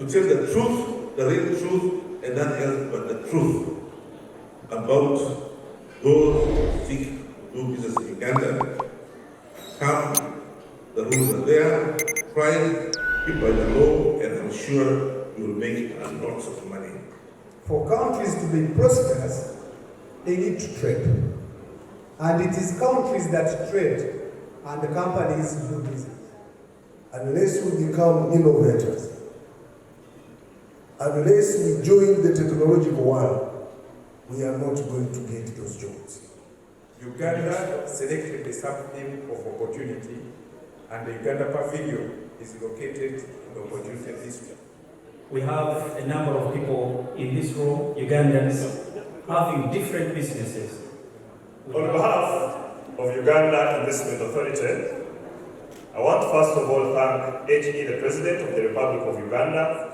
to tell the truth, the real truth, and nothing else but the truth about those who seek to do business in Uganda. Come, the rules are there, try, keep by the law, and I'm sure you will make a lot of money. For countries to be prosperous, they need to trade. And it is countries that trade and the companies do business. Unless we become innovators, unless we join the technological world, we are not going to get those jobs. Uganda selected the sub-theme of opportunity, and the Uganda Pavilion is located in the Opportunity District. We have a number of people in this room, Ugandans, having different businesses. On behalf of Uganda Investment Authority, I want first of all thank HE, the President of the Republic of Uganda.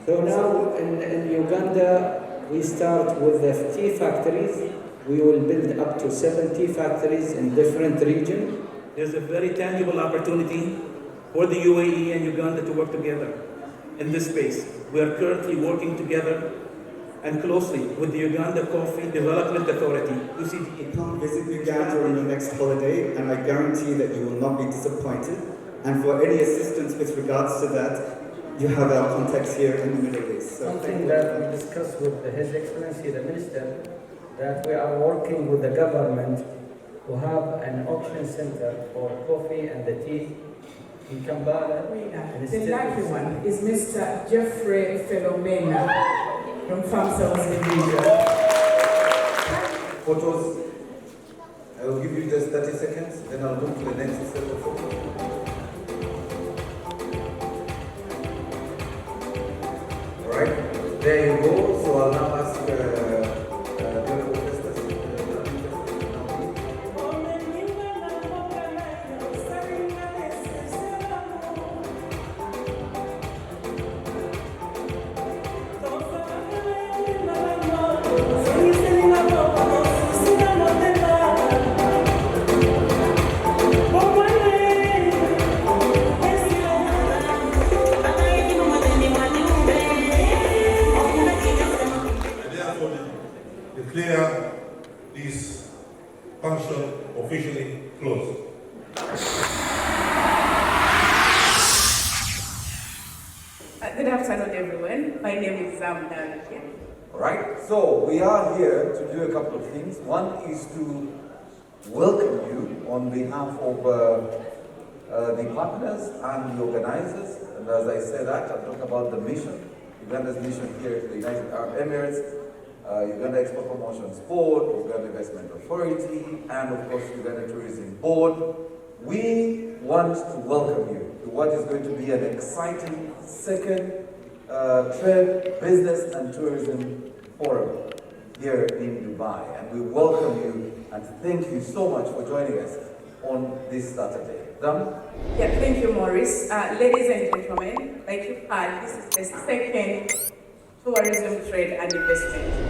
So now in Uganda, we start with the tea factories. We will build up to 70 factories in different regions. There's a very tangible opportunity for the UAE and Uganda to work together in this space. We are currently working together and closely with the Uganda Coffee Development Authority, UCDA. Come visit Uganda during your next holiday, and I guarantee that you will not be disappointed. And for any assistance with regards to that, you have our contacts here in the Middle East. So Something that we discussed with His Excellency the Minister, that we are working with the government to have an auction center for coffee and the tea in Kampala. The lucky one is Mr. Jeffrey Philomena from Farm Sales Division. Photos. I will give you just 30 seconds, then I'll move to the next set of photos. Alright, there you go. So I'll now ask declare this function officially closed. Good afternoon, everyone. My name is Zamdan. Alright, so we are here to do a couple of things. One is to welcome you on behalf of the partners and the organizers. And as I say that, I'm talking about the mission, Uganda's mission here at the United Arab Emirates, Uganda Export Promotions Board, Uganda Investment Authority, and of course Uganda Tourism Board. We want to welcome you to what is going to be an exciting second trade, business and tourism forum here in Dubai. And we welcome you and thank you so much for joining us on this Saturday. Done? Yeah, thank you, Maurice. Ladies and gentlemen, like you've heard, this is the second tourism, trade and investment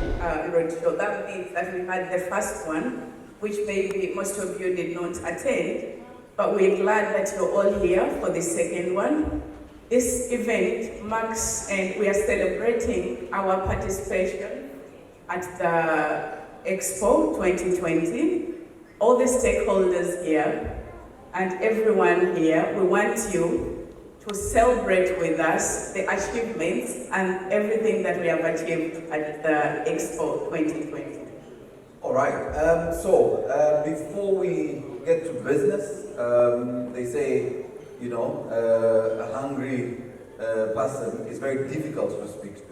roadshow. That means that we had the first one, which maybe most of you did not attend, but we're glad that you're all here for the second one. This event marks, and we are celebrating our participation at the Expo 2020. All the stakeholders here and everyone here, we want you to celebrate with us the achievements and everything that we have achieved at the Expo 2020. All right, before we get to business, they say, you know, a hungry person is very difficult to speak to.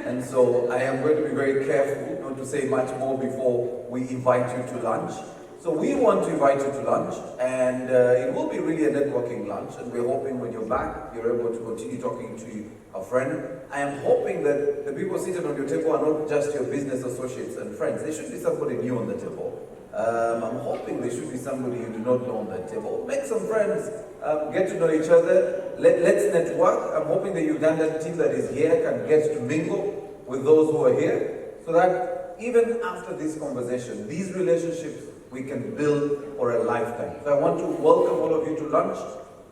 And so I am going to be very careful not to say much more before we invite you to lunch. So we want to invite you to lunch, and it will be really a networking lunch, and we're hoping when you're back, you're able to continue talking to a friend. I am hoping that the people seated on your table are not just your business associates and friends. There should be somebody new on the table. I'm hoping there should be somebody you do not know on that table. Make some friends, get to know each other, let's network. I'm hoping the Ugandan team that is here can get to mingle with those who are here, so that even after this conversation, these relationships we can build for a lifetime. So I want to welcome all of you to lunch.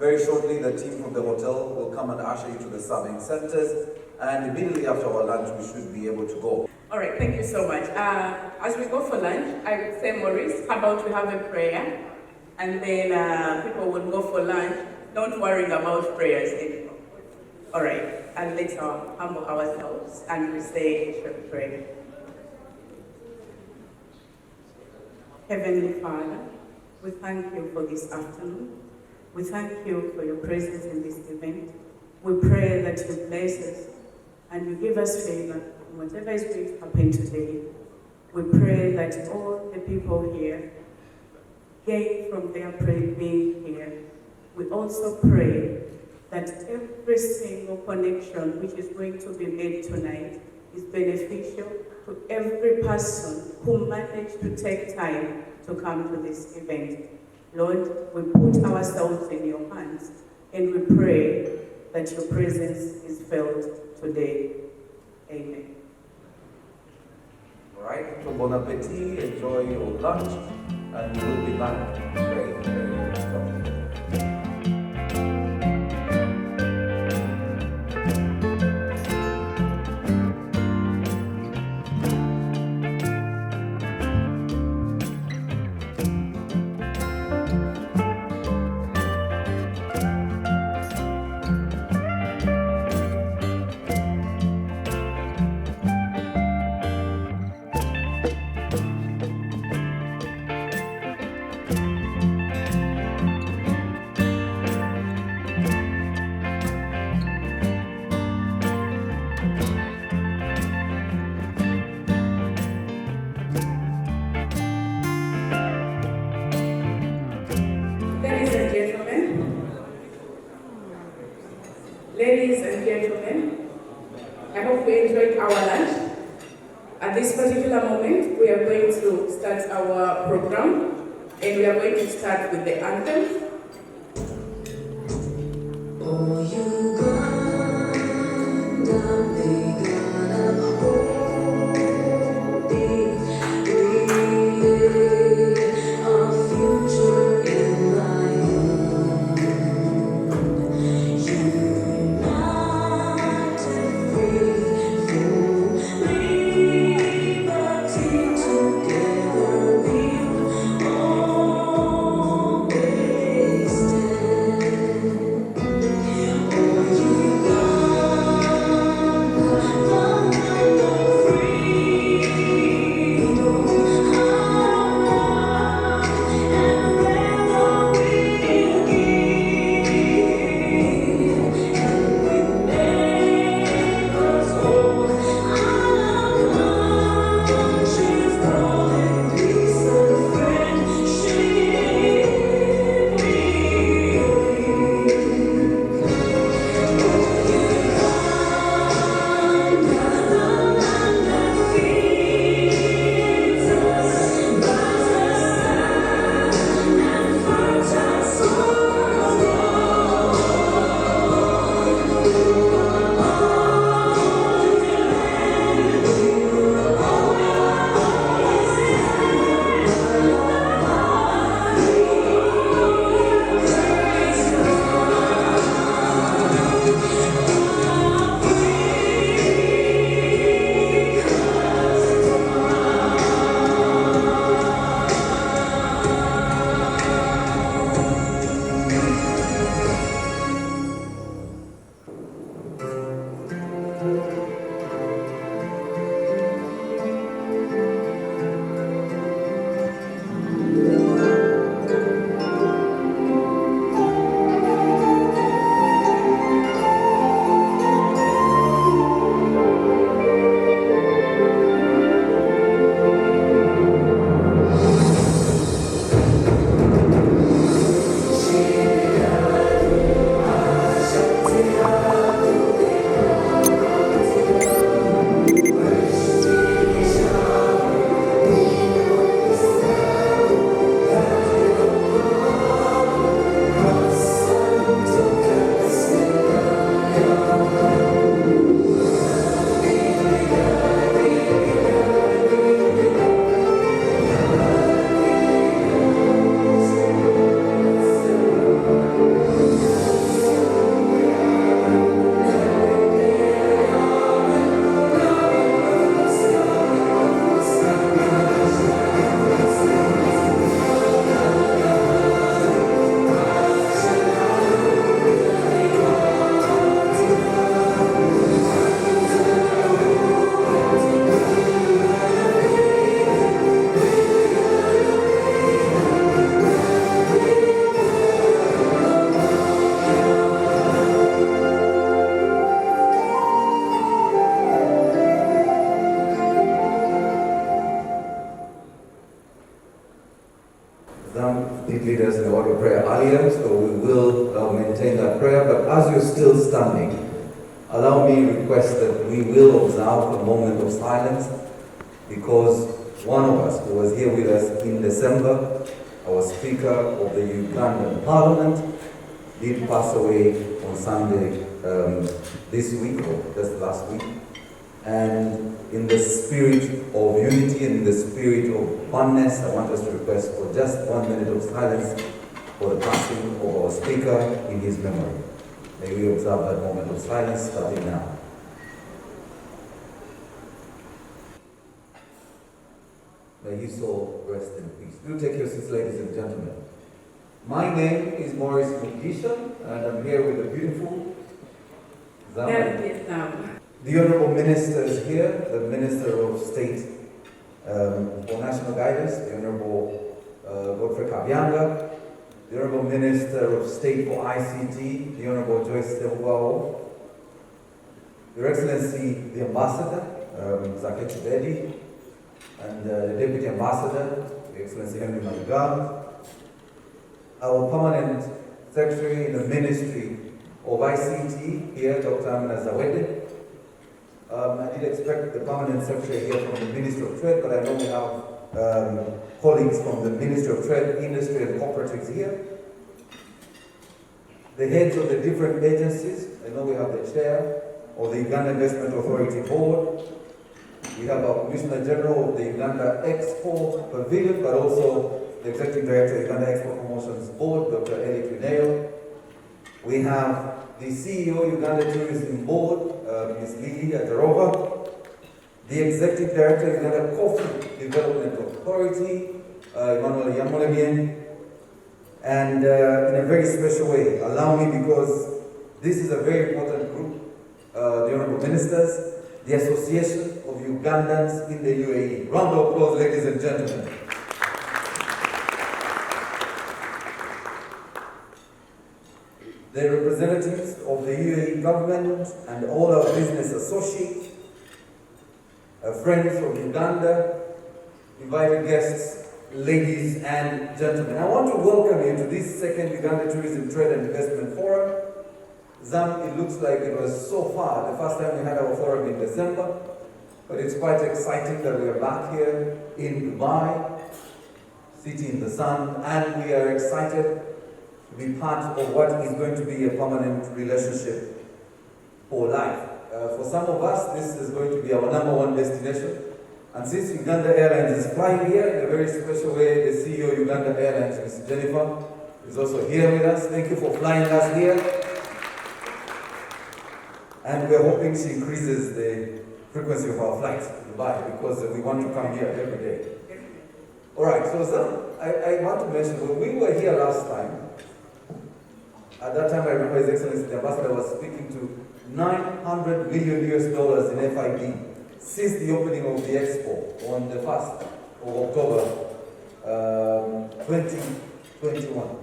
Very shortly, the team from the hotel will come and usher you to the serving centers, and immediately after our lunch, we should be able to go. All right, thank you so much. As we go for lunch, I would say, Maurice, how about we have a prayer, and then people will go for lunch, not worrying about prayers anymore. All right, and let's humble ourselves and we say a short prayer. Heavenly Father, we thank you for this afternoon. We thank you for your presence in this event. We pray that you bless us and you give us favor in whatever is going to happen today. We pray that all the people here gain from their being here. We also pray that every single connection which is going to be made tonight is beneficial to every person who managed to take time to come to this event. Lord, we put ourselves in your hands and we pray that your presence is felt today. Amen. All right, so bon appetit, enjoy your lunch, and we will be back very, very shortly. Ladies and gentlemen, I hope we enjoyed our lunch. At this particular moment, we are going to start our program, and we are going to start with the anthem. Oh, Uganda, they gotta hold thee. We our future in thy hand. United, free, full liberty, together we'll always stand. lead leaders in the order of prayer earlier, so we will maintain that prayer. But as you're still standing, allow me to request that we will observe a moment of silence, because one of us who was here with us in December, our Speaker of the Ugandan Parliament, did pass away on Sunday this week, or just last week. And in the spirit of unity and in the spirit of oneness, I want us to request for just 1 minute of silence for the passing of our Speaker in his memory. May we observe that moment of silence starting now. May his soul rest in peace. Do take your seats, ladies and gentlemen. My name is Maurice Mugisha, and I'm here with the beautiful Zama. The Honorable Minister is here, the Minister of State for National Guidance, the Honorable Godfrey Kabyanga, the Honorable Minister of State for ICT, the Honorable Joyce Tebugao, Your Excellency, the Ambassador, Zake Chibedi, and the Deputy Ambassador, Your Excellency Henry Malugamu, our Permanent Secretary in the Ministry of ICT here, Dr. Amina Zawede. I did expect the Permanent Secretary here from the Ministry of Trade, but I know we have colleagues from the Ministry of Trade, Industry and Cooperatives here. The heads of the different agencies, I know we have the Chair of the Uganda Investment Authority Board. We have our Commissioner General of the Uganda Expo Pavilion, but also the Executive Director of Uganda Expo Promotions Board, Dr. Eli Twineo. We have the CEO Uganda Tourism Board, Ms. Lili Adarova, the Executive Director of Uganda Coffee Development Authority, Emmanuel Yamolebien, and in a very special way, allow me, because this is a very important group, the Honorable Ministers, the Association of Ugandans in the UAE. Round of applause, ladies and gentlemen. The representatives of the UAE government and all our business associates, friends from Uganda, invited guests, ladies and gentlemen. I want to welcome you to this second Uganda Tourism Trade and Investment Forum. Zam, it looks like it was so far the first time we had our forum in December, but it's quite exciting that we are back here in Dubai, city in the sun, and we are excited to be part of what is going to be a permanent relationship for life. For some of us, this is going to be our #1 destination. And since Uganda Airlines is flying here in a very special way, the CEO of Uganda Airlines, Ms. Jennifer, is also here with us. Thank you for flying us here. And we're hoping she increases the frequency of our flights to Dubai, because we want to come here every day. All right, so I want to mention, when we were here last time, at that time I remember His Excellency the Ambassador was speaking to $900 million in FID since the opening of the expo on the 1st of October 2021.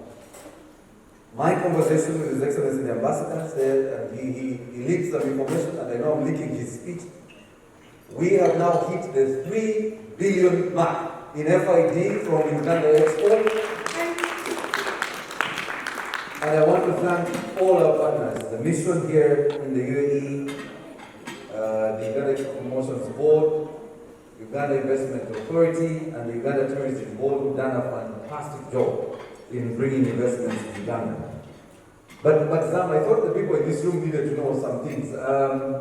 My conversation with His Excellency the Ambassador said, and he leaked some information, and I know I'm leaking his speech. We have now hit the 3 billion mark in FID from Uganda Expo. And I want to thank all our partners, the mission here in the UAE, the Uganda Expo Promotions Board, Uganda Investment Authority, and the Uganda Tourism Board, who've done a fantastic job in bringing investments to Uganda. But Zam, I thought the people in this room needed to know some things. And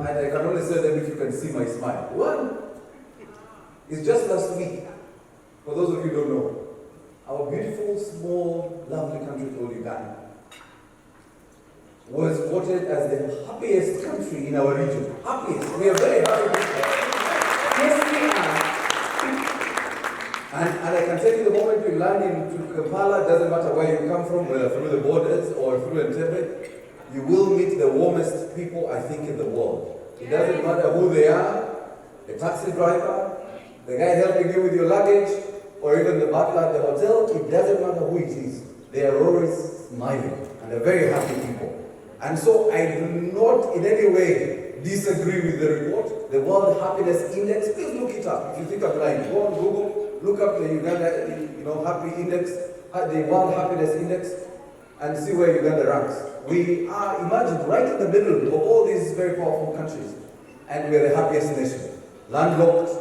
I can only say them if you can see my smile. One, it's just last week, for those of you who don't know, our beautiful, small, lovely country called Uganda was voted as the happiest country in our region. Happiest. We are very happy. Yes, we are. And I can tell you, the moment you land in Kampala, doesn't matter where you come from, whether through the borders or through Entebbe, you will meet the warmest people, I think, in the world. It doesn't matter who they are, the taxi driver, the guy helping you with your luggage, or even the butler at the hotel, it doesn't matter who it is. They are always smiling, and they're very happy people. And so I do not in any way disagree with the report. The World Happiness Index, please look it up. If you think I'm lying, go on Google, look up the Uganda Happy Index. the World Happiness Index and see where Uganda ranks. We are, imagine, right in the middle of all these very powerful countries, and we are the happiest nation. Landlocked,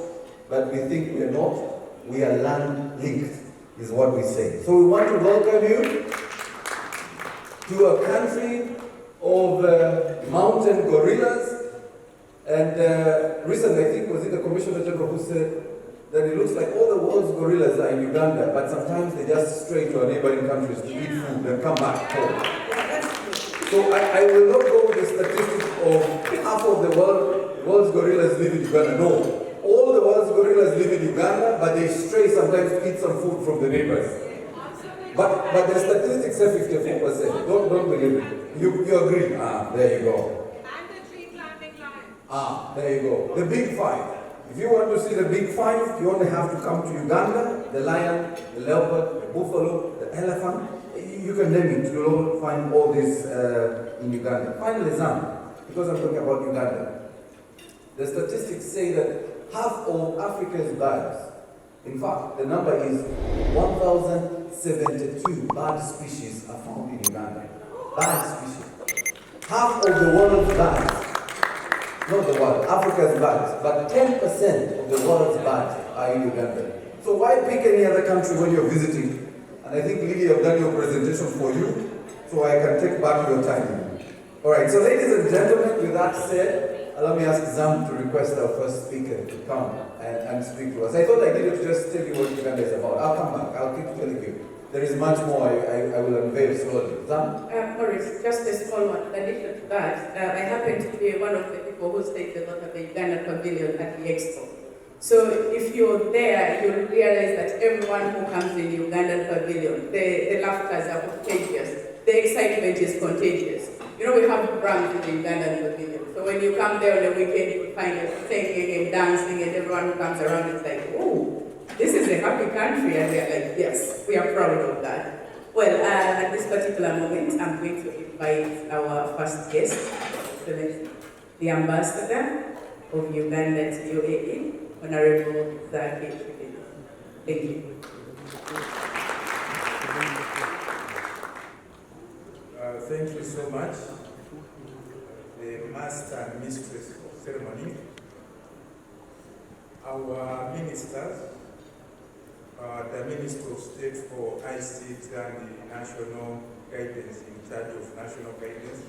but we think we are not. We are land-linked, is what we say. So we want to welcome you to a country of mountain gorillas. And recently, I think, was it the Commissioner General who said that it looks like all the world's gorillas are in Uganda, but sometimes they just stray to our neighboring countries to eat food and come back home. So I will not go with the statistic of half of the world's gorillas live in Uganda. No. All the world's gorillas live in Uganda, but they stray sometimes to eat some food from the neighbors. But the statistics say 54%. Don't believe it. You agree? There you go. There you go. The big five. If you want to see the big five, you only have to come to Uganda. The lion, the leopard, the buffalo, the elephant. You can name it. You'll find all this in Uganda. Finally, Zam, because I'm talking about Uganda. The statistics say that half of Africa's birds, in fact, the number is 1,072 bird species are found in Uganda. Bird species. Half of the world's birds, not the world, Africa's birds, but 10% of the world's birds are in Uganda. So why pick any other country when you're visiting? And I think, Lily, I've done your presentation for you, so I can take back your time. All right, so ladies and gentlemen, with that said, allow me to ask Zam to request our first speaker to come and speak to us. I thought I needed to just tell you what Uganda is about. I'll come back, I'll keep telling you. There is much more I will unveil slowly. Zam? Maurice, just a small one. In addition to that, I happen to be one of the people who stayed a lot at the Uganda Pavilion at the Expo. So if you're there, you'll realize that everyone who comes in the Ugandan Pavilion, the laughters are contagious. The excitement is contagious. You know, we have drums in the Ugandan Pavilion. So when you come there on the weekend, you find us singing and dancing, and everyone who comes around is like, oh, this is a happy country. And they're like, yes, we are proud of that. Well, at this particular moment, I'm going to invite our first guest, the ambassador of Uganda to UAE, Honorable Zaki. Thank you. Thank you so much. The master and mistress of ceremony, our ministers, the Minister of State for ICT and the National Guidance, in charge of National Guidance,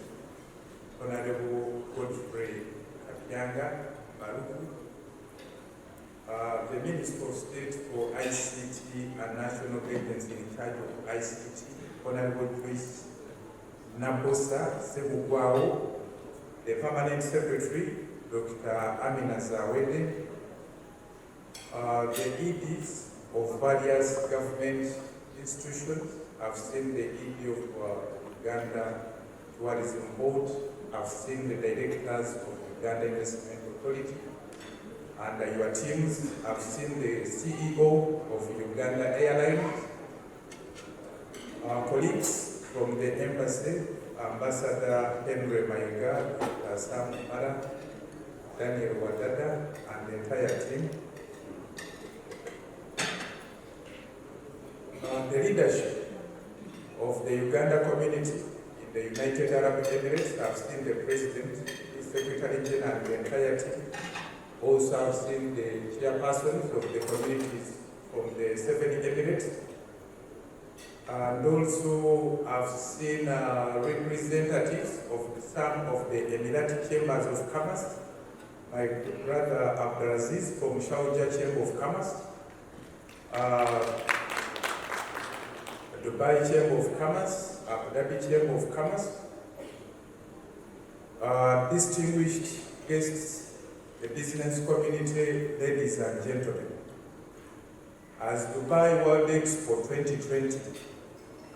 Honorable Godfrey Kapianga Baruku, the Minister of State for ICT and National Guidance in charge of ICT, Honorable Joyce Nabosa Sebugwao, the Permanent Secretary, Dr. Amina Zawede, the EDs of various government institutions. I've seen the ED of Uganda Tourism Board. I've seen the directors of Uganda Investment Authority. And your teams, I've seen the CEO of Uganda Airlines. Our colleagues from the embassy, Ambassador Henry Mayiga, Sam Mara, Daniel Wadada, and the entire team. The leadership of the Uganda community in the United Arab Emirates, I've seen the President, the Secretary General, and the entire team. Also, I've seen the chairpersons of the communities from the 7 Emirates. And also, I've seen representatives of some of the Emirati Chambers of Commerce. My brother Abdulaziz from Sharjah Chamber of Commerce, Dubai Chamber of Commerce, Abu Dhabi Chamber of Commerce, distinguished guests, the business community, ladies and gentlemen. As Dubai World Expo 2020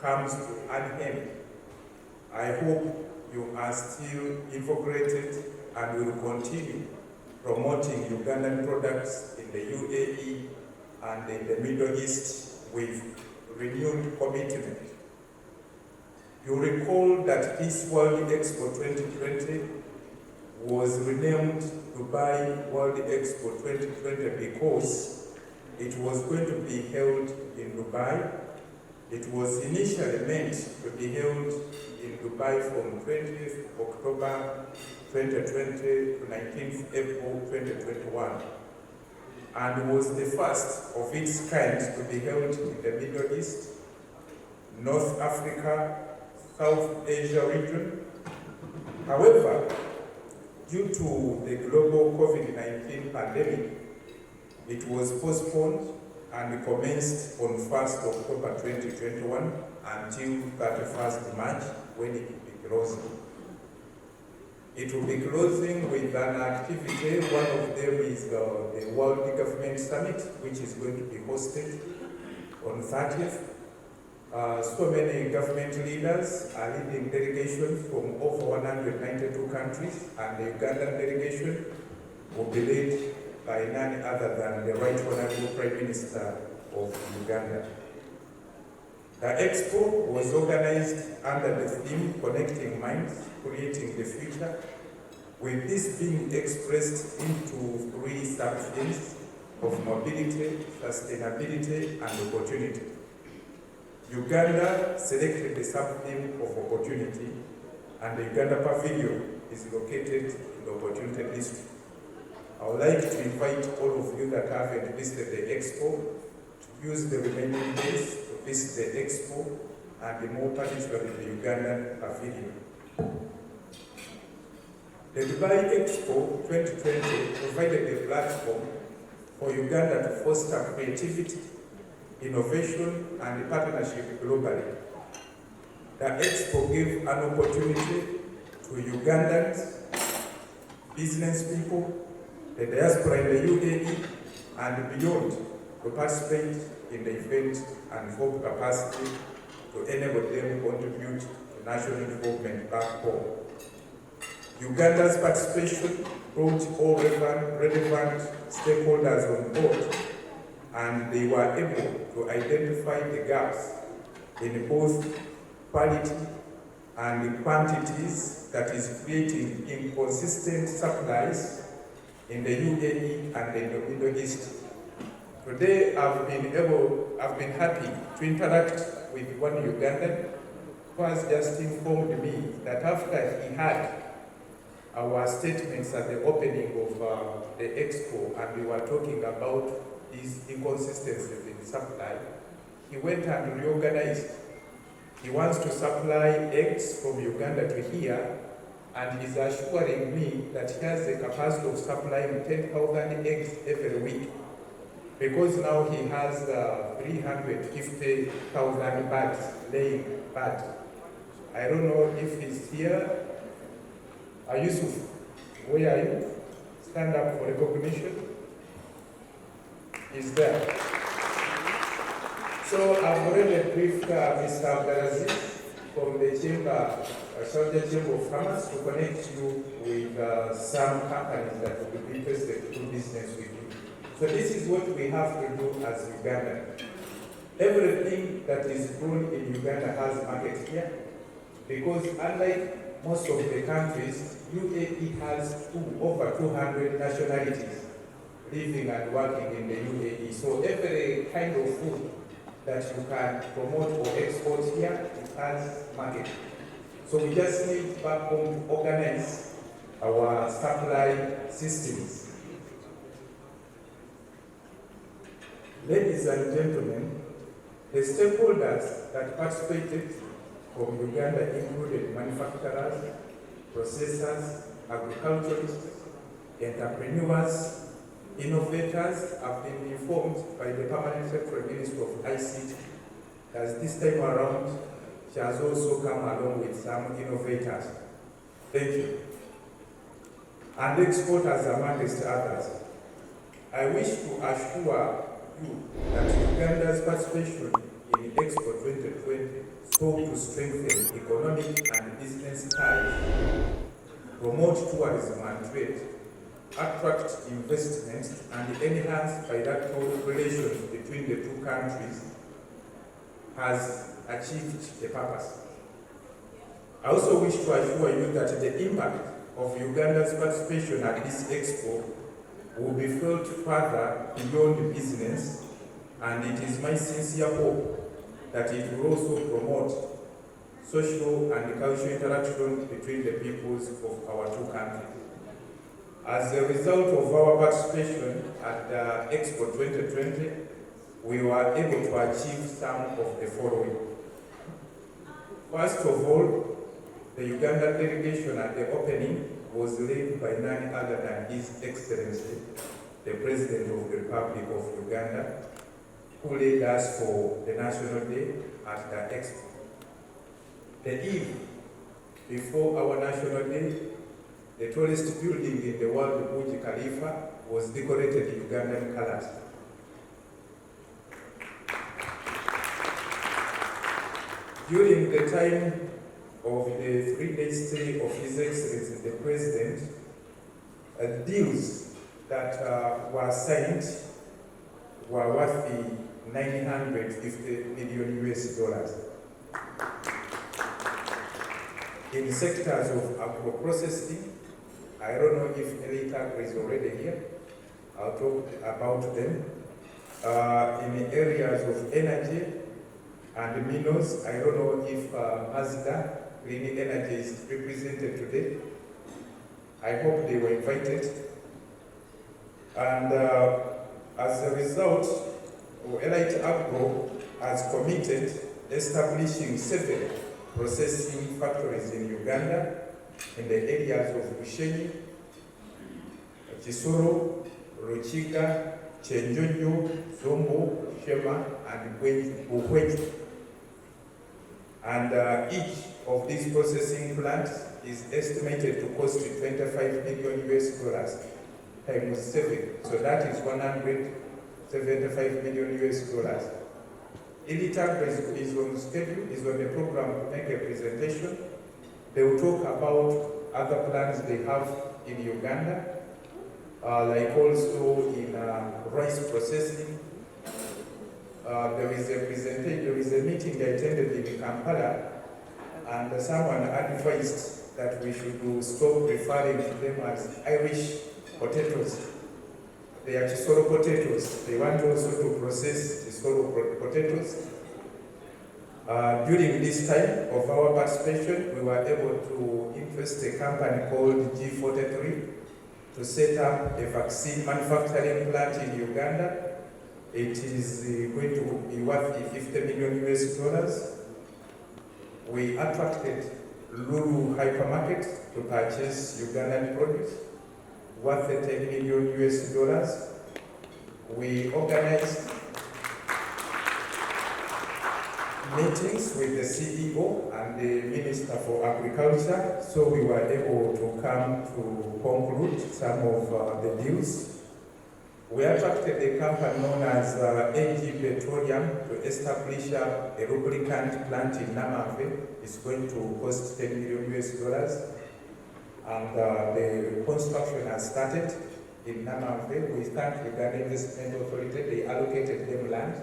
comes to an end, I hope you are still invigorated and will continue promoting Ugandan products in the UAE and in the Middle East with renewed commitment. You recall that this World Expo 2020 was renamed Dubai World Expo 2020 because it was going to be held in Dubai, It was initially meant to be held in Dubai from 20th October 2020 to 19th April 2021, and was the first of its kind to be held in the Middle East, North Africa, South Asia region. However, due to the global COVID-19 pandemic, it was postponed and commenced on 1st October 2021 until 31st March, when it will be closing. It will be closing with an activity. One of them is the World Government Summit, which is going to be hosted on 30th. So many government leaders are leading delegations from over 192 countries, and the Ugandan delegation will be led by none other than the Right Honorable Prime Minister of Uganda. The expo was organized under the theme Connecting Minds, Creating the Future, with this being expressed into three sub-themes of mobility, sustainability, and opportunity. Uganda selected the sub-theme of opportunity, and the Uganda Pavilion is located in the Opportunity District. I would like to invite all of you that haven't visited the expo to use the remaining days to visit the expo, and more particularly the Ugandan Pavilion. The Dubai Expo 2020 provided a platform for Uganda to foster creativity, innovation, and partnership globally. The Expo gave an opportunity to Ugandans, business people, the diaspora in the UAE, and beyond to participate in the event and form capacity to enable them to contribute to national development back home. Uganda's participation brought all relevant stakeholders on board, and they were able to identify the gaps in both quality and quantities that is creating inconsistent supplies in the UAE and in the Middle East. Today, I've been happy to interact with one Ugandan who has just informed me that after he had our statements at the opening of the expo, and we were talking about these inconsistencies in supply, he went and reorganized. He wants to supply eggs from Uganda to here, and he's assuring me that he has the capacity of supplying 10,000 eggs every week, because now he has 350,000 birds, laying birds. I don't know if he's here. Yusuf, where are you? Stand up for recognition. He's there. So I've already briefed Mr. Abdelaziz from the Chamber, Saudi Chamber of Commerce, to connect you with some companies that will be interested to do business with you. So this is what we have to do as Uganda. Everything that is grown in Uganda has market here, because unlike most of the countries, UAE has over 200 nationalities living and working in the UAE. So every kind of food that you can promote or export here, it has market. So we just need back home to organize our supply systems. Ladies and gentlemen, the stakeholders that participated from Uganda included manufacturers, processors, agriculturists, entrepreneurs, innovators. Have been informed by the Permanent Secretary Minister of ICT that this time around she has also come along with some innovators. Thank you. And exporters amongst others. I wish to assure you that Uganda's participation in Expo 2020 sought to strengthen economic and business ties, promote tourism and trade, attract investments, and enhance bilateral relations between the two countries, has achieved the purpose. I also wish to assure you that the impact of Uganda's participation at this expo will be felt further beyond business, and it is my sincere hope that it will also promote social and cultural interaction between the peoples of our two countries. As a result of our participation at the Expo 2020, we were able to achieve some of the following. First of all, the Uganda delegation at the opening was led by none other than His Excellency, the President of the Republic of Uganda, who led us for the National Day at the Expo. The eve before our National Day, the tallest building in the world, Burj Khalifa, was decorated in Ugandan colors. During the time of the 3-day stay of His Excellency the President, deals that were signed were worth $950 million US. In sectors of agro-processing, I don't know if Elita is already here. I'll talk about them. In the areas of energy and minerals, I don't know if Mazda Green Energy is represented today. I hope they were invited. And as a result, Elite Agro has committed establishing 7 processing factories in Uganda in the areas of Bushenyi, Kisoro, Ruchiga, Chenjonyo, Zombo, Shema, and Bukweji. And each of these processing plants is estimated to cost $25 million US times 7. So that is $175 million US. Elita is on schedule, is on the program to make a presentation. They will talk about other plans they have in Uganda, like also in rice processing. There is a meeting I attended in Kampala, and someone advised that we should stop referring to them as Irish potatoes. They are Chisoro potatoes. They want also to process Chisoro potatoes. During this time of our participation, we were able to interest a company called G43 to set up a vaccine manufacturing plant in Uganda. It is going to be worth $50 million US. We attracted Lulu Hypermarket to purchase Ugandan produce worth $10 million US. We organized meetings with the CEO and the Minister for Agriculture, so we were able to come to conclude some of the deals. We attracted a company known as AG Petroleum to establish a lubricant plant in Namave. It's going to cost $10 million US. And the construction has started in Namave. We thank the Uganda Investment Authority. They allocated them land.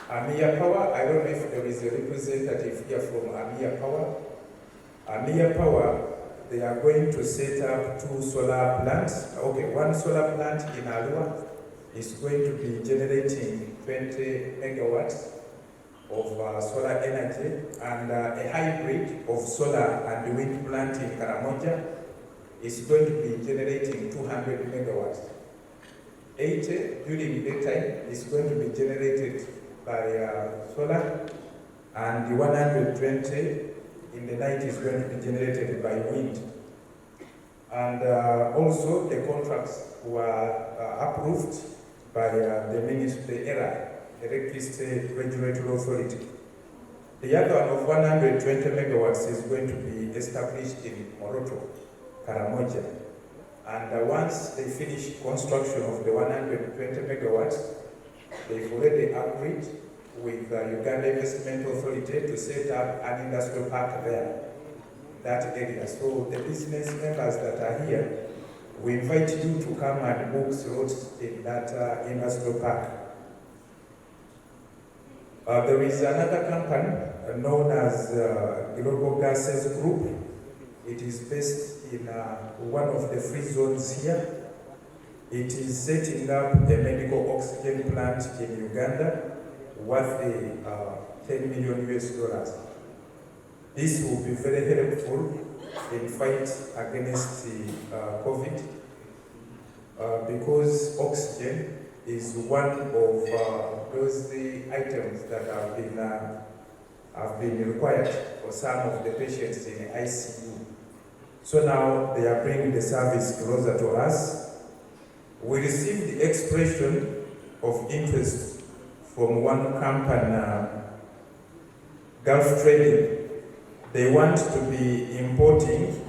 Amia Power, I don't know if there is a representative here from Amia Power. Amia Power, they are going to set up 2 solar plants. Okay, one solar plant in Arua is going to be generating 20 megawatts of solar energy, and a hybrid of solar and wind plant in Karamoja is going to be generating 200 megawatts. 80 during the daytime is going to be generated by solar, and the 120 in the night is going to be generated by wind. And also the contracts were approved by the Ministry, the ERA, Electricity Regulatory Authority. The other one of 120 megawatts is going to be established in Moroto, Karamoja. And once they finish construction of the 120 megawatts, they've already agreed with the Uganda Investment Authority to set up an industrial park there, that area. So the business members that are here, we invite you to come and book slots in that industrial park. There is another company known as Global Gases Group. It is based in one of the free zones here. It is setting up a medical oxygen plant in Uganda worth $10 million US. This will be very helpful in fight against the COVID because oxygen is one of those items that have been required for some of the patients in ICU. So now they are bringing the service closer to us. We received the expression of interest from one company, Gulf Trading. They want to be importing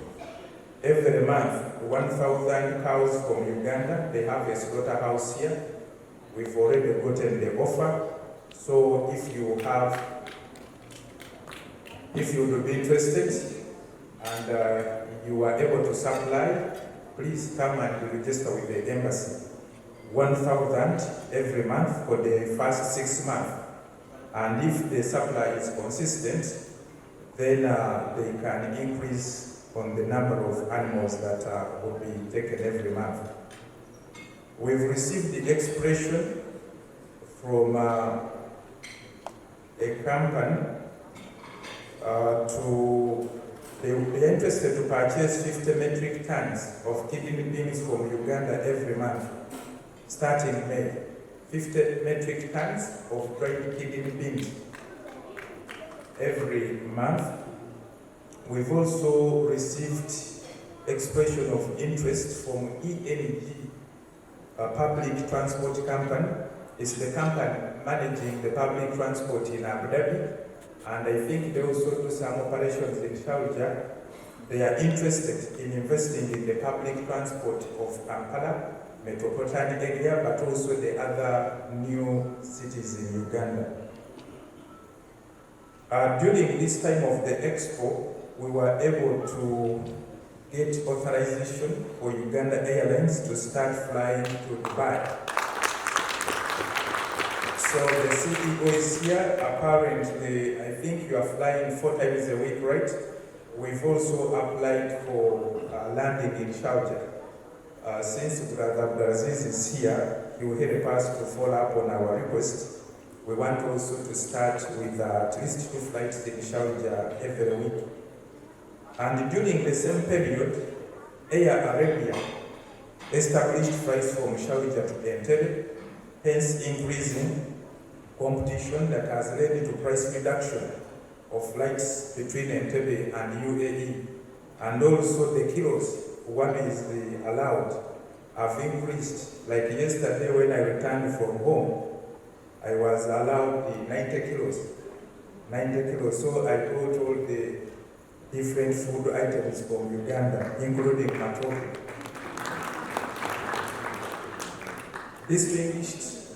every month 1,000 cows from Uganda. They have a slaughterhouse here. We've already gotten the offer. So if you would be interested and you are able to supply, please come and register with the embassy. 1,000 every month for the first 6 months. And if the supply is consistent, then they can increase on the number of animals that will be taken every month. We've received the expression from a company they're interested to purchase 50 metric tons of kidney beans from Uganda every month, starting May. 50 metric tons of dried kidney beans every month. We've also received expression of interest from ENG, a public transport company. It's the company managing the public transport in Abu Dhabi, and I think they also do some operations in Sharjah. They are interested in investing in the public transport of Kampala metropolitan area, but also the other new cities in Uganda. During this time of the expo, we were able to get authorization for Uganda Airlines to start flying to Dubai. So the CEO is here. Apparently, I think you are flying 4 times a week, right? We've also applied for landing in Sharjah. Since Brother Abdulaziz is here, he will help us to follow up on our request. We want also to start with at least 2 flights in Sharjah every week. And during the same period, Air Arabia established flights from Sharjah to Entebbe, hence increasing competition that has led to price reduction of flights between Entebbe and UAE. And also the kilos one is allowed have increased. Like yesterday when I returned from home, I was allowed the 90 kilos. 90 kilos. So I brought all the different food items from Uganda, including matoke. Distinguished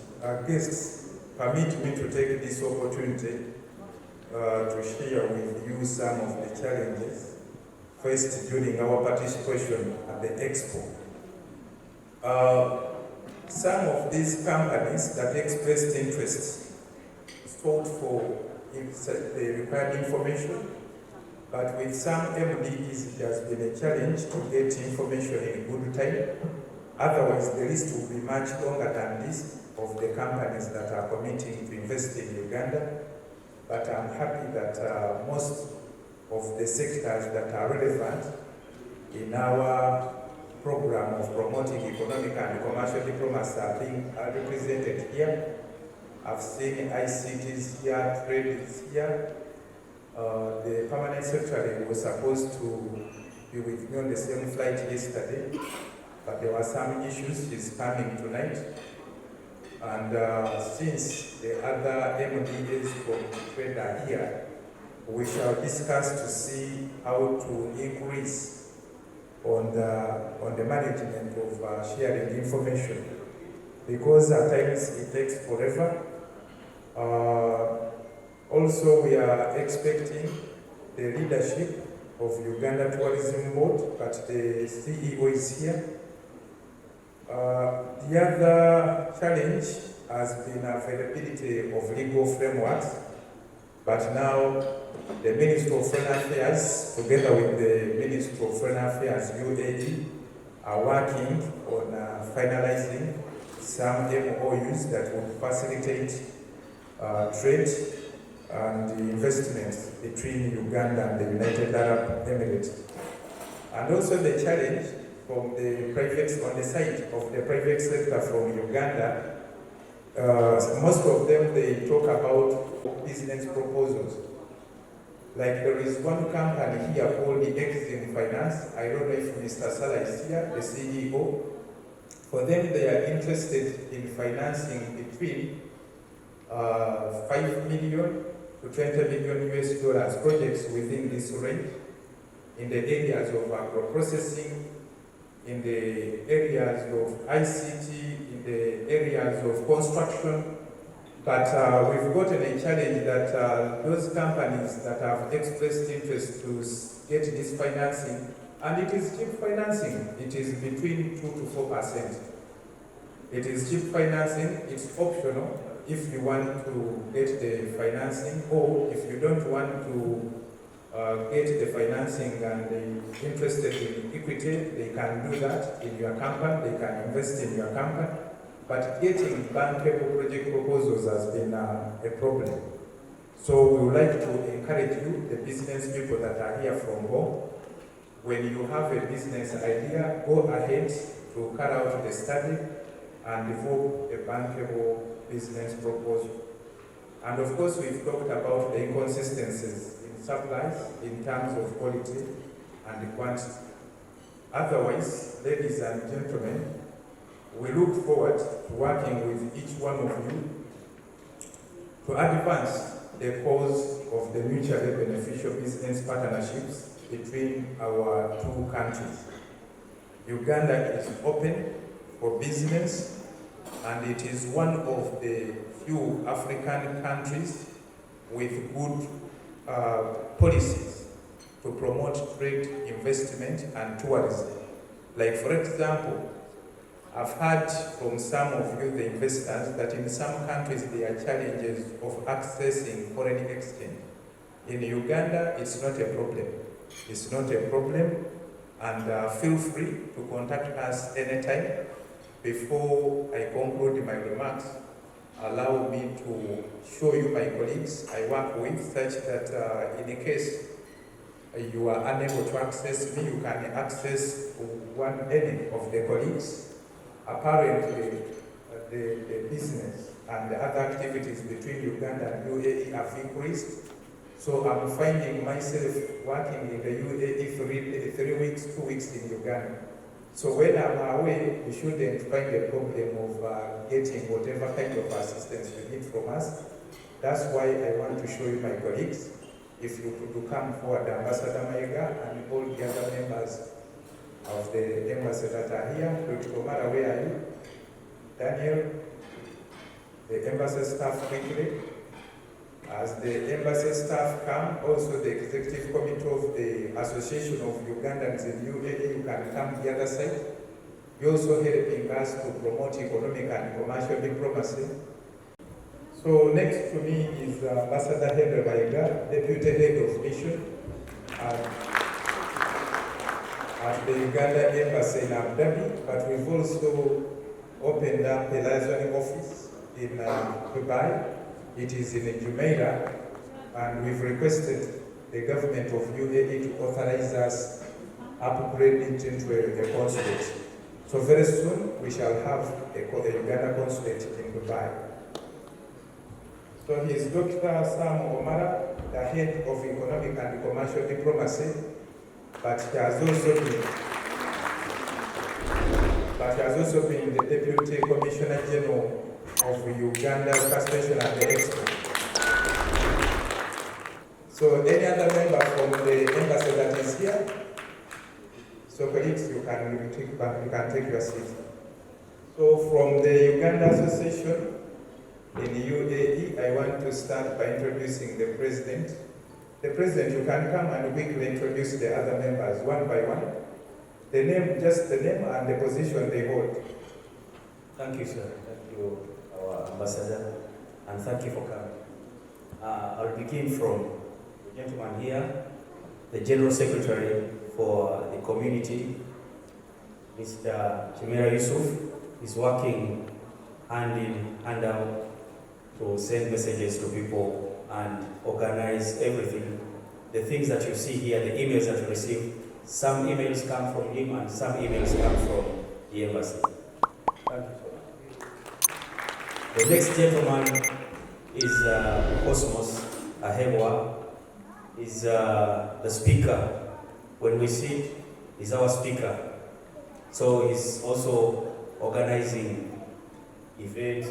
guests, permit me to take this opportunity to share with you some of the challenges faced during our participation at the Expo. Some of these companies that expressed interest sought for the required information, but with some MDEs it has been a challenge to get information in good time. Otherwise, the list will be much longer than this of the companies that are committing to invest in Uganda. But I'm happy that most of the sectors that are relevant in our program of promoting economic and commercial diplomacy are represented here. I've seen ICTs here, trade is here. The permanent secretary was supposed to be with me on the same flight yesterday, but there were some issues. He's coming tonight. And since the other MDAs from trade are here, we shall discuss to see how to increase on the management of sharing information, because at times it takes forever. Also, we are expecting the leadership of Uganda Tourism Board, but the CEO is here. The other challenge has been availability of legal frameworks, but now the Ministry of Foreign Affairs, together with the Ministry of Foreign Affairs UAE, are working on finalizing some MOUs that will facilitate trade and investments between Uganda and the United Arab Emirates. And also the challenge from the private, on the side of the private sector from Uganda, most of them, they talk about business proposals. Like there is one company here called the Exim Finance. I don't know if Mr. Salah is here, the CEO. For them, they are interested in financing between 5 million to 20 million US dollars projects within this range in the areas of agro-processing, in the areas of ICT, in the areas of construction. But we've gotten a challenge that those companies that have expressed interest to get this financing, and it is cheap financing, it is between 2 to 4%. It is cheap financing, it's optional if you want to get the financing, or if you don't want to get the financing and they're interested in equity, they can do that in your company, they can invest in your company. But getting bankable project proposals has been a problem. So we would like to encourage you, the business people that are here from home, when you have a business idea, go ahead to carry out the study and develop a bankable business proposal. And of course, we've talked about the inconsistencies in supplies in terms of quality and quantity. Otherwise, ladies and gentlemen, we look forward to working with each one of you to advance the cause of the mutually beneficial business partnerships between our two countries. Uganda is open for business, and it is one of the few African countries with good policies to promote trade, investment, and tourism. Like, for example, I've heard from some of you, the investors, that in some countries there are challenges of accessing foreign exchange. In Uganda, it's not a problem. It's not a problem, and feel free to contact us anytime. Before I conclude my remarks, allow me to show you my colleagues I work with, such that in case you are unable to access me, you can access any of the colleagues. Apparently, the business and the other activities between Uganda and UAE have increased. So I'm finding myself working in the UAE 3 weeks, 2 weeks in Uganda. So when I'm away, you shouldn't find a problem of getting whatever kind of assistance you need from us. That's why I want to show you my colleagues. If you could come forward, Ambassador Maega and all the other members of the embassy that are here. Dr. Omara, where are you? Daniel, the embassy staff quickly. As the embassy staff come, also the executive committee of the Association of Ugandans in UAE, you can come the other side. You're also helping us to promote economic and commercial diplomacy. So next to me is Ambassador Henry Maega, Deputy Head of Mission at the Uganda Embassy in Abu Dhabi, but we've also opened up a liaison office in Dubai. It is in Jumeirah, and we've requested the government of UAE to authorize us upgrading it into a consulate. So very soon we shall have a Uganda consulate in Dubai. So he is Dr. Sam Omara, the head of economic and commercial diplomacy, but he has also been the Deputy Commissioner General of Uganda's Suspension and Export. So any other member from the embassy that is here? So colleagues, you can take your seat. So from the Uganda Association in the UAE, I want to start by introducing the President. The President, you can come and quickly introduce the other members one by one. The name, just the name and the position they hold. Thank you, sir. Thank you, our ambassador, and thank you for coming. I'll begin from the gentleman here, the General Secretary for the community, Mr. Chimera Yusuf is working hand in, hand out to send messages to people and organize everything. The things that you see here, the emails that you receive, some emails come from him and some emails come from the embassy. Thank you so much. The next gentleman is Cosmos Ahebwa. Is the speaker. When we sit, he's our speaker. So he's also organizing events.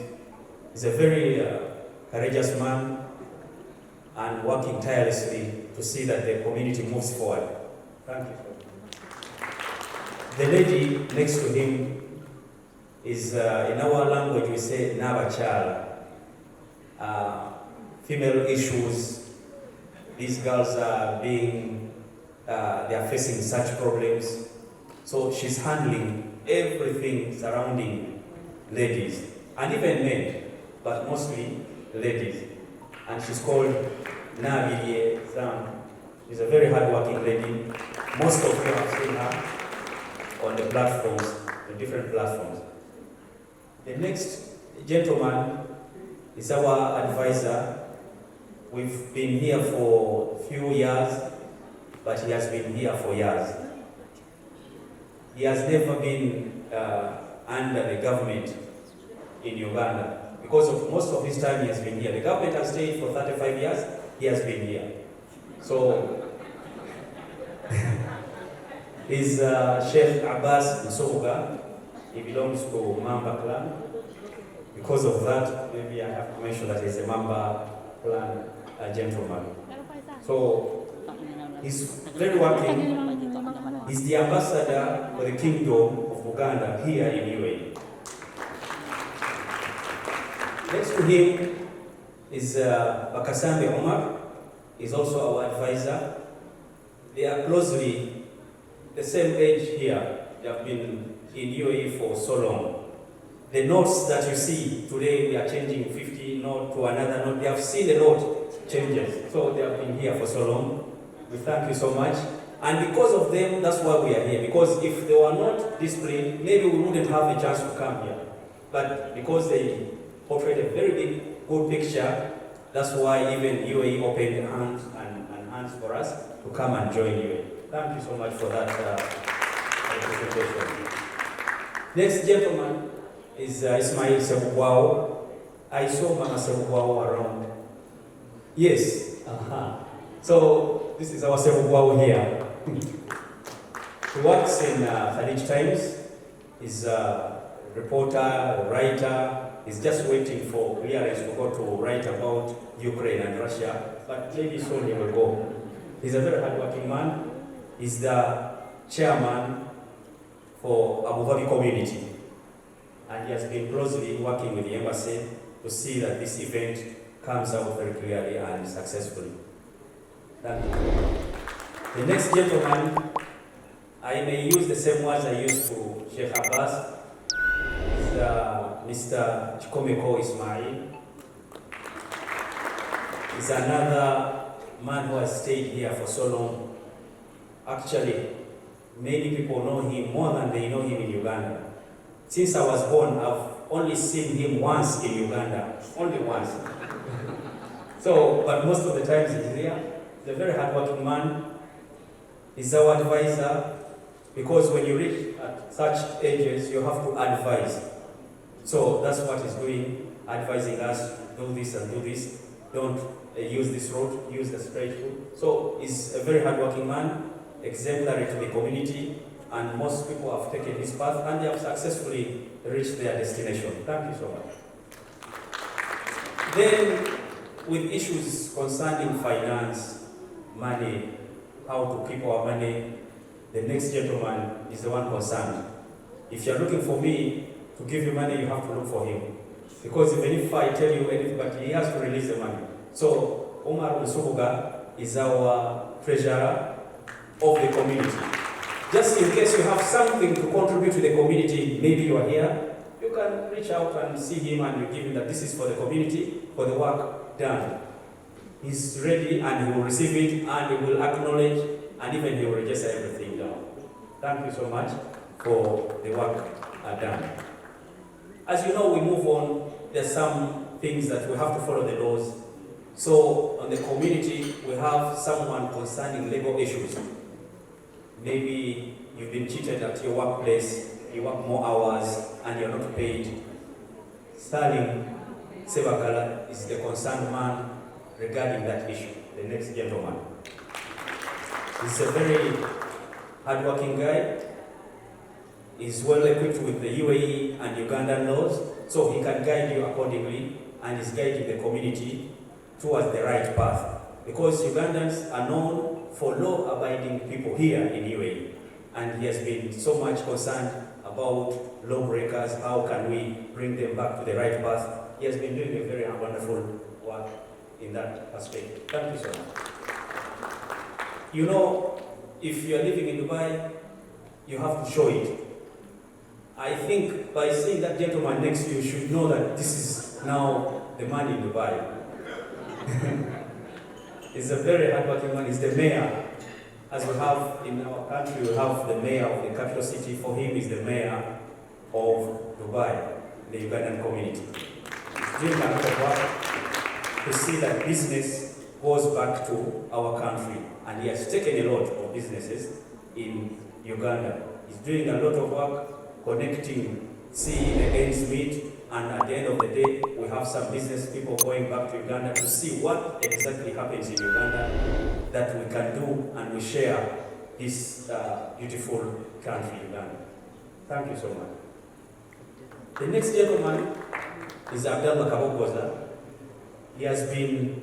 He's a very courageous man and working tirelessly to see that the community moves forward. Thank you. The lady next to him is, in our language we say Nabachala. Female issues. These girls are they are facing such problems. So she's handling everything surrounding ladies and even men, but mostly ladies. And she's called Nabiye Zam. She's a very hard-working lady. Most of you have seen her on the platforms, the different platforms. The next gentleman is our advisor. We've been here for a few years, but he has been here for years. He has never been under the government in Uganda because of most of his time he has been here. The government has stayed for 35 years, he has been here. So, he's Sheikh Abbas Nsobuga. He belongs to Mamba clan. Because of that, maybe I have to mention that he's a Mamba clan gentleman. So, he's very working. He's the ambassador for the Kingdom of Uganda here in UAE. Next to him is Bakasambe Omar. He's also our advisor. They are closely the same age here. They have been in UAE for so long. The notes that you see today, we are changing 50 note to another note. They have seen the note changes. So they have been here for so long. We thank you so much. And because of them, that's why we are here. Because if they were not disciplined, maybe we wouldn't have the chance to come here. But because they portrayed a very big, good picture, that's why even UAE opened hands for us to come and join UAE. Thank you so much for that presentation. Next gentleman is Ismail Sebugwao. I saw Mama Sebugwao around. Yes. So this is our Sebugwao here. He works in Khalij Times. He's a reporter, a writer. He's just waiting for clearance to go to write about Ukraine and Russia, but maybe soon he will go. He's a very hardworking man. He's the chairman for Abu Dhabi community, and he has been closely working with the embassy to see that this event comes out very clearly and successfully. Thank you. The next gentleman, I may use the same words I used to Sheikh Abbas, is Mr. Chikomeko Ismail. He's another man who has stayed here for so long. Actually, many people know him more than they know him in Uganda. Since I was born, I've only seen him once in Uganda, only once. So, but most of the times he's here. He's a very hardworking man. He's our advisor, because when you reach at such ages, you have to advise. So that's what he's doing, advising us, do this and do this. Don't use this road, use the straight road. So he's a very hardworking man, exemplary to the community, and most people have taken his path and they have successfully reached their destination. Thank you so much. Then, with issues concerning finance, money, how to keep our money, the next gentleman is the one concerned. If you're looking for me to give you money, you have to look for him. Because even if I tell you anything, but he has to release the money. So, Omar Nsobuga is our treasurer of the community. Just in case you have something to contribute to the community, maybe you are here, you can reach out and see him and you give him that this is for the community, for the work done. He's ready and he will receive it and he will acknowledge and even he will register everything down. Thank you so much for the work done. As you know, we move on. There's some things that we have to follow the laws. So on the community, we have someone concerning labor issues. Maybe you've been cheated at your workplace, you work more hours and you're not paid. Sterling Sebagala is the concerned man regarding that issue, the next gentleman. He's a very hardworking guy. He's well equipped with the UAE and Ugandan laws, so he can guide you accordingly and is guiding the community towards the right path. Because Ugandans are known for law-abiding people here in UAE, and he has been so much concerned about lawbreakers. How can we bring them back to the right path? He has been doing a very wonderful work in that aspect. Thank you so much. You know, if you are living in Dubai, you have to show it. I think by seeing that gentleman next to you, you should know that this is now the man in Dubai. He's a very hardworking man. He's the mayor. As we have in our country, we have the mayor of the capital city. For him, he's the mayor of Dubai, the Ugandan community. He's doing a lot of work to see that business goes back to our country. And he has taken a lot of businesses in Uganda. He's doing a lot of work connecting, seeing the ends meet, and at the end of the day, we have some business people going back to Uganda to see what exactly happens in Uganda that we can do, and we share this beautiful country, Uganda. Thank you so much. The next gentleman is Abdallah Kabogoza. He has been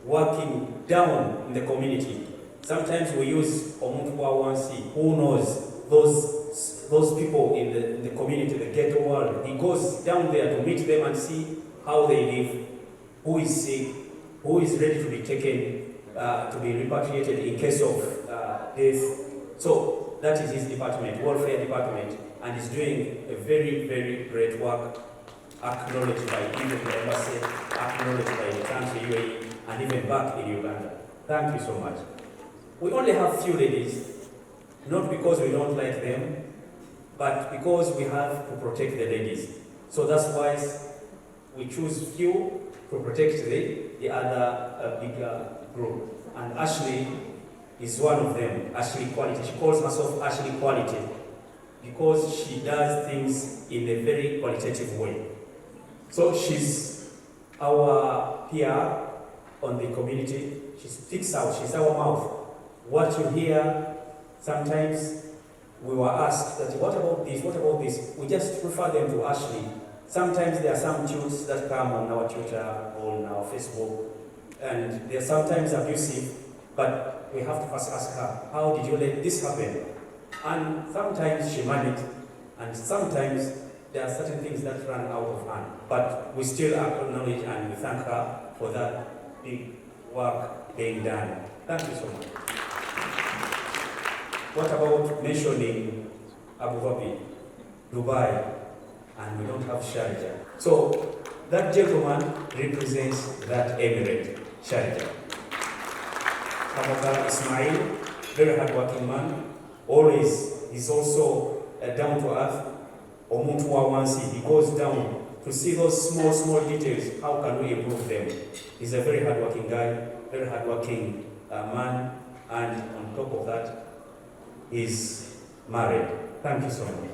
working down in the community. Sometimes we use Omuntu Wawansi, who knows those people in the community, the ghetto world. He goes down there to meet them and see how they live, who is sick, who is ready to be taken, to be repatriated in case of death. So that is his department, welfare department, and he's doing a very, very great work, acknowledged by even the embassy, acknowledged by the country UAE, and even back in Uganda. Thank you so much. We only have few ladies, not because we don't like them, but because we have to protect the ladies. So that's why we choose few to protect the other bigger group. And Ashley is one of them, Ashley Quality. She calls herself Ashley Quality because she does things in a very qualitative way. So she's our PR on the community. She speaks out, she's our mouth. What you hear, sometimes we were asked that, what about this, what about this? We just refer them to Ashley. Sometimes there are some tunes that come on our Twitter or on our Facebook, and they're sometimes abusive, but we have to first ask her, how did you let this happen? And sometimes she managed, and sometimes there are certain things that run out of hand. But we still acknowledge and we thank her for that big work being done. Thank you so much. What about mentioning Abu Dhabi, Dubai, and we don't have Sharjah? So that gentleman represents that emirate, Sharjah. Kamoka Ismail, very hardworking man, always, he's also down to earth. Omuntu Wawansi, he goes down to see those small details. How can we improve them? He's a very hardworking guy, very hardworking man, and on top of that, he's married. Thank you so much.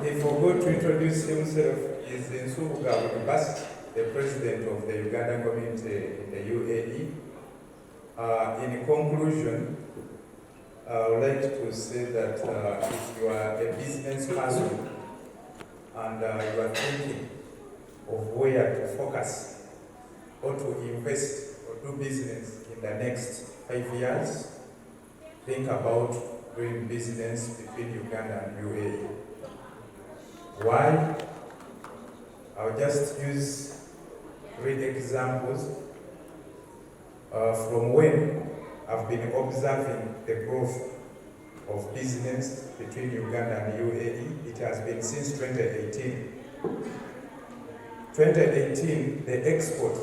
He forgot to introduce himself. He's Nsubuga Ulibasi, the president of the Ugandan community in the UAE. In conclusion, I would like to say that if you are a business person and you are thinking of where to focus or to invest or do business in the next 5 years, think about doing business between Uganda and UAE. Why? I'll just use 3 examples from when I've been observing the growth of business between Uganda and UAE. It has been since 2018. 2018, the export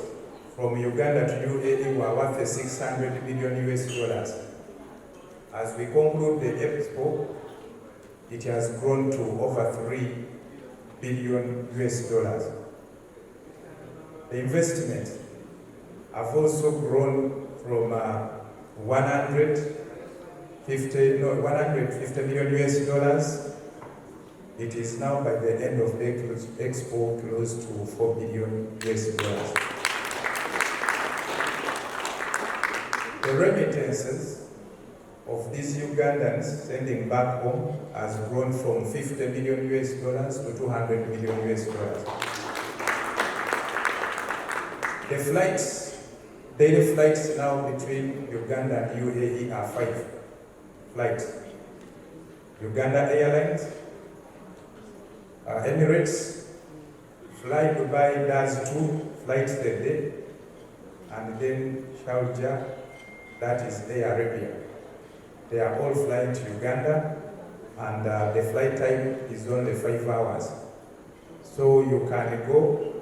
from Uganda to UAE were worth $600 million US. as we conclude the expo, it has grown to over $3 billion US dollars. The investment have also grown from 150 million US dollars. It is now, by the end of the expo, close to 4 billion US dollars. The remittances of these Ugandans sending back home has grown from 50 million US dollars to 200 million US dollars. The flights, daily flights now between Uganda and UAE are 5 flights. Uganda Airlines, Emirates, Fly Dubai does 2 flights a day, and then Sharjah, that is Air Arabia. They are all flying to Uganda, and the flight time is only 5 hours. So you can go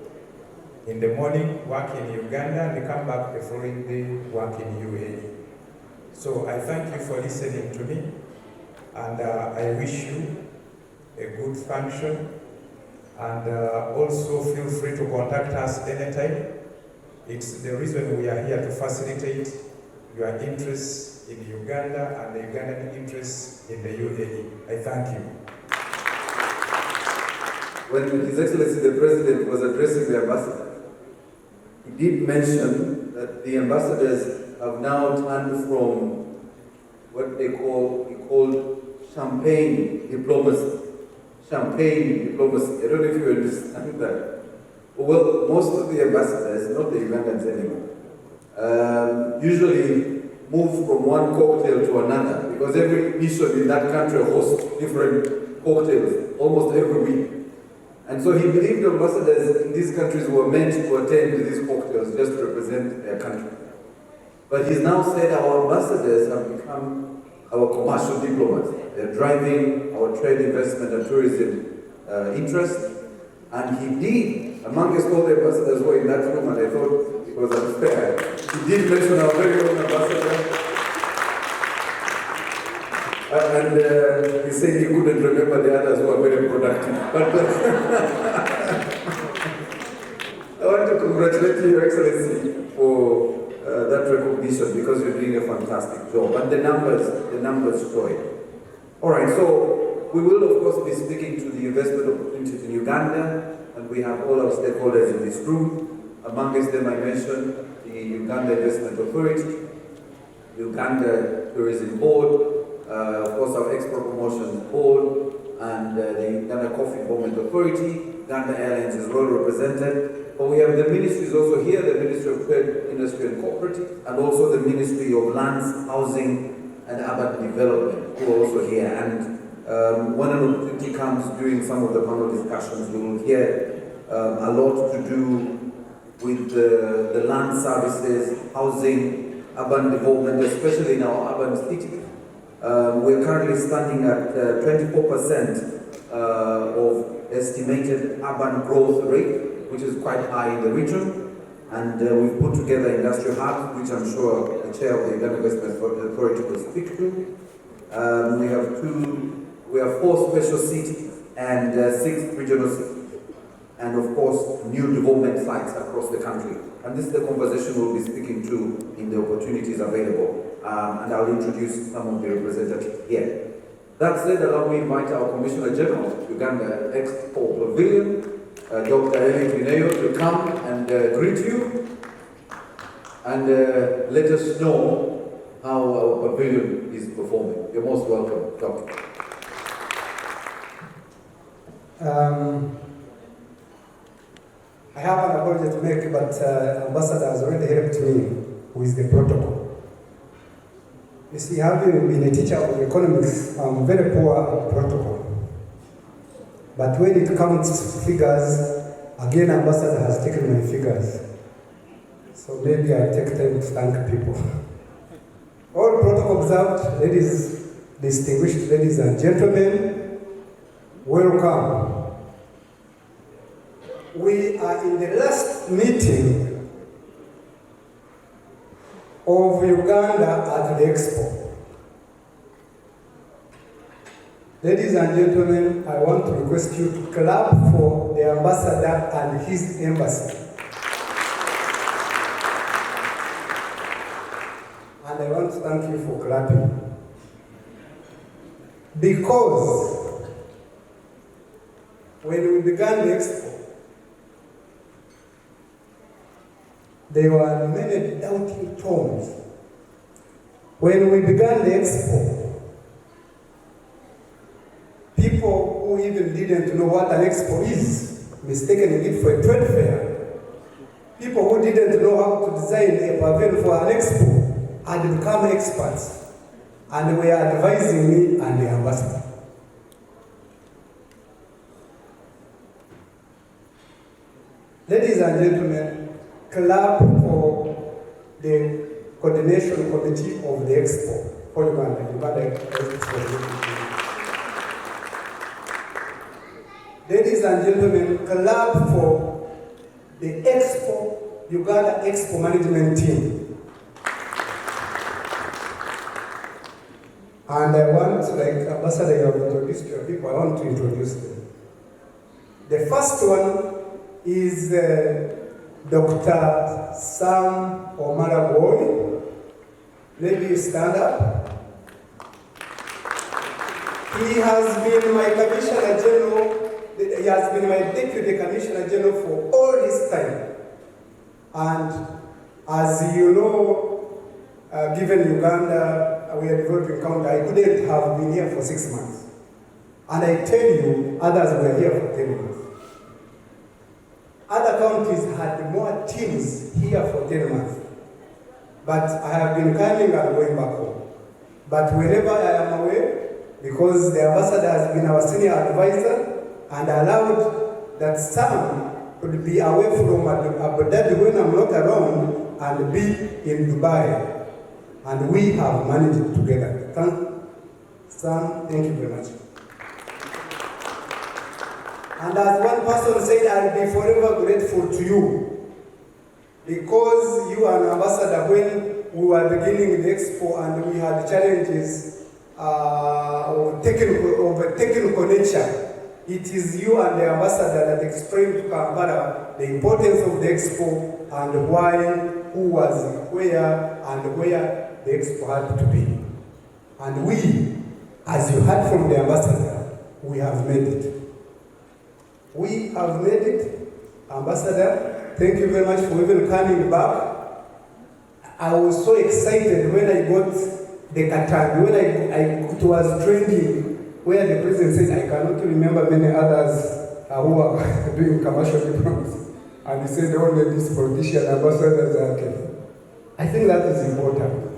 in the morning, work in Uganda, and come back the following day, work in UAE. So I thank you for listening to me, and I wish you a good function, and also feel free to contact us anytime. It's the reason we are here to facilitate your interests in Uganda and the Ugandan interests in the UAE. I thank you. When His Excellency the President was addressing the ambassador, he did mention that the ambassadors have now turned from what he called champagne diplomacy. Champagne diplomacy. I don't know if you understand that. Well, most of the ambassadors, not the Ugandans anymore, usually move from one cocktail to another, because every mission in that country hosts different cocktails almost every week. And so he believed ambassadors in these countries were meant to attend these cocktails just to represent their country. But he's now said our ambassadors have become our commercial diplomats. They're driving our trade, investment, and tourism interests. And he did, amongst all the ambassadors who were in that room, and I thought it was unfair, he did mention our very own ambassador. And he said he couldn't remember the others who are very productive. But I want to congratulate you, Your Excellency, for that recognition, because you're doing a fantastic job. And the numbers show it. All right, so we will, of course, be speaking to the investment opportunities in Uganda, and we have all our stakeholders in this room. Amongst them, I mentioned the Uganda Investment Authority, Uganda Tourism Board, of course, our Export Promotions Board, and the Uganda Coffee Development Authority. Uganda Airlines is well represented. But we have the ministries also here, the Ministry of Trade, Industry and Cooperative, and also the Ministry of Lands, Housing and Urban Development, who are also here. And when an opportunity comes during some of the panel discussions, we will hear a lot to do with the land services, housing, urban development, especially in our urban cities. We're currently standing at 24% of estimated urban growth rate, which is quite high in the region. And we've put together industrial hubs, which I'm sure the chair of the Uganda Investment Authority will speak to. We have 4 special cities and 6 regional cities. And of course, new development sites across the country. And this is the conversation we'll be speaking to in the opportunities available. And I'll introduce some of the representatives here. That said, allow me to invite our Commissioner General of Uganda Expo Pavilion, Dr. Eli Kineyo, to come and greet you and let us know how our pavilion is performing. You're most welcome, Doctor. I have an apology to make, but Ambassador has already helped me with the protocol. You see, having been a teacher of economics, I'm very poor at protocol. But when it comes to figures, again, Ambassador has taken my figures. So maybe I'll take time to thank people. All protocol observed, ladies, distinguished ladies and gentlemen, welcome. We are in the last meeting of Uganda at the Expo. Ladies and gentlemen, I want to request you to clap for the ambassador and his embassy. And I want to thank you for clapping. Because when we began the expo, there were many doubting tones. When we began the expo, people who even didn't know what an expo is, mistaken it for a trade fair, people who didn't know how to design a pavilion for an expo, had become experts and were advising me and the ambassador. Ladies and gentlemen, clap for the coordination committee of the expo for Uganda. Ladies and gentlemen, clap for the expo, Uganda Expo management team. And I want, like Ambassador, you have introduced your people, I want to introduce them. The first one is Dr. Sam Omaraboy. Maybe you stand up. He has been my Commissioner General, he has been my Deputy Commissioner General for all this time. And as you know, given Uganda, we are developing country, I couldn't have been here for 6 months. And I tell you, others were here for 10 months. Other countries had more teams here for 10 months. But I have been coming and going back home. But wherever I am away, because the ambassador has been our senior advisor and allowed that some could be away from Abu Dhabi when I'm not around and be in Dubai. And we have managed it together. Thank you very much. And as one person said, I'll be forever grateful to you. Because you are an ambassador when we were beginning the expo and we had challenges of technical nature. It is you and the ambassador that explained to Kampala the importance of the expo and why, who was where, and where the expo had to be. And we, as you heard from the ambassador, we have made it. We have made it. Ambassador, thank you very much for even coming back. I was so excited when I got the Qatar, when it was trending, where the president says, I cannot remember many others who are doing commercial diplomacy. And he said only these politician ambassadors are okay. I think that is important.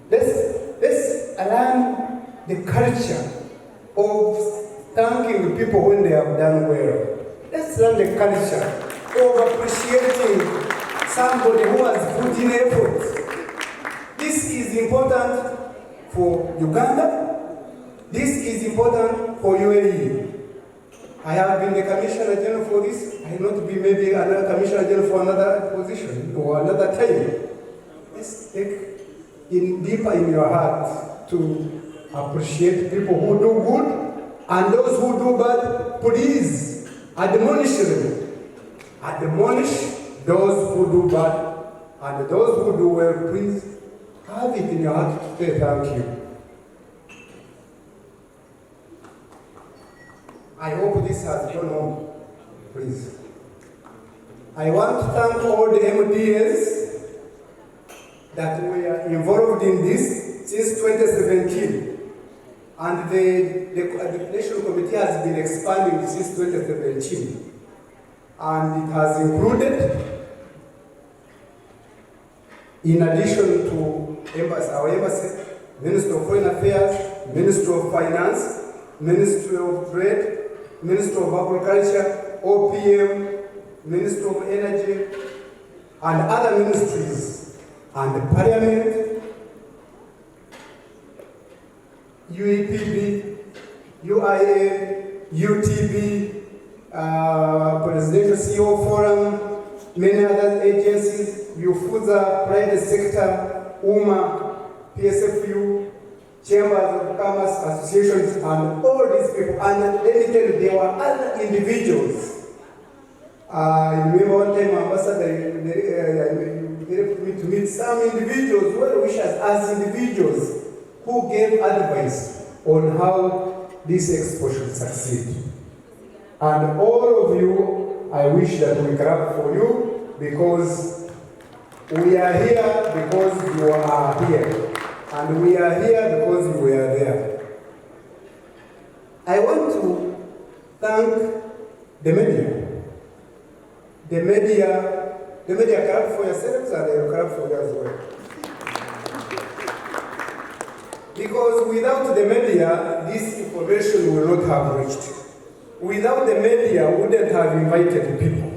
Let's learn the culture of thanking people when they have done well. Let's learn the culture of appreciating somebody who has put in effort. This is important for Uganda. This is important for UAE. I have been the Commissioner General for this. I will not be maybe another Commissioner General for another position or another time. Let's take in deeper in your heart to appreciate people who do good and those who do bad. Please admonish them. Admonish those who do bad and those who do well. Please have it in your heart to say thank you. I hope this has gone home. Please. I want to thank all the MDs that were involved in this since 2017. And the National Committee has been expanding since 2017. And it has included, in addition to our embassy, Ministry of Foreign Affairs, Ministry of Finance, Ministry of Trade, Ministry of Agriculture, OPM, Ministry of Energy, and other ministries, and the Parliament, UEPB, UIA, UTB, Presidential CEO Forum, many other agencies, UFUZA, private sector, UMA, PSFU, chambers of commerce, associations, and all these people. And let me tell you, there were other individuals. I remember one time, Ambassador, to meet some individuals, well wishers as individuals, who gave advice on how this expo should succeed. And all of you, I wish that we clap for you, because we are here because you are here. And we are here because you were there. I want to thank the media. The media clap for yourselves and they clap for you as well. Because without the media, this information will not have reached. Without the media, we wouldn't have invited people.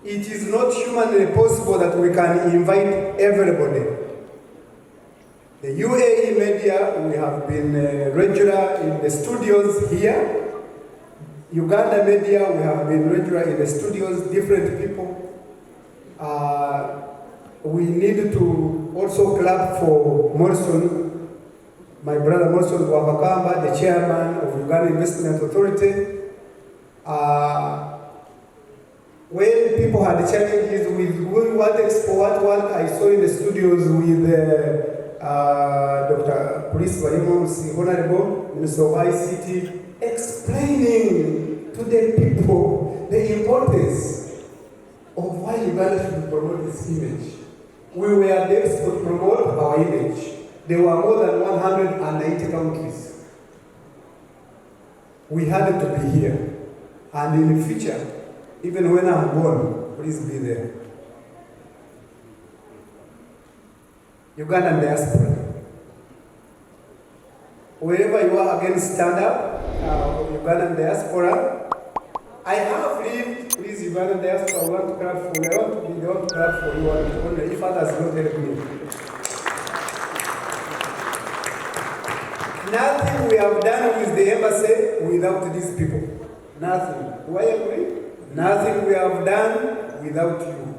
It is not humanly possible that we can invite everybody. The UAE media, we have been regular in the studios here. Uganda media, we have been regular in the studios, different people. We need to also clap for Morrison, my brother Morrison Wabakamba, the chairman of Uganda Investment Authority. When people had challenges with what I saw in the studios with Dr. Police Bayimons, Honorable Minister of ICT, explaining to the people the importance of why Uganda should promote this image. We were there to promote our image. There were more than 180 countries. We had to be here. And in the future, even when I'm born, please be there. Ugandan diaspora. Wherever you are, again, stand up. Ugandan diaspora. I have lived, please, Ugandan diaspora. I want to clap for you. I want to be the one to clap for you. Only if others don't help me. Nothing we have done with the embassy without these people. Nothing. Do I agree? Nothing we have done without you.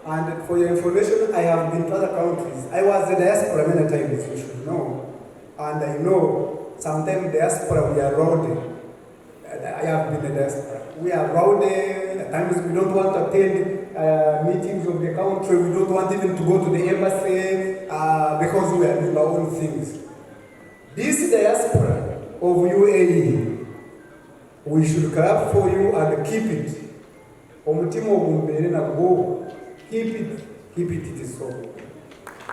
And for your information, I have been to other countries. I was a diaspora many times, you should know. And I know sometimes diaspora we are rowdy. I have been a diaspora. We are rowdy. At times we don't want to attend meetings of the country. We don't want even to go to the embassy because we are doing our own things. This diaspora of UAE, we should clap for you and keep it. Keep it, it is so.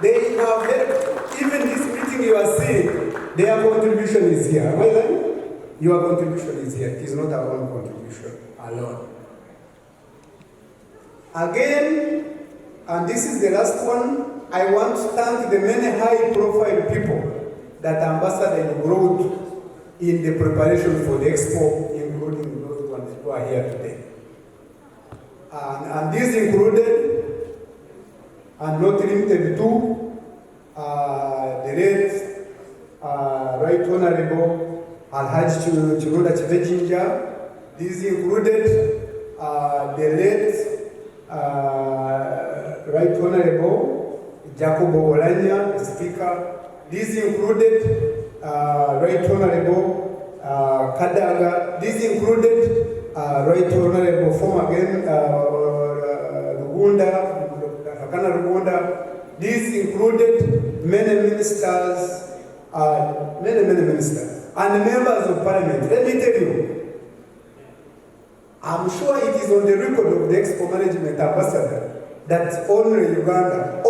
They have helped. Even this meeting you are seeing, their contribution is here. Am I right? Your contribution is here. It is not our own contribution alone. Again, and this is the last one, I want to thank the many high-profile people that Ambassador brought in the preparation for the expo, including those ones who are here today. And this included, and not limited to, the late Right Honorable Alhaji Chiroda Chivejinja. This included the late Right Honorable Jacobo Olanya, the Speaker. This included Right Honorable Kadaga. This included Right Honorable former again Rugunda. This included many ministers, and members of parliament. Let me tell you, I'm sure it is on the record of the Expo Management Ambassador that only Uganda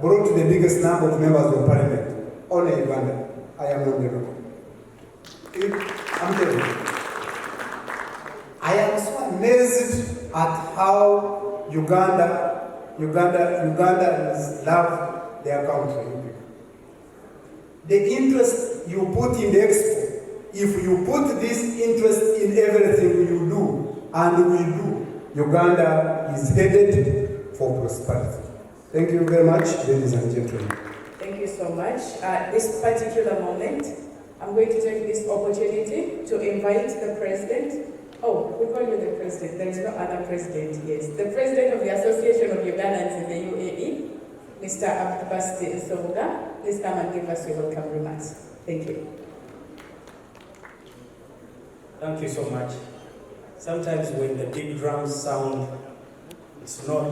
brought the biggest number of members of parliament. Only Uganda. I am on the record. I'm telling you. I am so amazed at how Ugandans love their country. The interest you put in the expo, if you put this interest in everything you do, and we do, Uganda is headed for prosperity. Thank you very much, ladies and gentlemen. Thank you so much. At this particular moment, I'm going to take this opportunity to invite the President. Oh, we call you the President. There is no other President, yes. The President of the Association of Ugandans in the UAE, Mr. Abdubasti Nsobuga. please come and give us your welcome remarks. Thank you. Thank you so much. Sometimes when the big drums sound, it's not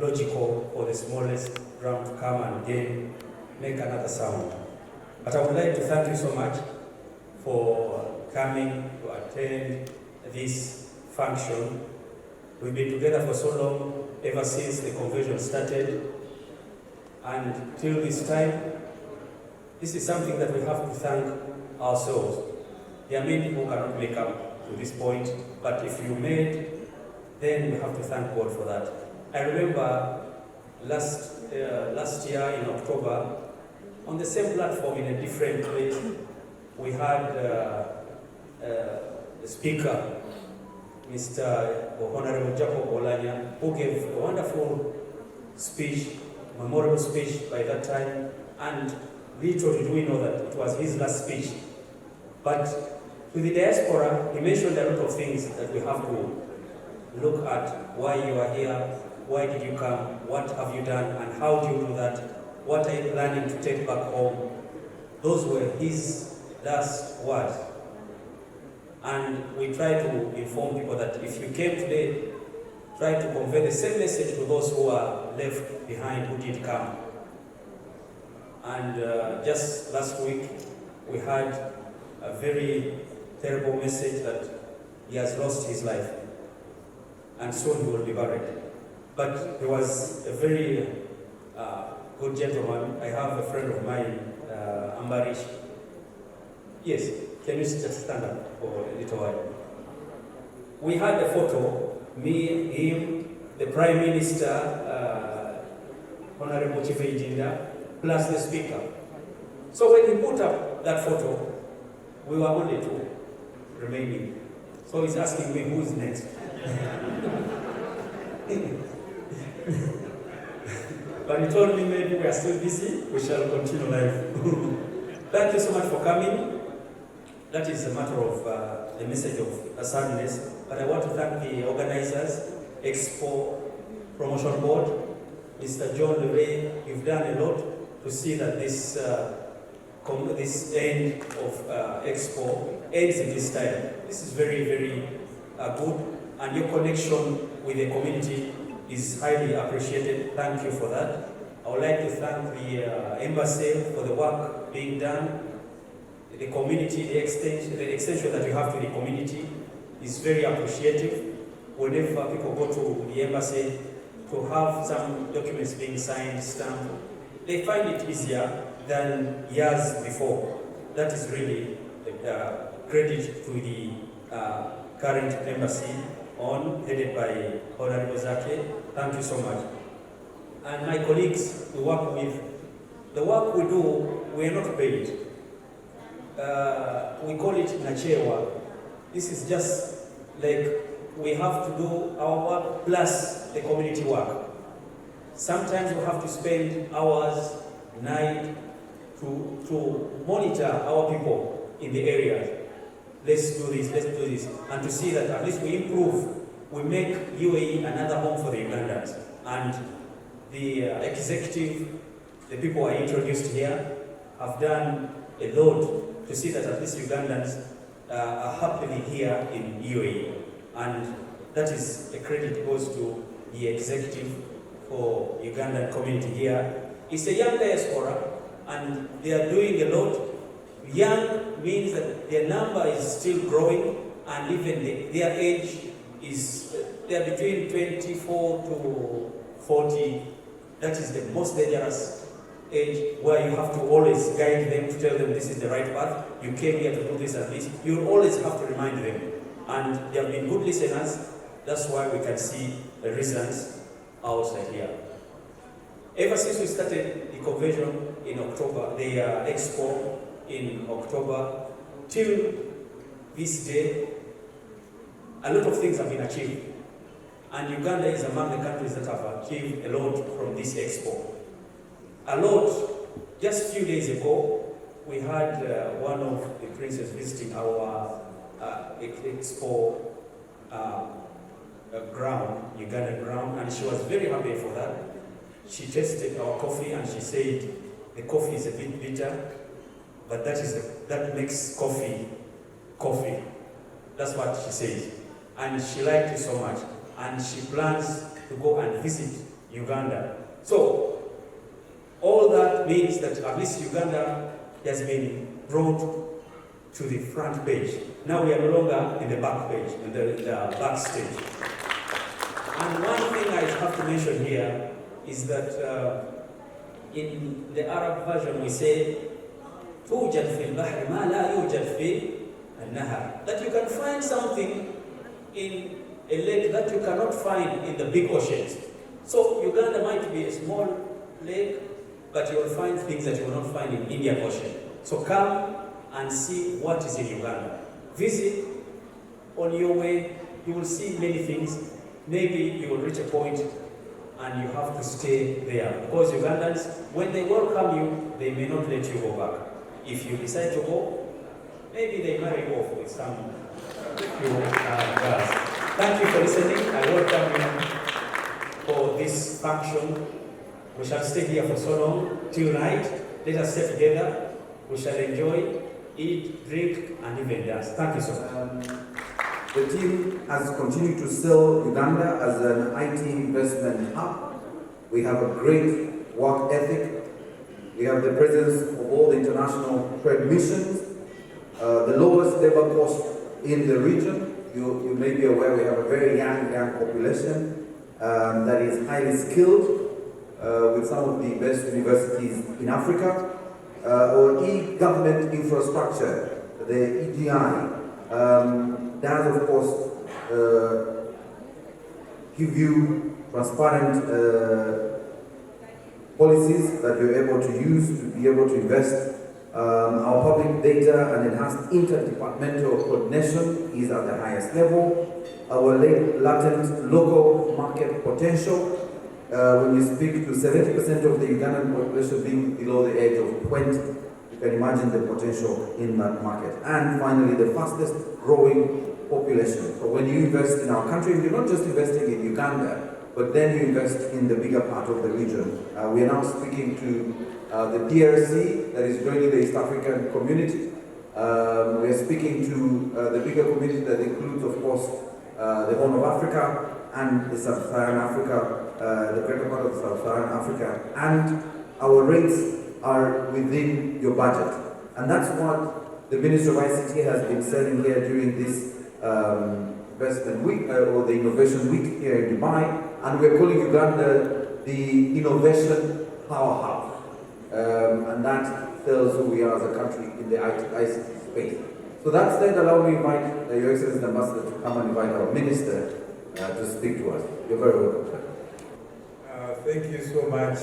logical for the smallest drum to come and again make another sound. But I would like to thank you so much for coming to attend this function. We've been together for so long, ever since the convention started, and till this time, this is something that we have to thank ourselves. There are many people who cannot make up to this point, but if you made, then we have to thank God for that. I remember last year in October, on the same platform in a different place, we had the speaker, Mr. Honorable Jacob Olanya, who gave a wonderful speech, memorable speech by that time, and little did we know that it was his last speech. But to the diaspora, he mentioned a lot of things that we have to look at. Why you are here, why did you come, what have you done, and how do you do that, what are you planning to take back home. Those were his last words. And we try to inform people that if you came today, try to convey the same message to those who are left behind who did come. And just last week, we had a very terrible message that he has lost his life and soon he will be buried. But he was a very good gentleman. I have a friend of mine, Ambarish. Yes, can you just stand up for a little while? We had a photo, me, him, the Prime Minister, Honorable Chifejinda, plus the Speaker. So when he put up that photo, we were only two remaining. So he's asking me who's next. But he told me maybe we are still busy, we shall continue live. Thank you so much for coming. That is a matter of a message of sadness. But I want to thank the organizers, Expo Promotion Board, Mr. John Leray. You've done a lot to see that this end of Expo ends in this time. This is very, very good, and your connection with the community is highly appreciated. Thank you for that. I would like to thank the embassy for the work being done. The community, the extension that you have to the community is very appreciative. Whenever people go to the embassy to have some documents being signed, stamped, they find it easier than years before. That is really credit to the current embassy headed by Honorable Zake. Thank you so much. And my colleagues we work with, the work we do, we are not paid. We call it Nachewa. This is just like we have to do our work plus the community work. Sometimes we have to spend hours, night, to monitor our people in the area. Let's do this, and to see that at least we improve, we make UAE another home for the Ugandans. And the executive, the people I introduced here, have done a lot to see that at least Ugandans are happily here in UAE. And that is a credit goes to the executive for Ugandan community here. It's a young diaspora, and they are doing a lot. Young means that their number is still growing, and even their age is, they are between 24 to 40. That is the most dangerous age, where you have to always guide them to tell them this is the right path. You came here to do this and this. You always have to remind them. And they have been good listeners. That's why we can see the results outside here. Ever since we started the convention in October, the expo in October, till this day, a lot of things have been achieved. And Uganda is among the countries that have achieved a lot from this expo. A lot. Just a few days ago, we had one of the princes visiting our expo ground, Uganda ground, and she was very happy for that. She tasted our coffee and she said, the coffee is a bit bitter, but that makes coffee coffee. That's what she says. And she liked it so much. And she plans to go and visit Uganda. So, all that means that at least Uganda has been brought to the front page. Now we are no longer in the back page, in the backstage. And one thing I have to mention here is that in the Arab version we say, توجد في البحر ما لا يوجد في النهر. That you can find something in a lake that you cannot find in the big oceans. So Uganda might be a small lake, but you will find things that you will not find in Indian Ocean. So come and see what is in Uganda. Visit. On your way, you will see many things. Maybe you will reach a point and you have to stay there. Because Ugandans, when they welcome you, they may not let you go back. If you decide to go, maybe they marry you off with some few girls. Thank you for listening. I welcome you for this function. We shall stay here for so long, till night. Let us stay together. We shall enjoy, eat, drink, and even dance. Thank you so much. The team has continued to sell Uganda as an IT investment hub. We have a great work ethic. We have the presence of all the international trade missions, the lowest labor cost in the region. You may be aware we have a very young population that is highly skilled with some of the best universities in Africa. Our e-government infrastructure, the EGI, does of course give you transparent policies that you're able to use to be able to invest. Our public data and enhanced interdepartmental coordination is at the highest level. Our latent local market potential, when you speak to 70% of the Ugandan population being below the age of 20, you can imagine the potential in that market. And finally, the fastest growing population. So when you invest in our country, you're not just investing in Uganda, but then you invest in the bigger part of the region. We are now speaking to the DRC, that is joining the East African community. We are speaking to the bigger community that includes, of course, the Horn of Africa and the Sub-Saharan Africa, the greater part of Sub-Saharan Africa. And our rates are within your budget. And that's what the Ministry of ICT has been selling here during this investment week, or the innovation week here in Dubai. And we're calling Uganda the innovation powerhouse. And that tells who we are as a country in the ICT space. So that said, allow me to invite Your Excellency the Ambassador to come and invite our Minister to speak to us. You're very welcome. Thank you so much,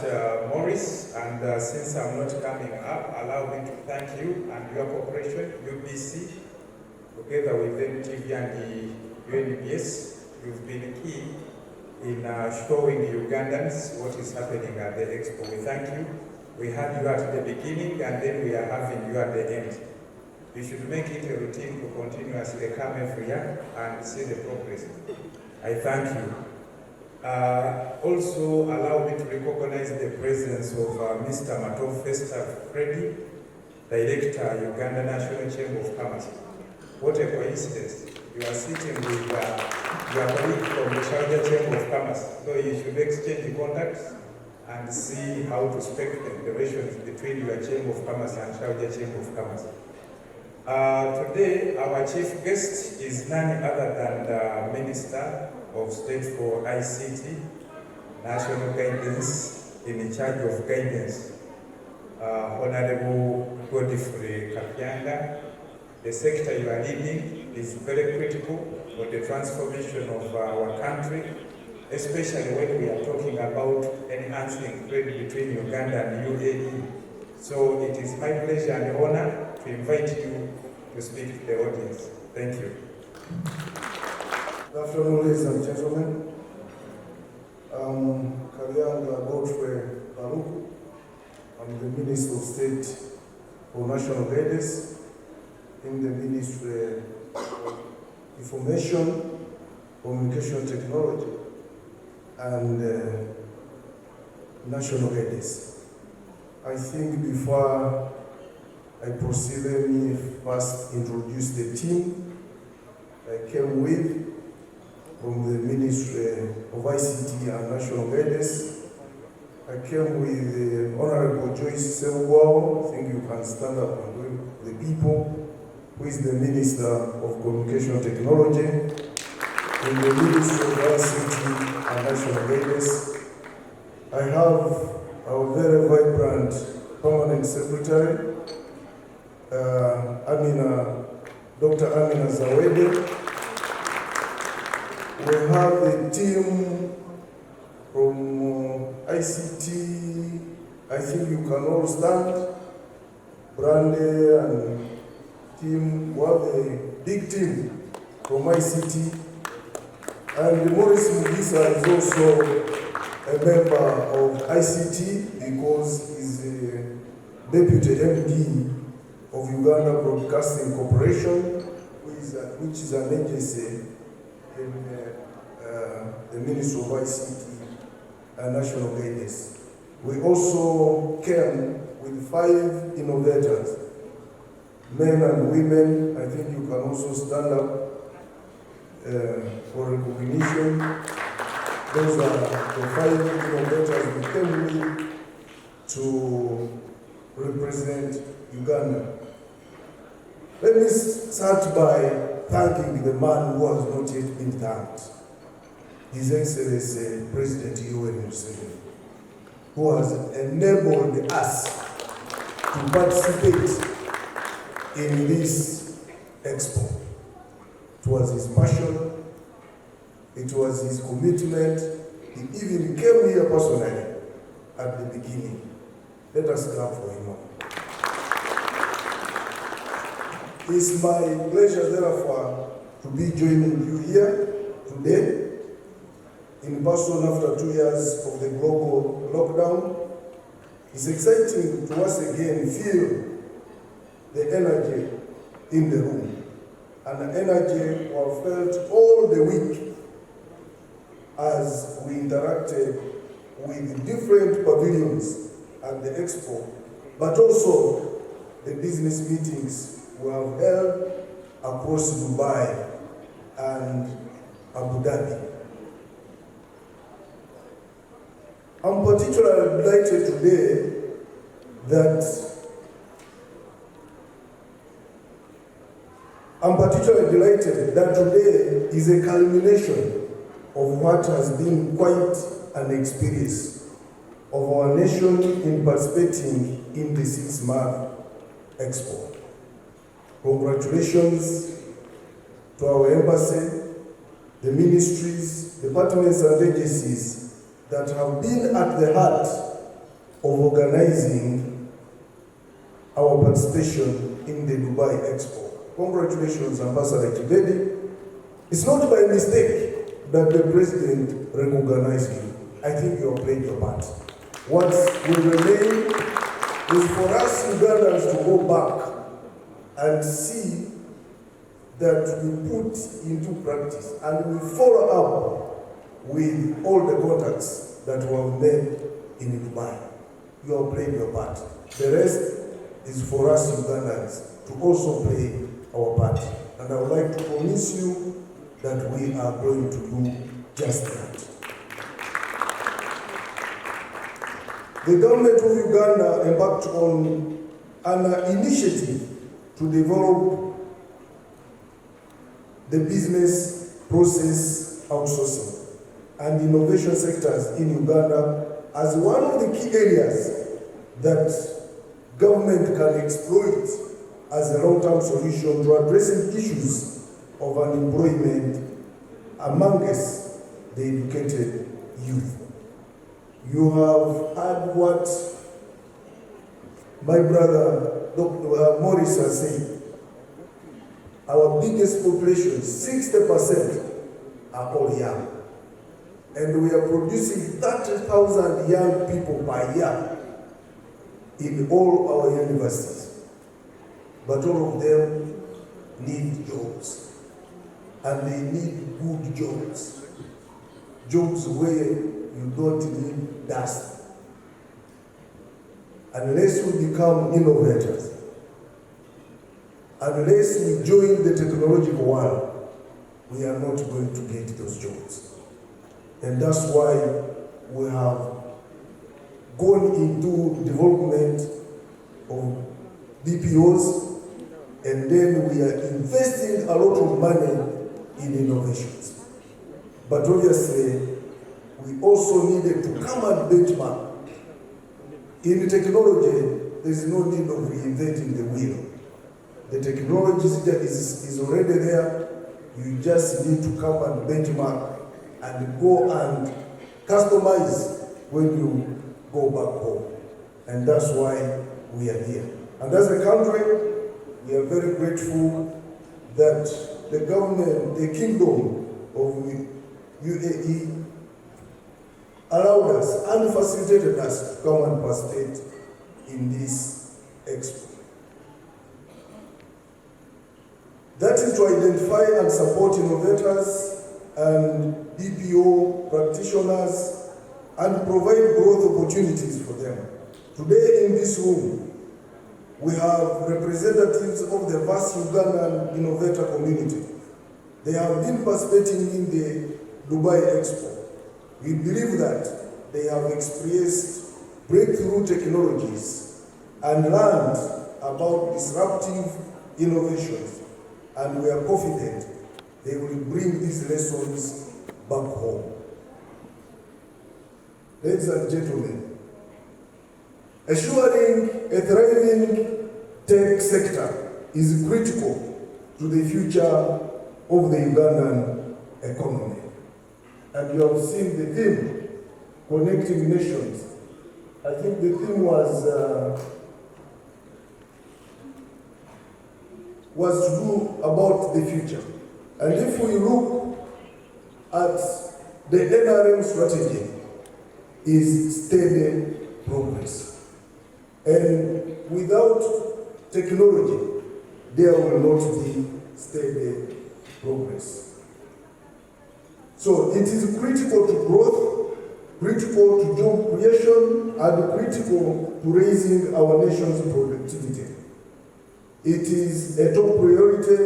Maurice. And since I'm not coming up, allow me to thank you and your corporation, UBC, together with MTV and the UNBS. You've been key in showing the Ugandans what is happening at the Expo. We thank you. We had you at the beginning and then we are having you at the end. You should make it a routine to continuously come every year and see the progress. I thank you. Also, allow me to recognize the presence of Mr. Matov Festa Freddy, Director, Uganda National Chamber of Commerce. What a coincidence. You are sitting with your colleague from the Sharjah Chamber of Commerce. So you should exchange contacts and see how to strengthen the relations between your Chamber of Commerce and Sharjah Chamber of Commerce. Today, our chief guest is none other than the Minister of State for ICT, National Guidance, in charge of guidance, Honorable Godfrey Kapianga. The sector you are leading is very critical for the transformation of our country, especially when we are talking about enhancing trade between Uganda and UAE. So it is my pleasure and honor to invite you to speak to the audience. Thank you. Good afternoon, ladies and gentlemen. Kalyanga Godfrey Baruku. I'm the Minister of State for National Guidance in the Ministry of Information, Communication Technology, and National Guidance. I think before I proceed, let me first introduce the team I came with from the Ministry of ICT and National Guidance. I came with Honorable Joyce Sewao. I think you can stand up and wave the people, who is the Minister of Communication Technology in the Ministry of ICT and National Guidance. I have our very vibrant Permanent Secretary, Dr. Amina Zawede. We have the team from ICT. I think you can all stand. Brandy and team, we have a big team from ICT. And Maurice Mugisa is also a member of ICT because he's a deputy MD of Uganda Broadcasting Corporation, which is an agency in the Ministry of ICT and National Guidance. We also came with 5 innovators, men and women. I think you can also stand up for recognition. Those are the 5 innovators we came with to represent Uganda. Let me start by thanking the man who has not yet been thanked, His Excellency President Yoweri Museveni, who has enabled us to participate in this expo. It was his passion, it was his commitment. He even came here personally at the beginning. Let us clap for him. It's my pleasure, therefore, to be joining you here today in person after 2 years of the global lockdown. It's exciting to once again feel the energy in the room, and the energy was felt all the week as we interacted with different pavilions at the expo, but also the business meetings we have held across Dubai and Abu Dhabi. I'm particularly delighted today that today is a culmination of what has been quite an experience of our nation in participating in the 6-month expo. Congratulations to our embassy, the ministries, departments and agencies that have been at the heart of organizing our participation in the Dubai Expo. Congratulations, Ambassador Kibedi. It's not by mistake that the President recognized you. I think you have played your part. What will remain is for us Ugandans to go back and see that we put into practice and we follow up with all the contacts that were made in Dubai. You have played your part. The rest is for us Ugandans to also play our part. And I would like to promise you that we are going to do just that. The government of Uganda embarked on an initiative to develop the business process outsourcing and innovation sectors in Uganda as one of the key areas that government can exploit as a long-term solution to addressing issues of unemployment amongst the educated youth. You have heard what my brother Dr. Maurice has said. Our biggest population, 60%, are all young. And we are producing 30,000 young people per year in all our universities. But all of them need jobs. And they need good jobs. Jobs where you don't need dust. unless we become innovators, unless we join the technological world, we are not going to get those jobs. And that's why we have gone into development of BPOs, and then we are investing a lot of money in innovations. But obviously, we also needed to come and benchmark. In technology, there is no need of reinventing the wheel. The technology is already there. You just need to come and benchmark and go and customize when you go back home. And that's why we are here. And as a country, we are very grateful that the government, the kingdom of UAE allowed us and facilitated us to come and participate in this expo. That is to identify and support innovators and BPO practitioners and provide growth opportunities for them. Today in this room, we have representatives of the vast Ugandan innovator community. They have been participating in the Dubai Expo. We believe that they have experienced breakthrough technologies and learned about disruptive innovations, and we are confident they will bring these lessons back home. Ladies and gentlemen, assuring a thriving tech sector is critical to the future of the Ugandan economy. And you have seen the theme, Connecting Nations. I think the theme was to do about the future. And if we look at the NRM strategy, is steady progress. And without technology, there will not be steady progress. So it is critical to growth, critical to job creation, and critical to raising our nation's productivity. It is a top priority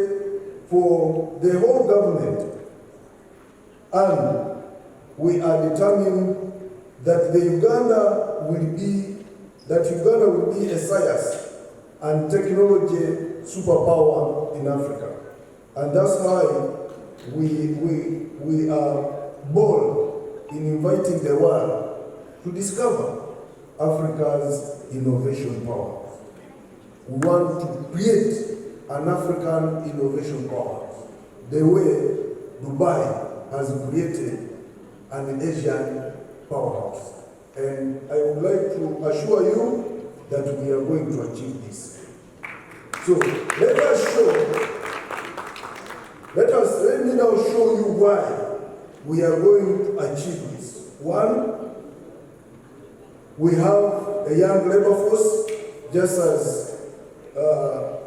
for the whole government, and we are determined that Uganda will be a science and technology superpower in Africa. And that's why we are bold in inviting the world to discover Africa's innovation power. We want to create an African innovation power, the way Dubai has created an Asian powerhouse. And I would like to assure you that we are going to achieve this. So let me now show you why we are going to achieve this. One, we have a young labor force, just as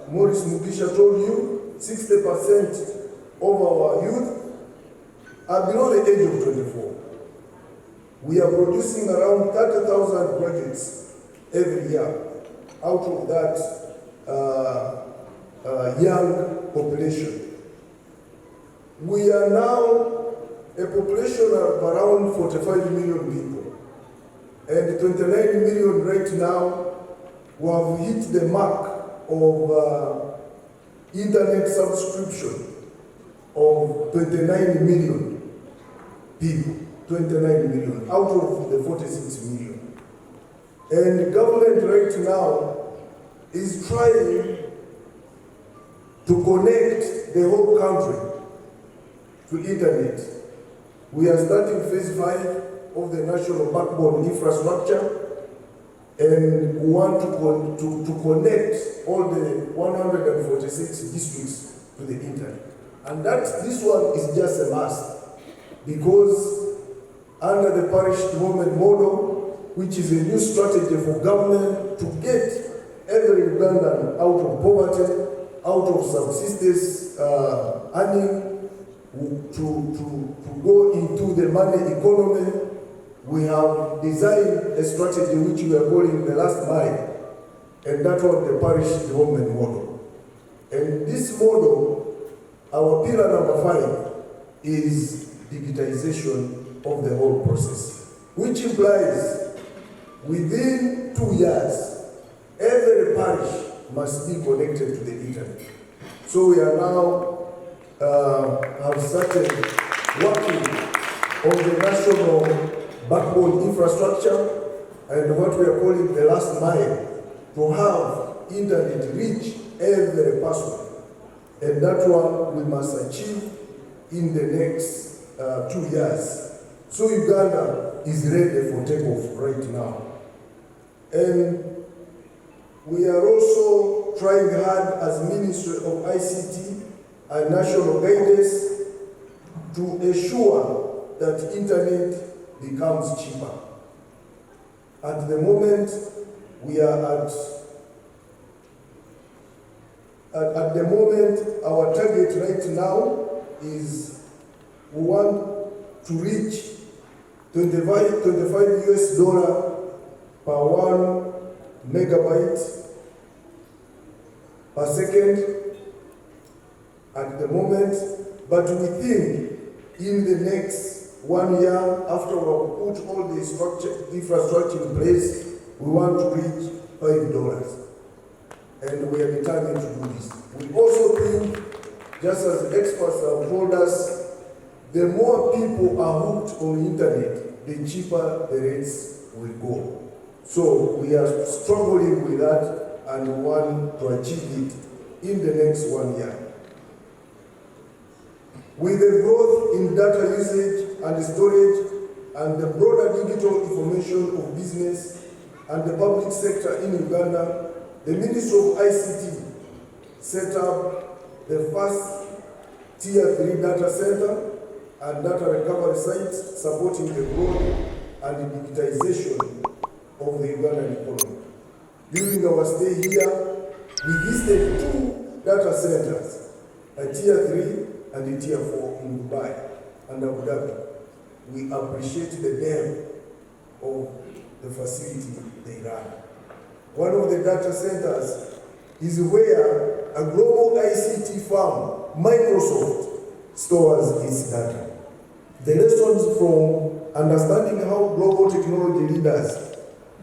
Maurice Mugisha told you, 60% of our youth are below the age of 24. We are producing around 30,000 graduates every year out of that young population. We are now a population of around 45 million people, and 29 million right now. We have hit the mark of internet subscription of 29 million people, 29 million out of the 46 million. And the government right now is trying to connect the whole country to internet. We are starting phase 5 of the national backbone infrastructure, and we want to connect all the 146 districts to the internet. And this one is just a must, because under the parish development model, which is a new strategy for government to get every Ugandan out of poverty, out of subsistence earning, to go into the money economy, we have designed a strategy which we are calling the last mile, and that was the parish development model. And this model, our pillar number 5, is digitization of the whole process, which implies within 2 years, every parish must be connected to the internet. So we are now have started working on the national backbone infrastructure and what we are calling the last mile, to have internet reach every person. And that one we must achieve in the next 2 years. So Uganda is ready for takeoff right now. And we are also trying hard as Ministry of ICT and National Guidance to ensure that internet becomes cheaper. At the moment, we are at the moment, our target right now is we want to reach 25 US dollar per 1 megabyte per second at the moment, but we think in the next 1 year, after we have put all the infrastructure in place, we want to reach $5. And we are determined to do this. We also think, just as experts have told us, the more people are hooked on the internet, the cheaper the rates will go. So we are struggling with that and want to achieve it in the next 1 year. With the growth in data usage and storage and the broader digital information of business and the public sector in Uganda, the Ministry of ICT set up the first Tier 3 data center and data recovery sites supporting the growth and the digitization of the Ugandan economy. During our stay here, we visited 2 data centers, a Tier 3 and a Tier 4 in Dubai and Abu Dhabi. We appreciate the depth of the facility they run. One of the data centers is where a global ICT firm, Microsoft, stores its data. The lessons from understanding how global technology leaders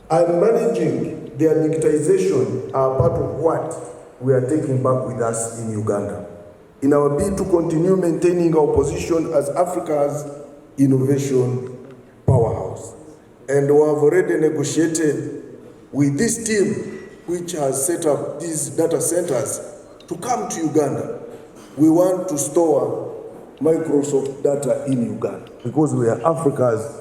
are managing their digitization are part of what we are taking back with us in Uganda, in our bid to continue maintaining our position as Africa's innovation powerhouse. And we have already negotiated with this team which has set up these data centers to come to Uganda. We want to store Microsoft data in Uganda because we are Africa's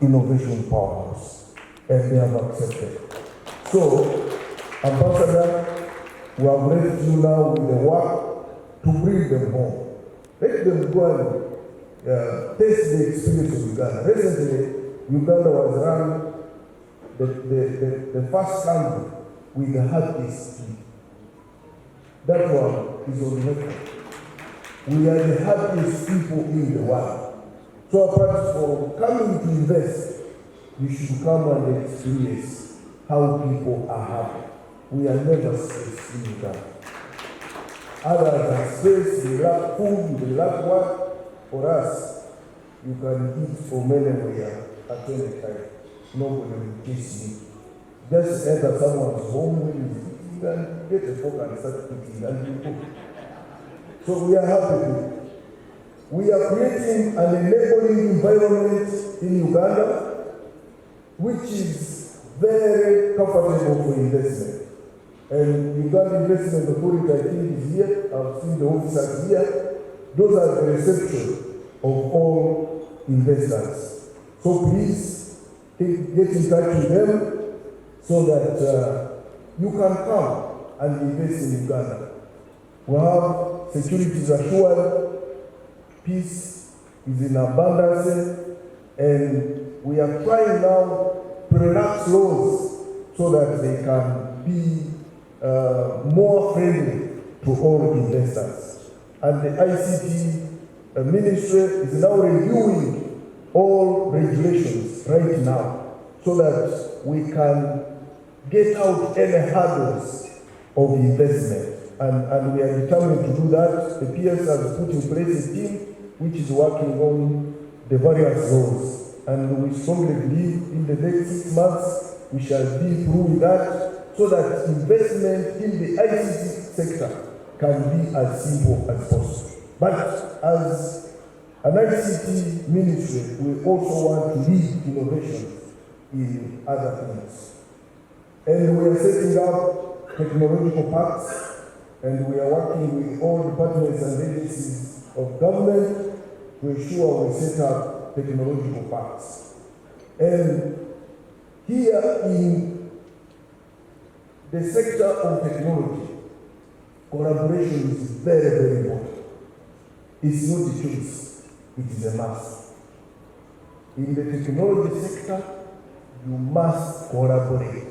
innovation powerhouse, and they have accepted. So, Ambassador, we have left you now with the work to bring them home. Let them go and taste the experience of Uganda. Recently, Uganda was run the first country with the hardest tea. That one is on record. We are the happiest people in the world. So apart from coming to invest, you should come and experience how people are happy. We are never stressed in Uganda. Others are stressed, they lack food, they lack work. For us, you can eat from anywhere at any time. Nobody will kiss you. Just enter someone's home when you can get a fork and start eating and you cook. So we are happy. We are creating an enabling environment in Uganda, which is very comfortable for investment. And Uganda Investment Authority, I think, is here. I've seen the officers here. Those are the reception of all investors. So please get in touch with them so that you can come and invest in Uganda. We have security is assured, peace is in abundance, and we are trying now to relax laws so that they can be more friendly to all investors. And the ICT ministry is now reviewing all regulations right now so that we can get out any hurdles of investment. And we are determined to do that. The PS has put in place a team which is working on the various laws. And we strongly believe in the next 6 months we shall be through with that so that investment in the ICT sector can be as simple as possible. But as an ICT ministry, we also want to lead innovation in other things. And we are setting up technological parks, and we are working with all departments and agencies of government to ensure we set up technological parks. And here in the sector of technology, collaboration is very, very important. It's not a choice, it is a must. In the technology sector, you must collaborate.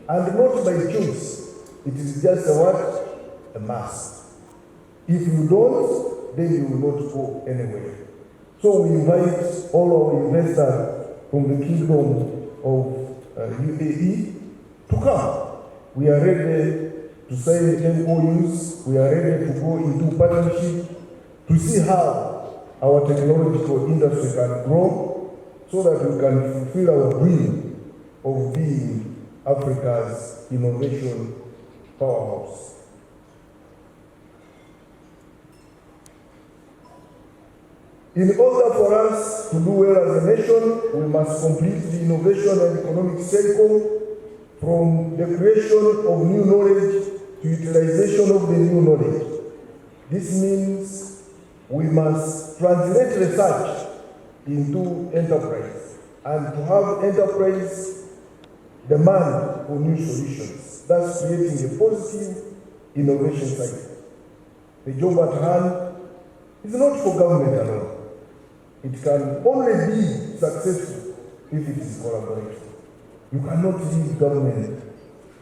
And not by choice, it is just a what? A must. If you don't, then you will not go anywhere. So we invite all our investors from the Kingdom of UAE to come. We are ready to sign MOUs. We are ready to go into partnership to see how our technological industry can grow so that we can fulfill our dream of being Africa's innovation powerhouse. In order for us to do well as a nation, we must complete the innovation and economic cycle from the creation of new knowledge to utilization of the new knowledge. This means we must translate research into enterprise and to have enterprise demand for new solutions, thus creating a positive innovation cycle. The job at hand is not for government alone. It can only be successful if it is collaboration. You cannot leave government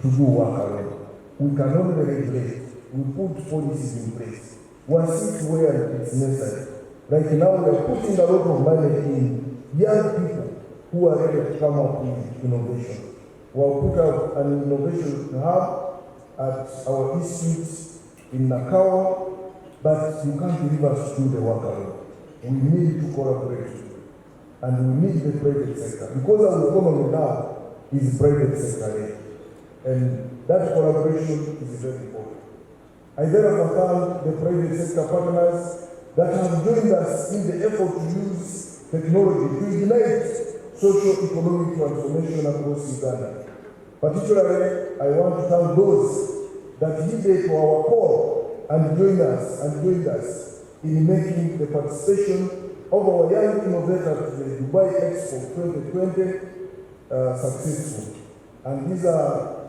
to do work alone. We can only regulate. We put policies in place. We assist where it's necessary. Like now we are putting a lot of money in young people who are ready to come up with innovation. We have put up an innovation hub at our institute in Nakawa, but you can't leave us to do the work alone. We need to collaborate, and we need the private sector because our economy now is private sector, and that collaboration is very important. I therefore thank the private sector partners that have joined us in the effort to use technology to ignite socio-economic transformation across Uganda. Particularly, I want to thank those that heeded to our call and joined us in making the participation of our young innovators in the Dubai Expo 2020 successful. And these are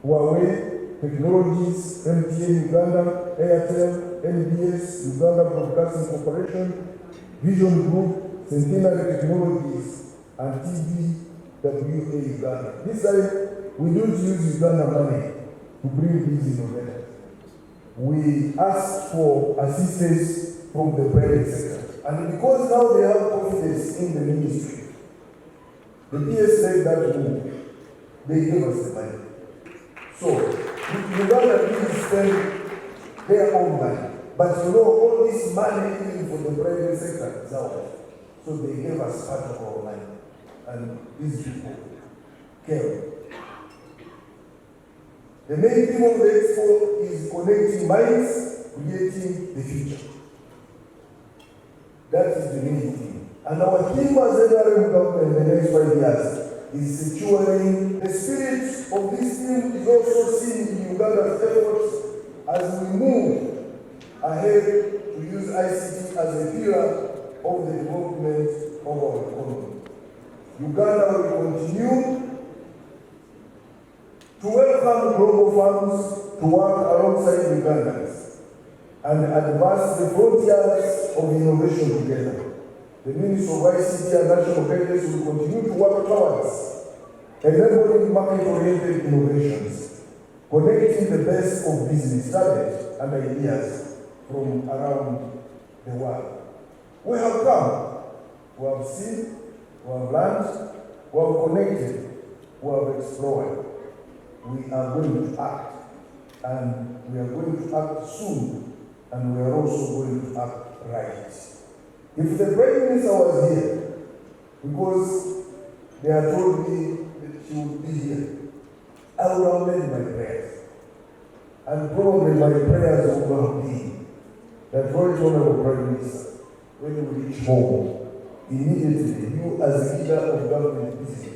Huawei Technologies, MTN Uganda, Airtel, NBS, Uganda Broadcasting Corporation, Vision Group, Centenary Technologies, and TBWA Uganda. This time, we don't use Uganda money to bring these innovators. We ask for assistance from the private sector. And because now they have confidence in the ministry, the PS said that move, they gave us the money. So, Uganda didn't spend their own money. But you know, all this money even for the private sector is ours. So they gave us part of our money. And these people came. The main theme of the expo is connecting minds, creating the future. That is the main theme. And our theme as NRM government in the next 5 years is securing the spirit of this theme is also seen in Uganda's efforts as we move ahead to use ICT as a pillar of the development of our economy. Uganda will continue to welcome global firms to work alongside Ugandans and advance the frontiers of innovation together. The Ministry of ICT and National Guidance will continue to work towards enabling market-oriented innovations, connecting the best of business talent and ideas from around the world. We have come we have seen, we have learned, we have connected, we have explored. We are going to act, and we are going to act soon, and we are also going to act right. If the Prime Minister was here, because they had told me that she would be here, I would have made my prayers. And probably my prayers would have been that Right Honorable Prime Minister, when you reach home, immediately, you as leader of government business,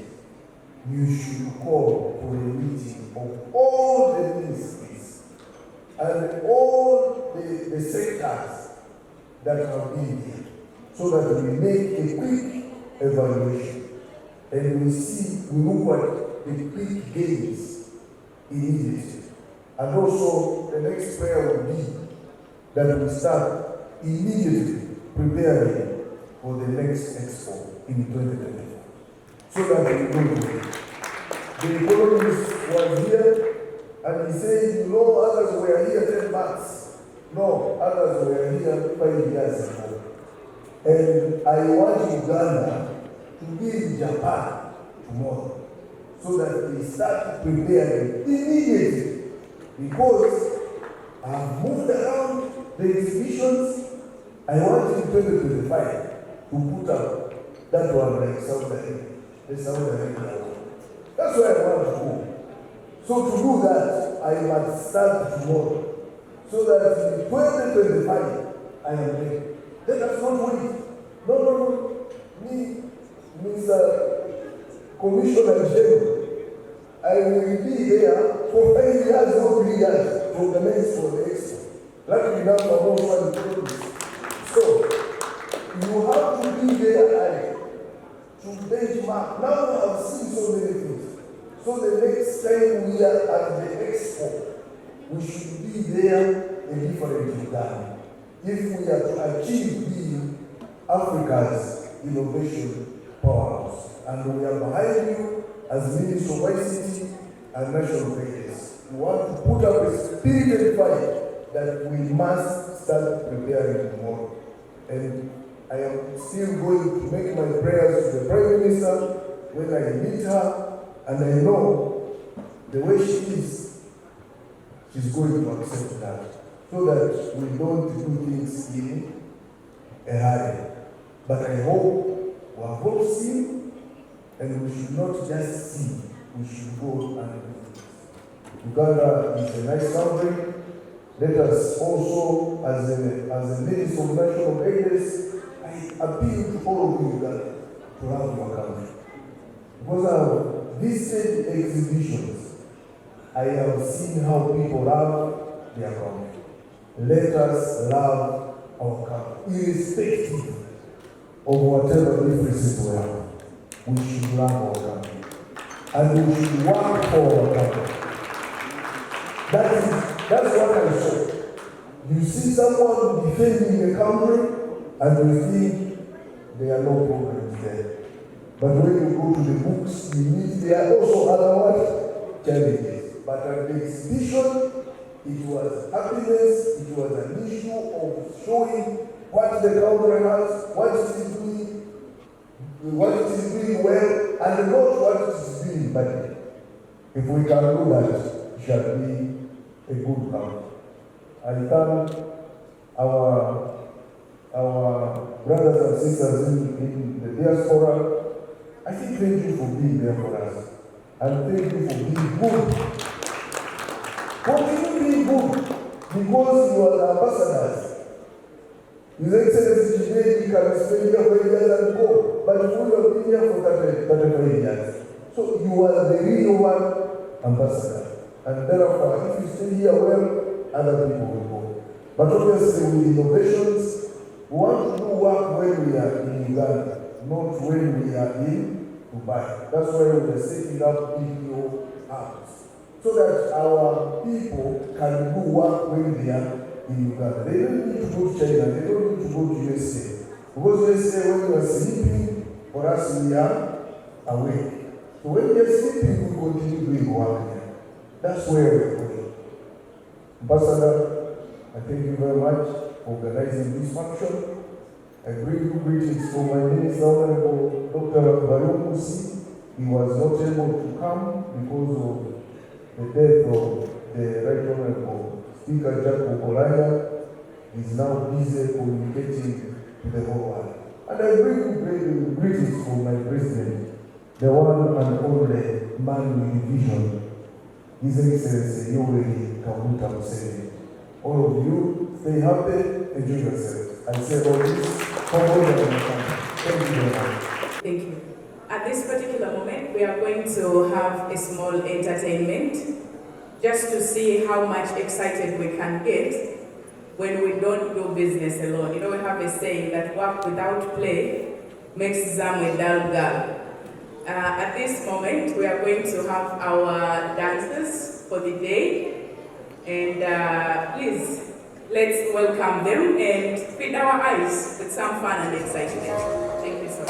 you should call for a meeting of all the ministries and all the sectors that have been here, so that we make a quick evaluation and we look at the quick gains immediately. And also, the next prayer will be that we start immediately preparing for the next expo in 2024. So that we go to it. The economist was here and he said, others were here 10 months. No, others were here 5 years ago. And I want Uganda to be in Japan tomorrow so that they start preparing immediately. Because I have moved around the exhibitions. I want in 2025 to put up that one like Saudi Arabia. The Saudi Arabia one. That's where I want to go. So to do that, I must start tomorrow. So that in 2025, I am ready. Let us not wait. No. Me, Mr. Commissioner General, I will be there for 5 years or 3 years to organize for the expo. Luckily now, I'm also promise. So, you have to be there to benchmark. Now I have seen so many things. So the next time we are at the expo, we should be there a different Uganda. If we are to achieve being Africa's innovation powerhouse. And we are behind you as Minister of ICT and National Readiness. We want to put up a spirited fight that we must start preparing tomorrow. And I am still going to make my prayers to the Prime Minister when I meet her, and I know the way she is, she's going to accept that, so that we don't do things in a hurry. But I hope we have all seen, and we should not just see, we should go and do things. Uganda is a nice country. Let us also, as a Minister of National Readiness, I appeal to all of you Uganda to love your country. Because I have visited exhibitions, I have seen how people love their country. Let us love our country, irrespective of whatever differences we have. We should love our country. And we should work for our country. That's what I saw. You see someone defending the country, and you think there are no problems there. But when you go to the books, you meet there are also other challenges. But at the exhibition, it was happiness, it was an issue of showing what the country has, what it is doing well, and not what it is doing badly. If we can do that, it shall be a good country. I thank our brothers and sisters in the diaspora. I think thank you for being there for us. And thank you for being good. Continue being good, because you are the ambassadors. His Excellency today, you can stay here for 8 years and go, but you have been here for 35 years. So you are the real one ambassador. And therefore, if you stay here well, other people will go. But obviously, with innovations, we want to do work when we are in Uganda, not when we are in Dubai. That's why we are setting up BPO hubs, so that our people can do work when they are in Uganda. They don't need to go to China, they don't need to go to USA. Because USA, when you are sleeping, for us we are awake. So when we are sleeping, we continue doing work here. That's where we're going. Ambassador, I thank you very much for organizing this function. I bring you greetings from my Minister, Honorable Dr. Bayokusi. He was not able to come because of the death of the Right Honorable Speaker Jack Okolaya. He is now busy communicating to the whole world. And I bring you greetings from my President, the one and only man with vision, His Excellency Yoweri Kaguta Museveni. All of you, stay happy, enjoy yourself. I say all this, thank you very much. Thank you. At this particular moment, we are going to have a small entertainment just to see how much excited we can get when we don't do business alone. You know, we have a saying that work without play makes Zam a dull girl. At this moment, we are going to have our dancers for the day. And please, let's welcome them and feed our eyes with some fun and excitement. Thank you so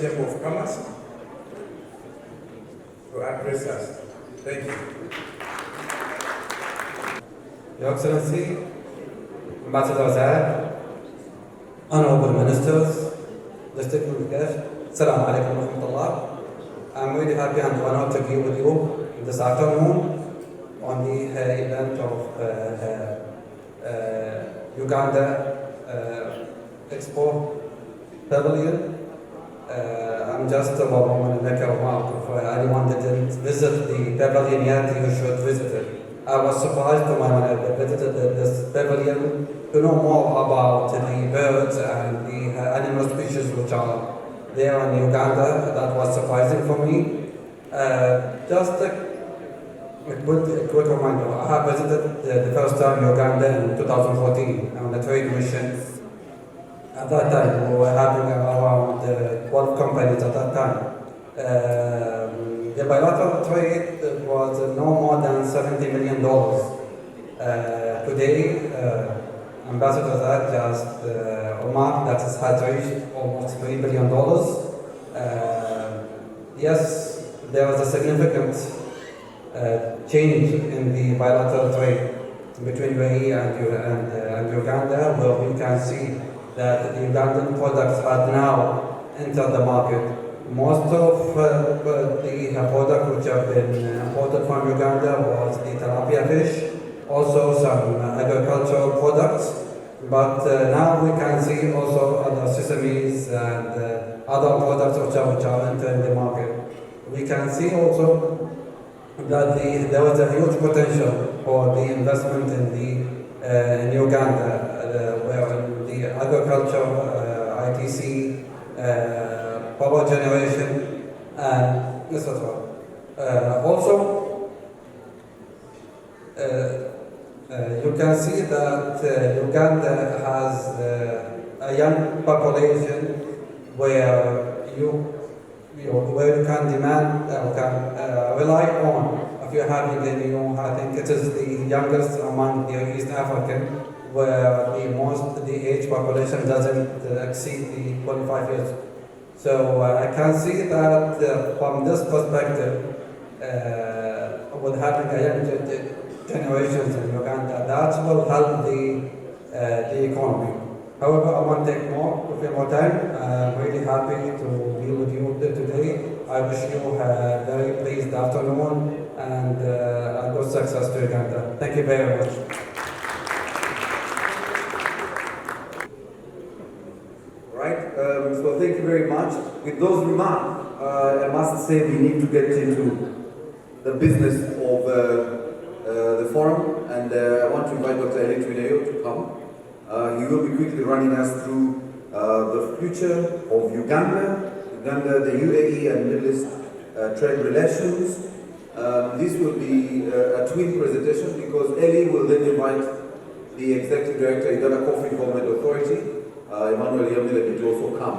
Chamber of Commerce to address us. Thank you. Your Excellency, Ambassador Zahar, Honorable Ministers, distinguished guests, Assalamu alaikum wa rahmatullah. I'm really happy and honored to be with you this afternoon on the event of Uganda Expo Pavilion. I'm just a moment to make a remark. If anyone didn't visit the pavilion yet, you should visit it. I was surprised when I visited this pavilion to know more about the birds and the animal species which are there in Uganda. That was surprising for me. Just a quick reminder, I have visited the first time Uganda in 2014 on a trade mission. At that time, we were having around 12 companies at that time. The bilateral trade was no more than $70 million. Today, Ambassador Zad just remarked that it has reached almost $3 billion. Yes, there was a significant change in the bilateral trade between UAE and Uganda, where we can see that the Ugandan products have now entered the market. Most of the products which have been imported from Uganda was the tilapia fish, also some agricultural products, but now we can see also other sesames and other products which are entering the market. we can see also that there was a huge potential for the investment in Uganda, where in the agriculture, ITC, power generation, and etc. Also, you can see that Uganda has a young population where where you can demand or can rely on. If you're having I think it is the youngest among the East African, where the age population doesn't exceed the 25 years. So I can see that from this perspective, with having a young generations in Uganda, that will help the economy. However, I want to take more time. I'm really happy to be with you today. I wish you a very pleased afternoon and a good success to Uganda. Thank you very much. Right, so thank you very much. With those remarks, I must say we need to get into the business of the forum, and I want to invite Dr. Eli Twileo to come. He will be quickly running us through the future of Uganda, the UAE and Middle East trade relations. This will be a twin presentation because Eli will then invite the Executive Director, Uganda Coffee Development Authority, Emmanuel Yamile, to also come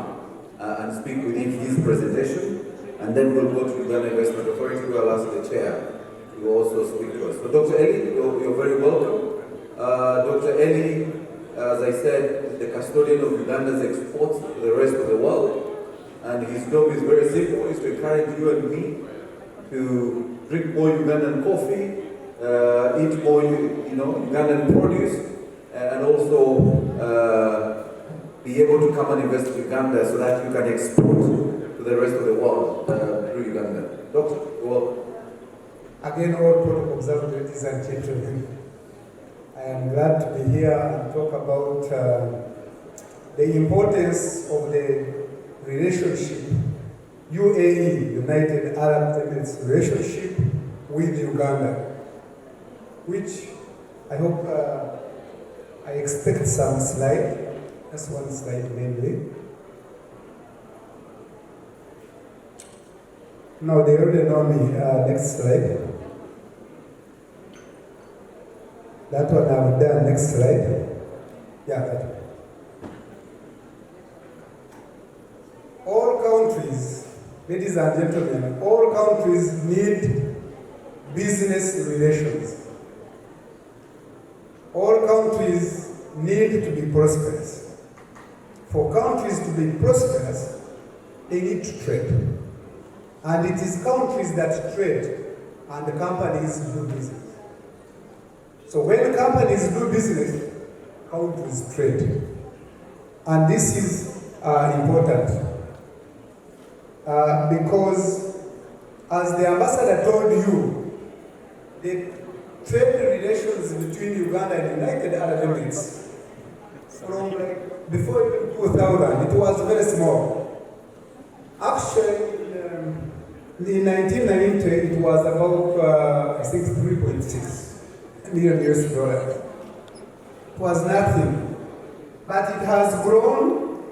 and speak within his presentation. And then we'll go to Uganda Investment Authority, where I'll ask the Chair to also speak to us. So Dr. Eli, you're very welcome. Dr. Eli, as I said, is the custodian of Uganda's exports to the rest of the world. And his job is very simple, is to encourage you and me to drink more Ugandan coffee, eat more Ugandan produce, and also be able to come and invest in Uganda so that you can export to the rest of the world through Uganda. Doctor, you're welcome. Again, all protocol observed, ladies and gentlemen. I am glad to be here and talk about the importance of the relationship, UAE, United Arab Emirates relationship with Uganda, which I hope I expect some slide. That's one slide mainly. No, they already know me. Next slide. That one I've done. Next slide. Yeah, that one. All countries, ladies and gentlemen, all countries need business relations. All countries need to be prosperous. For countries to be prosperous, they need to trade. And it is countries that trade and the companies do business. So when companies do business, countries trade. And this is important because, as the ambassador told you, the trade relations between Uganda and United Arab Emirates from before 2000, it was very small. Actually, in 1990, it was about, I think, 3.6 million US dollars. It was nothing. But it has grown,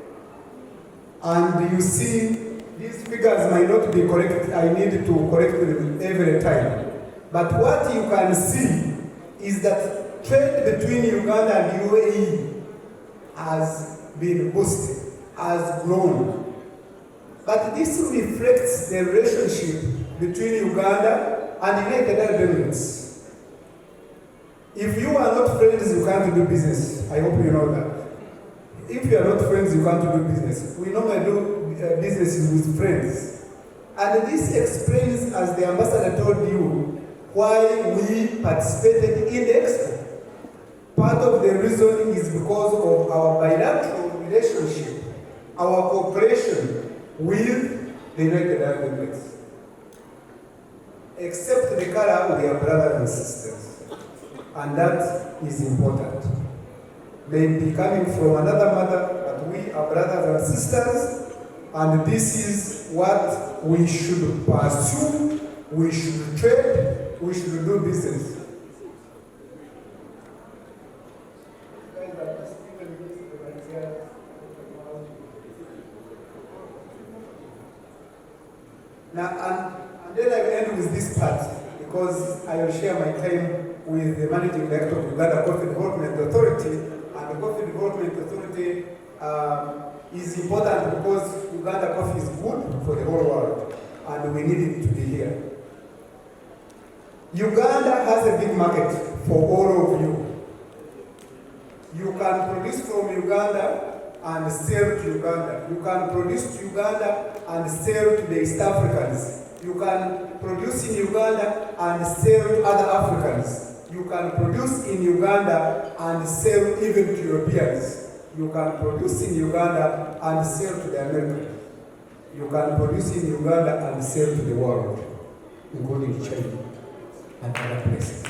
and you see, these figures might not be correct. I need to correct them every time. But what you can see is that trade between Uganda and UAE has been boosted, has grown. But this reflects the relationship between Uganda and United Arab Emirates. If you are not friends, you can't do business. I hope you know that. If you are not friends, you can't do business. We normally do business with friends. And this explains, as the ambassador told you, why we participated in the expo. Part of the reason is because of our bilateral relationship, our cooperation with the United Arab Emirates. Except the color, we are brothers and sisters. And that is important. May be coming from another mother, but we are brothers and sisters, and this is what we should pursue, we should trade, we should do business. Now, and then I will end with this part, because I will share my time with the Managing Director of Uganda Coffee Development Authority. And the Coffee Development Authority is important because Uganda coffee is good for the whole world, and we need it to be here. Uganda has a big market for all of you. You can produce from Uganda and sell to Uganda. You can produce to Uganda and sell to the East Africans. You can produce in Uganda and sell to other Africans. You can produce in Uganda and sell even to Europeans. You can produce in Uganda and sell to the Americans. You can produce in Uganda and sell to the world, including China and other places.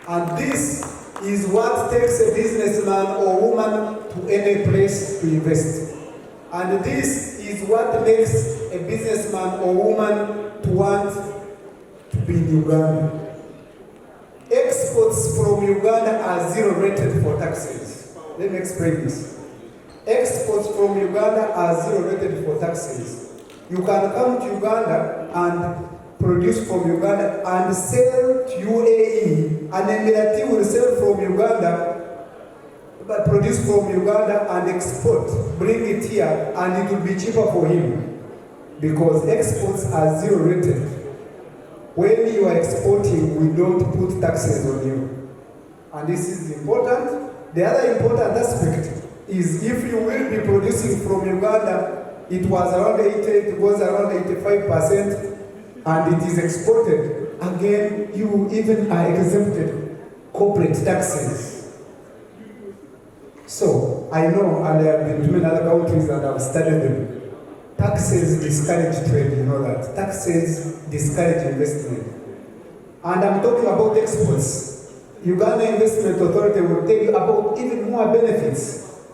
And this is what takes a businessman or woman to any place to invest. And this is what makes a businessman or woman to want to be in Uganda. Exports from Uganda are zero rated for taxes. Let me explain this. Exports from Uganda are zero rated for taxes. You can come to Uganda and produce from Uganda and sell to UAE. An Emirati will sell from Uganda, but produce from Uganda and export, bring it here, and it will be cheaper for him. Because exports are zero rated. When you are exporting, we don't put taxes on you. And this is important. The other important aspect is if you will be producing from Uganda, it was around 80, it goes around 85%, and it is exported. Again, you even are exempted corporate taxes. So, I know, and I have been to many other countries and I've studied them. Taxes discourage trade, you know that. Taxes discourage investment. And I'm talking about exports. Uganda Investment Authority will tell you about even more benefits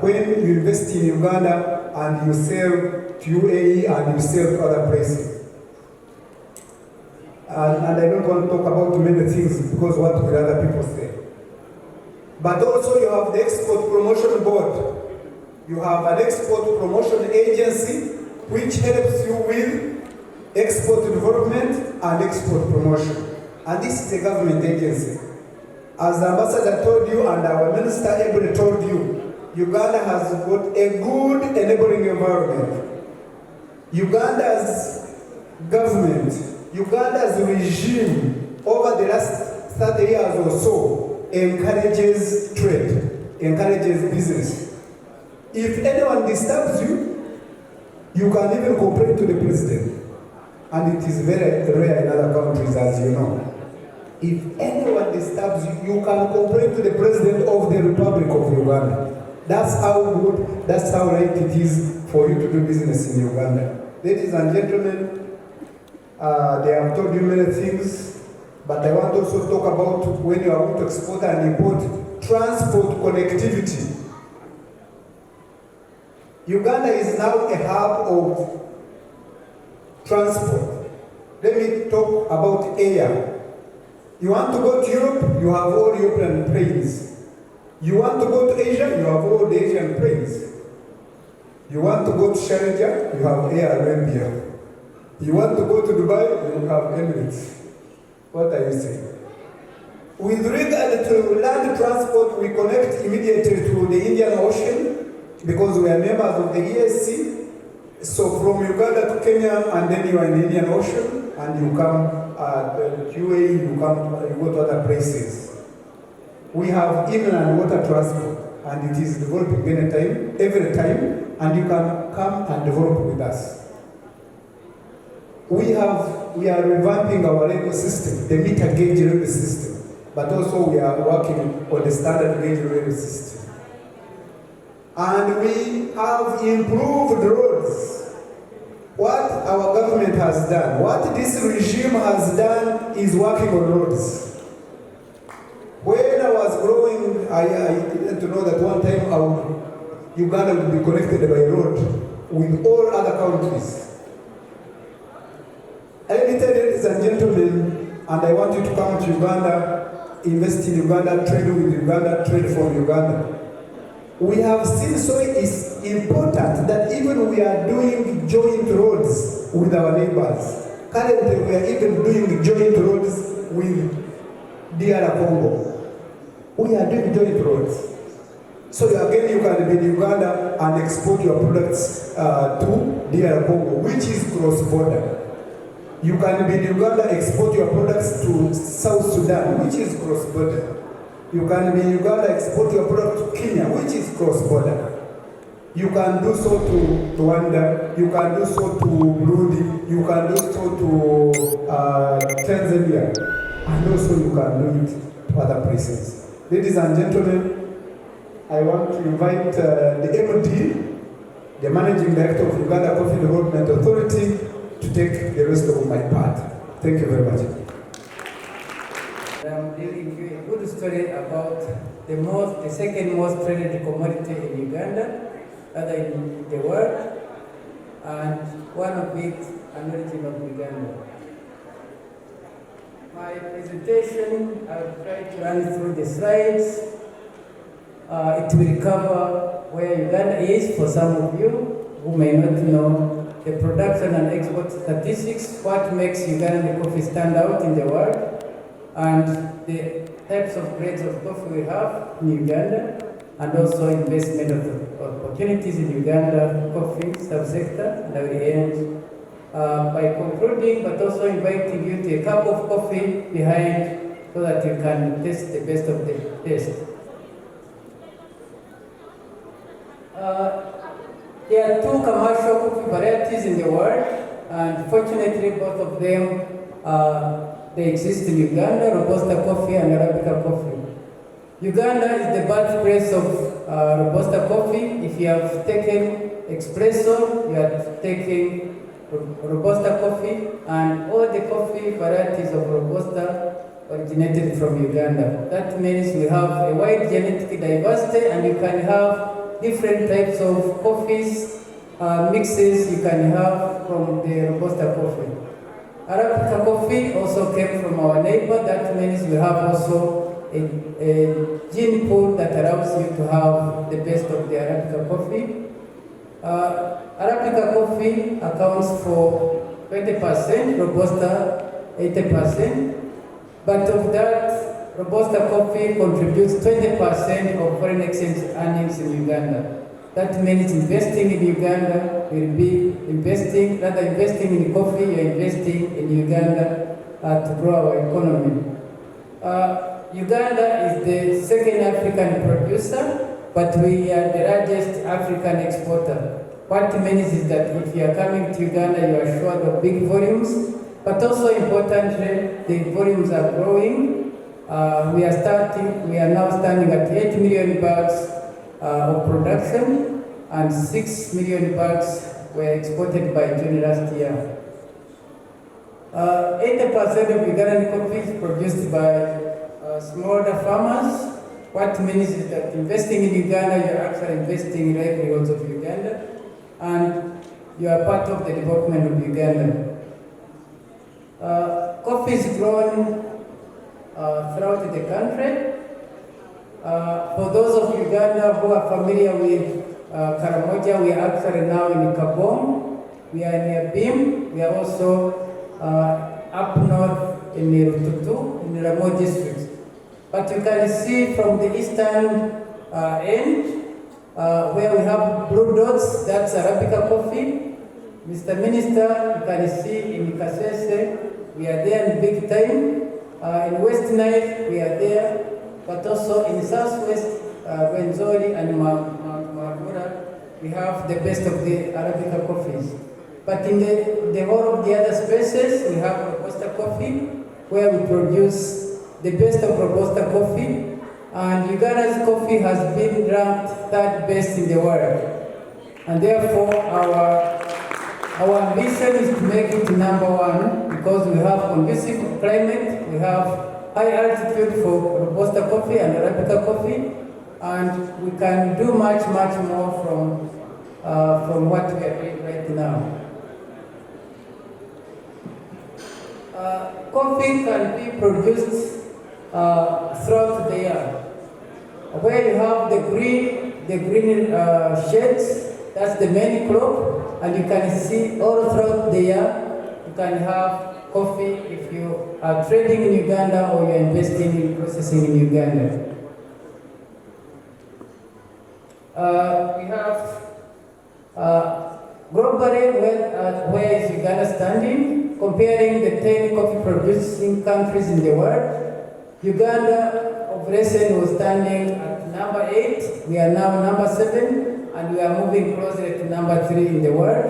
when you invest in Uganda and you sell to UAE and you sell to other places. And I don't want to talk about many things because what will other people say. But also you have the Export Promotion Board. You have an export promotion agency which helps you with export development and export promotion. And this is a government agency. As the ambassador told you and our minister Ebele told you, Uganda has got a good enabling environment. Uganda's government, Uganda's regime over the last 30 years or so encourages trade, encourages business. If anyone disturbs you, you can even complain to the president. And it is very rare in other countries, as you know. If anyone disturbs you, you can complain to the president of the Republic of Uganda. That's how good, that's how right it is for you to do business in Uganda. Ladies and gentlemen, they have told you many things, but I want also to talk about when you are going to export and import, transport connectivity. Uganda is now a hub of transport. Let me talk about air. You want to go to Europe, you have all European planes. You want to go to Asia, you have all the Asian planes. You want to go to Sharjah, you have Air Arabia. You want to go to Dubai, you have Emirates. What are you saying? With regard to land transport, we connect immediately to the Indian Ocean because we are members of the ESC. So from Uganda to Kenya, and then you are in the Indian Ocean, and you come to UAE, you go to other places. We have inland water transport, and it is developing every time, and you can come and develop with us. We are revamping our railway system, the meter gauge railway system, but also we are working on the standard gauge railway system. And we have improved roads. What our government has done, what this regime has done is working on roads. When I was growing, I didn't know that one time Uganda would be connected by road with all other countries. Let me tell you, ladies and gentlemen, and I want you to come to Uganda, invest in Uganda, trade with Uganda, trade from Uganda. We have seen, so it's important that even we are doing joint roads with our neighbors. Currently, we are even doing joint roads with DR Congo. We are doing joint roads. So again, you can be in Uganda and export your products to DR Congo, which is cross-border. You can be in Uganda, export your products to South Sudan, which is cross-border. You can be in Uganda, export your product to Kenya, which is cross-border. You can do so to Rwanda, you can do so to Burundi, you can do so to Tanzania, and also you can do it to other places. Ladies and gentlemen, I want to invite the MD, the Managing Director of Uganda Coffee Development Authority, to take the rest of my part. Thank you very much. I'm giving you a good story about the second most traded commodity in Uganda, other in the world, and one of it, an origin of Uganda. My presentation, I'll try to run through the slides. It will cover where Uganda is for some of you who may not know the production and export statistics, what makes Ugandan coffee stand out in the world, and the types of grades of coffee we have in Uganda, and also investment opportunities in Uganda coffee subsector. And I will end by concluding, but also inviting you to a cup of coffee behind so that you can taste the best of the taste. There are two commercial coffee varieties in the world, and fortunately both of them they exist in Uganda, Robusta coffee and Arabica coffee. Uganda is the birthplace of Robusta coffee. If you have taken espresso, you have taken Robusta coffee, and all the coffee varieties of Robusta originated from Uganda. That means we have a wide genetic diversity, and you can have different types of coffees, mixes you can have from the Robusta coffee. Arabica coffee also came from our neighbor. That means we have also a gene pool that allows you to have the best of the Arabica coffee. Arabica coffee accounts for 20%, Robusta 80%, but of that, Robusta coffee contributes 20% of foreign exchange earnings in Uganda. That means investing in Uganda will be investing in coffee, you're investing in Uganda to grow our economy. Uganda is the second African producer, but we are the largest African exporter. What it means is that if you are coming to Uganda, you are assured of big volumes, but also importantly, the volumes are growing. We are now standing at 8 million bags of production, and 6 million bags were exported by June last year. 80% of Ugandan coffee is produced by smallholder farmers. What means is that investing in Uganda, you're actually investing in livelihoods of Uganda, and you are part of the development of Uganda. Coffee is grown throughout the country. For those of Uganda who are familiar with Karamoja, we are actually now in Kabong. We are near Bim. We are also up north in Rututu, in the Ramo district. But you can see from the eastern end, where we have blue dots, that's Arabica coffee. Mr. Minister, you can see in Kasese, we are there in big time. In West Nile, we are there, but also in Southwest, Rwenzori and Marmura, we have the best of the Arabica coffees. But in the whole of the other spaces, we have Robusta coffee, where we produce the best of Robusta coffee, and Uganda's coffee has been ranked third best in the world. And therefore, our ambition is to make it number one, because we have conducive climate, we have high altitude for Robusta coffee and Arabica coffee, and we can do much more from what we are doing right now. Coffee can be produced throughout the year. Where you have the green shades, that's the main crop, and you can see all throughout the year, you can have coffee if you are trading in Uganda or you're investing in processing in Uganda. We have globally, where is Uganda standing? Comparing the 10 coffee producing countries in the world, Uganda of recent was standing at number 8. We are now number 7, and we are moving closer to number 3 in the world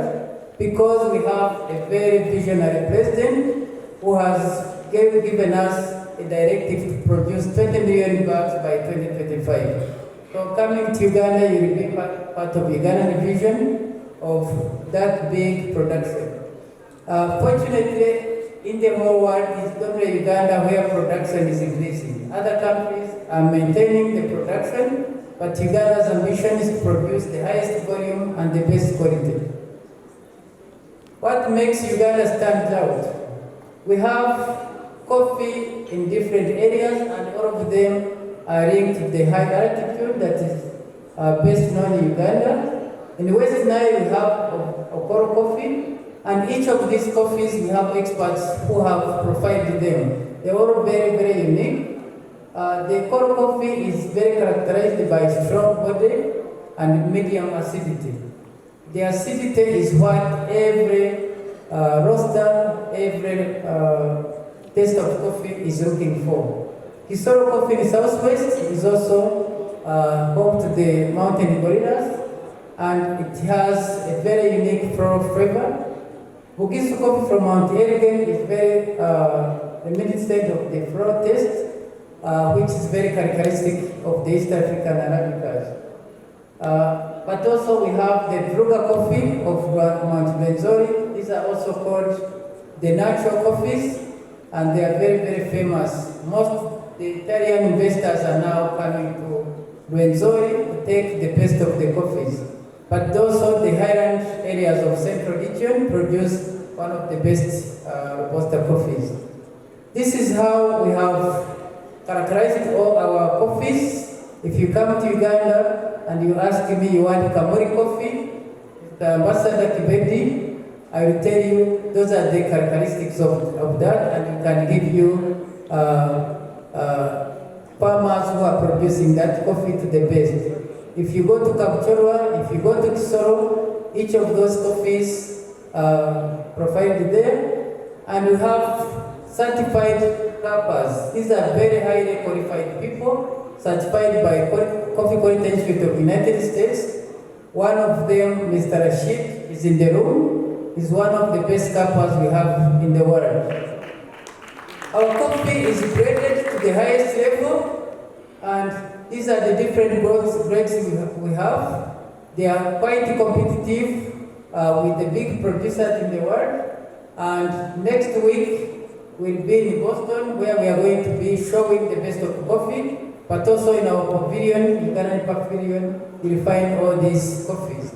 because we have a very visionary president who has given us a directive to produce 20 million bags by 2025. So coming to Uganda, you will be part of Ugandan vision of that big production. Fortunately, in the whole world, it's only Uganda where production is increasing. Other countries are maintaining the production, but Uganda's ambition is to produce the highest volume and the best quality. What makes Uganda stand out? We have coffee in different areas, and all of them are linked to the high altitude that is best known in Uganda. In West Nile, we have Okoro coffee, and each of these coffees, we have experts who have profiled them. They are all very, very unique. The Okoro coffee is very characterized by strong body and medium acidity. The acidity is what every roaster, every taste of coffee is looking for. Kisoro coffee in Southwest is also home to the mountain gorillas, and it has a very unique floral flavor. Bugisu coffee from Mount Elgin is very limited state of the floral taste, which is very characteristic of the East African Arabicas. But also we have the Druga coffee of Mount Benzori. These are also called the natural coffees, and they are very, very famous. Most the Italian investors are now coming to Benzori to take the best of the coffees. But also the highland areas of central region produce one of the best Robusta coffees. This is how we have characterized all our coffees. If you come to Uganda and you ask me you want Kamori coffee, the Ambassador Kibedi, I will tell you those are the characteristics of that, and we can give you farmers who are producing that coffee to the best. If you go to Kapchorwa, if you go to Kisoro, each of those coffees profiled there, and we have certified tappers. These are very highly qualified people, certified by Coffee Quality Institute of the United States. One of them, Mr. Rashid, is in the room. He's one of the best tappers we have in the world. Our coffee is graded to the highest level, and these are the different grades we have. They are quite competitive with the big producers in the world. And next week, we'll be in Boston, where we are going to be showing the best of coffee, but also in our pavilion, Ugandan pavilion, you'll find all these coffees.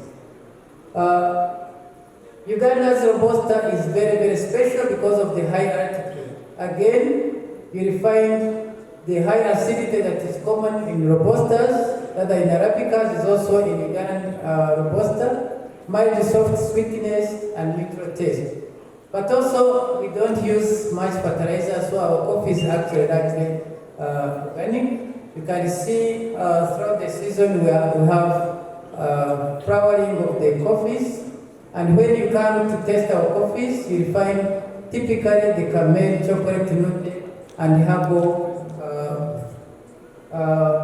Uganda's Robusta is very, very special because of the high altitude. Again, you'll find the high acidity that is common in Robustas, that are in Arabicas, is also in Ugandan Robusta, mild soft sweetness and neutral taste. But also, we don't use much fertilizer, so our coffee is actually organic. You can see throughout the season we have flowering of the coffees. And when you come to test our coffees, you'll find typically the caramel, chocolate, nutmeg, and herbal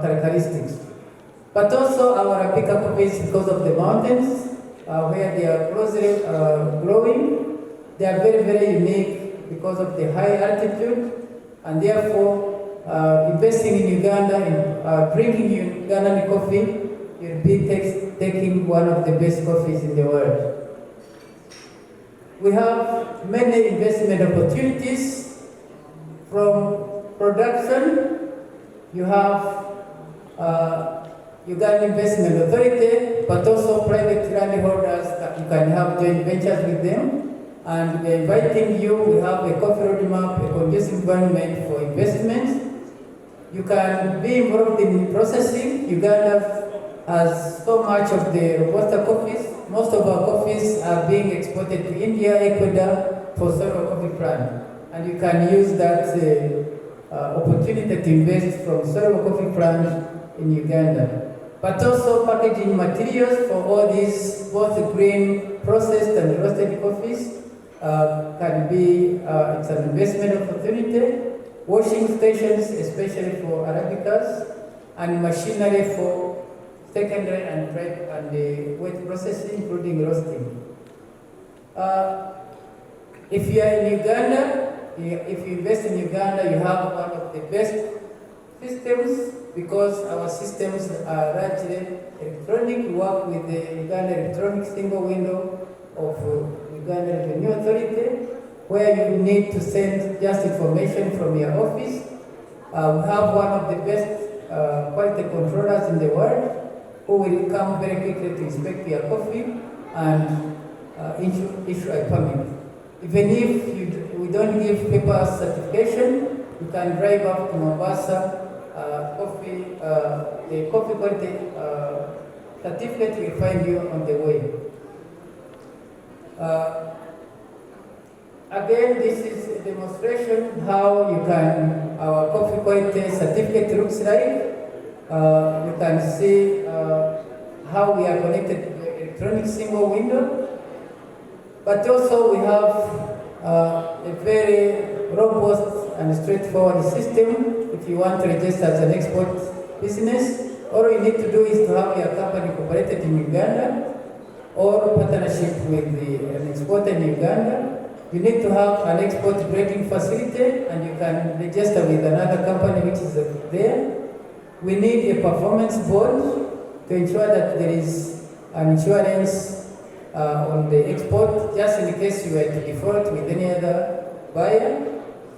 characteristics. But also our Arabica coffees, because of the mountains, where they are closely growing, they are very, very unique because of the high altitude, and therefore investing in Uganda and drinking Ugandan coffee, you'll be taking one of the best coffees in the world. We have many investment opportunities from production. You have Uganda Investment Authority, but also private landholders that you can have joint ventures with them. And we're inviting you. We have a coffee roadmap, a conducive environment for investments. You can be involved in processing. Uganda has so much of the Robusta coffees. Most of our coffees are being exported to India, Ecuador for Solo Coffee Plant. And you can use that opportunity to invest from Solo Coffee Plant in Uganda. But also packaging materials for all these, both green, processed and roasted coffees can be, it's an investment opportunity. Washing stations, especially for Arabicas, and machinery for secondary and prep and wet processing, including roasting. If you are in Uganda, if you invest in Uganda, you have one of the best systems because our systems are largely electronic. We work with the Uganda electronic single window of Uganda Revenue Authority, where you need to send just information from your office. We have one of the best quality controllers in the world who will come very quickly to inspect your coffee and issue a permit. Even if we don't give paper certification, you can drive up to Mombasa. The coffee quality certificate will find you on the way. Again, this is a demonstration how you can, our coffee quality certificate looks like. You can see how we are connected to the electronic single window. But also we have a very robust and straightforward system. If you want to register as an export business, all you need to do is to have your company incorporated in Uganda or partnership with an exporter in Uganda. You need to have an export grading facility and you can register with another company which is there. We need a performance bond to ensure that there is an insurance on the export just in case you were to default with any other buyer.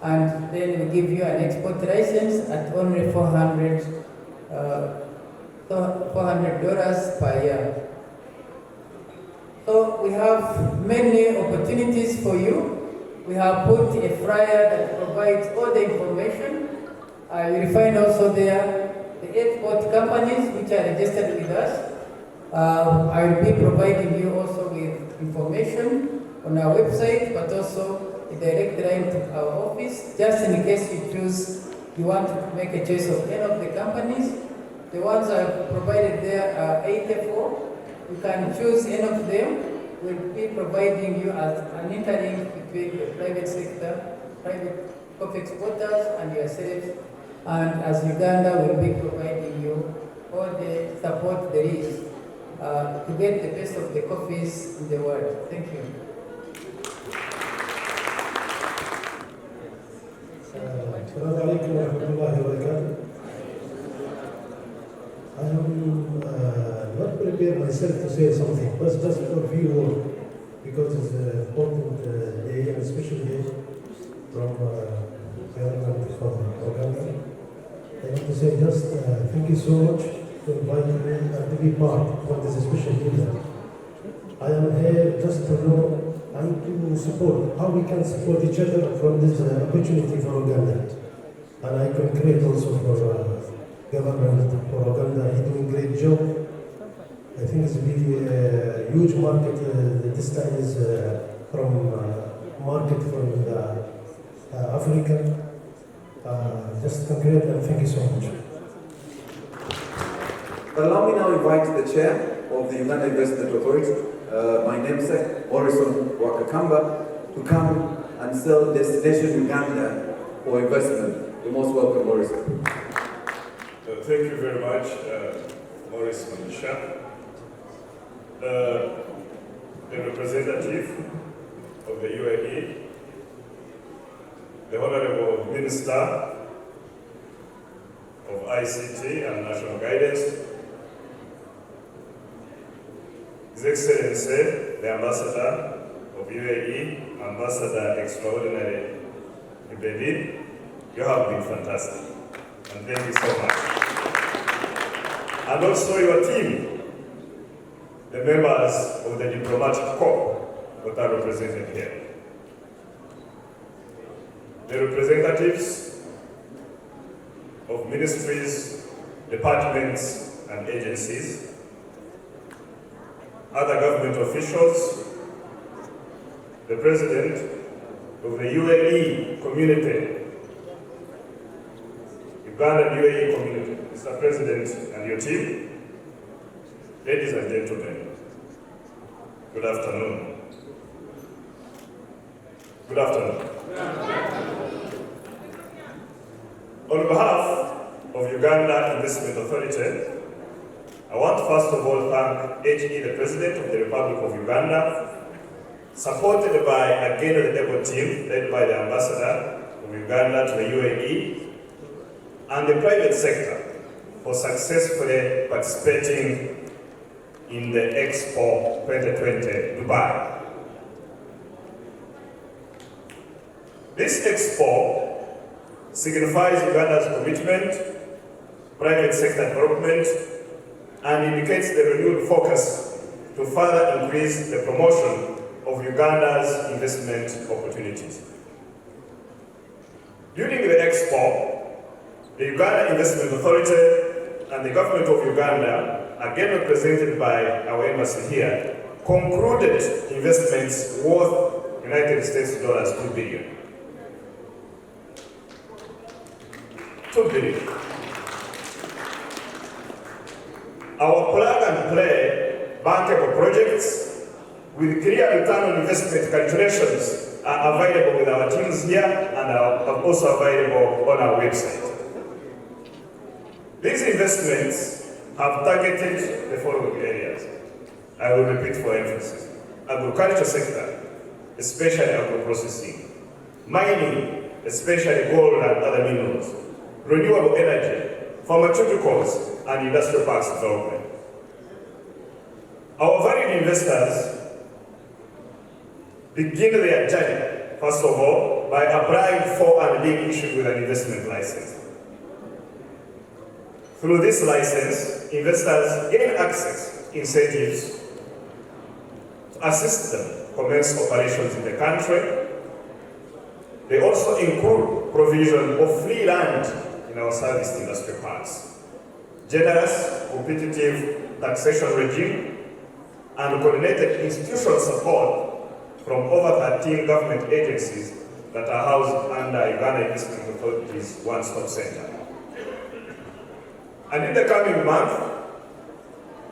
And then we give you an export license at only $400 per year. So we have many opportunities for you. We have put a flyer that provides all the information. You will find also there the export companies which are registered with us. I will be providing you also with information on our website, but also a direct line to our office, just in case you want to make a choice of any of the companies. The ones I've provided there are 84. You can choose any of them. We'll be providing you as an interlink between the private sector, private coffee exporters and yourselves. And as Uganda, we'll be providing you all the support there is to get the best of the coffees in the world. Thank you. Assalamu alaikum wa rahmatullahi wa barakatuh. I am not prepared myself to say something, but just for a few words, because it's an important day, and especially day from government of Uganda. I want to say just thank you so much for inviting me and to be part of this special event. I am here just to know and to support how we can support each other from this opportunity for Uganda. And I congratulate also for government for Uganda. He's doing a great job. I think it's really a huge market. This time is from market from Africa. Just congratulate and thank you so much. Allow me now invite the chair of the Uganda Investment Authority, my namesake, Morrison Wakakamba, to come and sell Destination Uganda for investment. You're most welcome, Morrison. Thank you very much, Maurice Manisha. The representative of the UAE, the Honorable Minister of ICT and National Guidance, His Excellency, the Ambassador of UAE, Ambassador Extraordinary Ibedi, you have been fantastic. And thank you so much. And also your team, the members of the diplomatic corps that are represented here. the representatives of ministries, departments, and agencies, other government officials, the President of the UAE community, Ugandan UAE community, Mr. President and your team, ladies and gentlemen, good afternoon. Good afternoon. On behalf of Uganda Investment Authority, I want to first of all thank HE, the President of the Republic of Uganda, supported by again the able team led by the Ambassador of Uganda to the UAE, and the private sector for successfully participating in the Expo 2020 Dubai. This Expo signifies Uganda's commitment, private sector development, and indicates the renewed focus to further increase the promotion of Uganda's investment opportunities. During the Expo, the Uganda Investment Authority and the government of Uganda, again represented by our embassy here, concluded investments worth United States dollars $2 billion. $2 billion. Our plug and play bankable projects with clear return on investment calculations are available with our teams here and are also available on our website. These investments have targeted the following areas. I will repeat for emphasis. Agriculture sector, especially agro-processing. Mining, especially gold and other minerals. Renewable energy, pharmaceuticals, and industrial parks development. Our valued investors begin their journey, first of all, by applying for and being issued with an investment license. Through this license, investors gain access incentives to assist them commence operations in the country. They also include provision of free land in our service industry parks, generous competitive taxation regime, and coordinated institutional support from over 13 government agencies that are housed under Uganda Investment Authority's one-stop center. And in the coming month,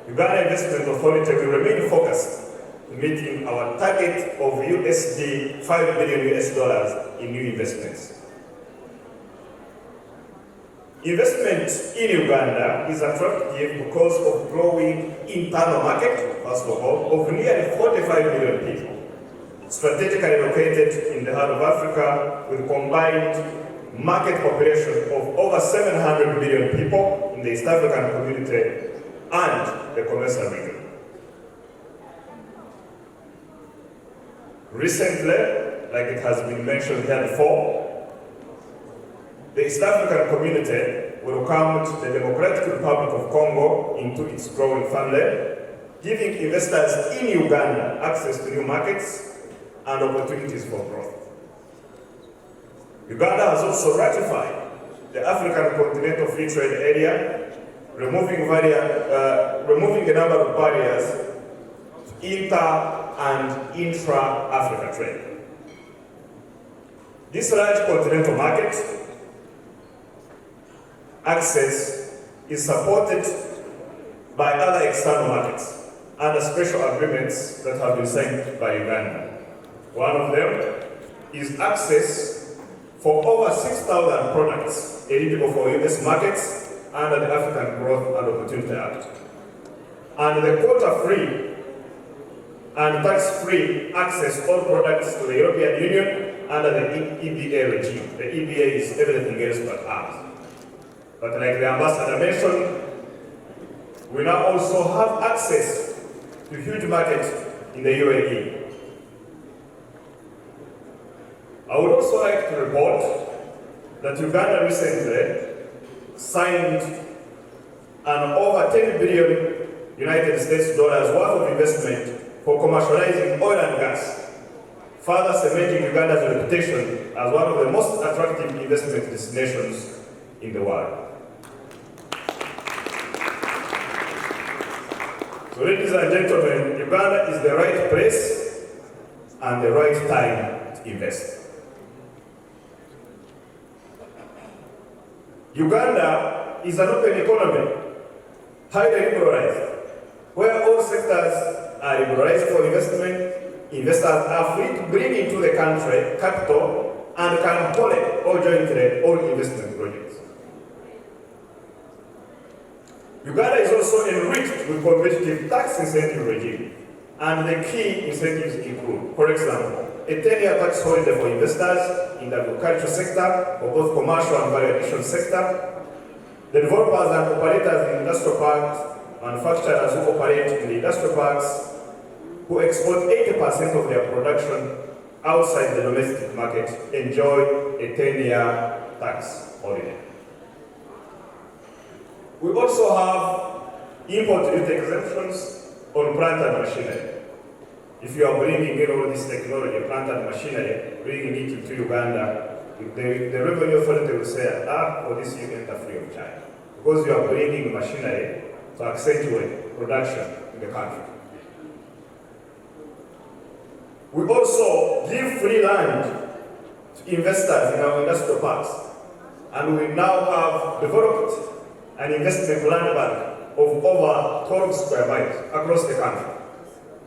Uganda Investment Authority will remain focused to meeting our target of $5 billion in new investments. Investment in Uganda is attractive because of growing internal market, first of all, of nearly 45 million people, strategically located in the heart of Africa with combined market population of over 700 million people in the East African community and the commercial region. Recently, like it has been mentioned here before, the East African community welcomed the Democratic Republic of Congo into its growing family, giving investors in Uganda access to new markets and opportunities for growth. Uganda has also ratified the African Continental Free Trade Area, removing a number of barriers to inter- and intra-Africa trade. This large continental market access is supported by other external markets under special agreements that have been signed by Uganda. One of them is access for over 6,000 products eligible for US markets under the African Growth and Opportunity Act. And the quota-free and tax-free access all products to the European Union under the EBA regime. The EBA is everything else but arms. But like the ambassador mentioned, we now also have access to huge markets in the UAE. I would also like to report that Uganda recently signed an over $10 billion United States dollars worth of investment for commercializing oil and gas further cementing Uganda's reputation as one of the most attractive investment destinations in the world. So ladies and gentlemen, Uganda is the right place and the right time to invest. Uganda is an open economy, highly liberalized, where all sectors are liberalized for investment. Investors are free to bring into the country capital and can wholly or jointly all investment projects. Uganda is also enriched with competitive tax incentive regime, and the key incentives include, for example, a 10-year tax holiday for investors in the agricultural sector, or both commercial and value addition sector, the developers and operators in industrial parks, manufacturers who operate in the industrial parks, who export 80% of their production outside the domestic market, enjoy a 10-year tax holiday. We also have import duty exemptions on plant and machinery. If you are bringing in all this technology, plant and machinery, bringing it into Uganda, the revenue authority will say, for this you enter free of charge. Because you are bringing machinery to accentuate production in the country. We also give free land to investors in our industrial parks. And we now have developed an investment land bank of over 12 square miles across the country.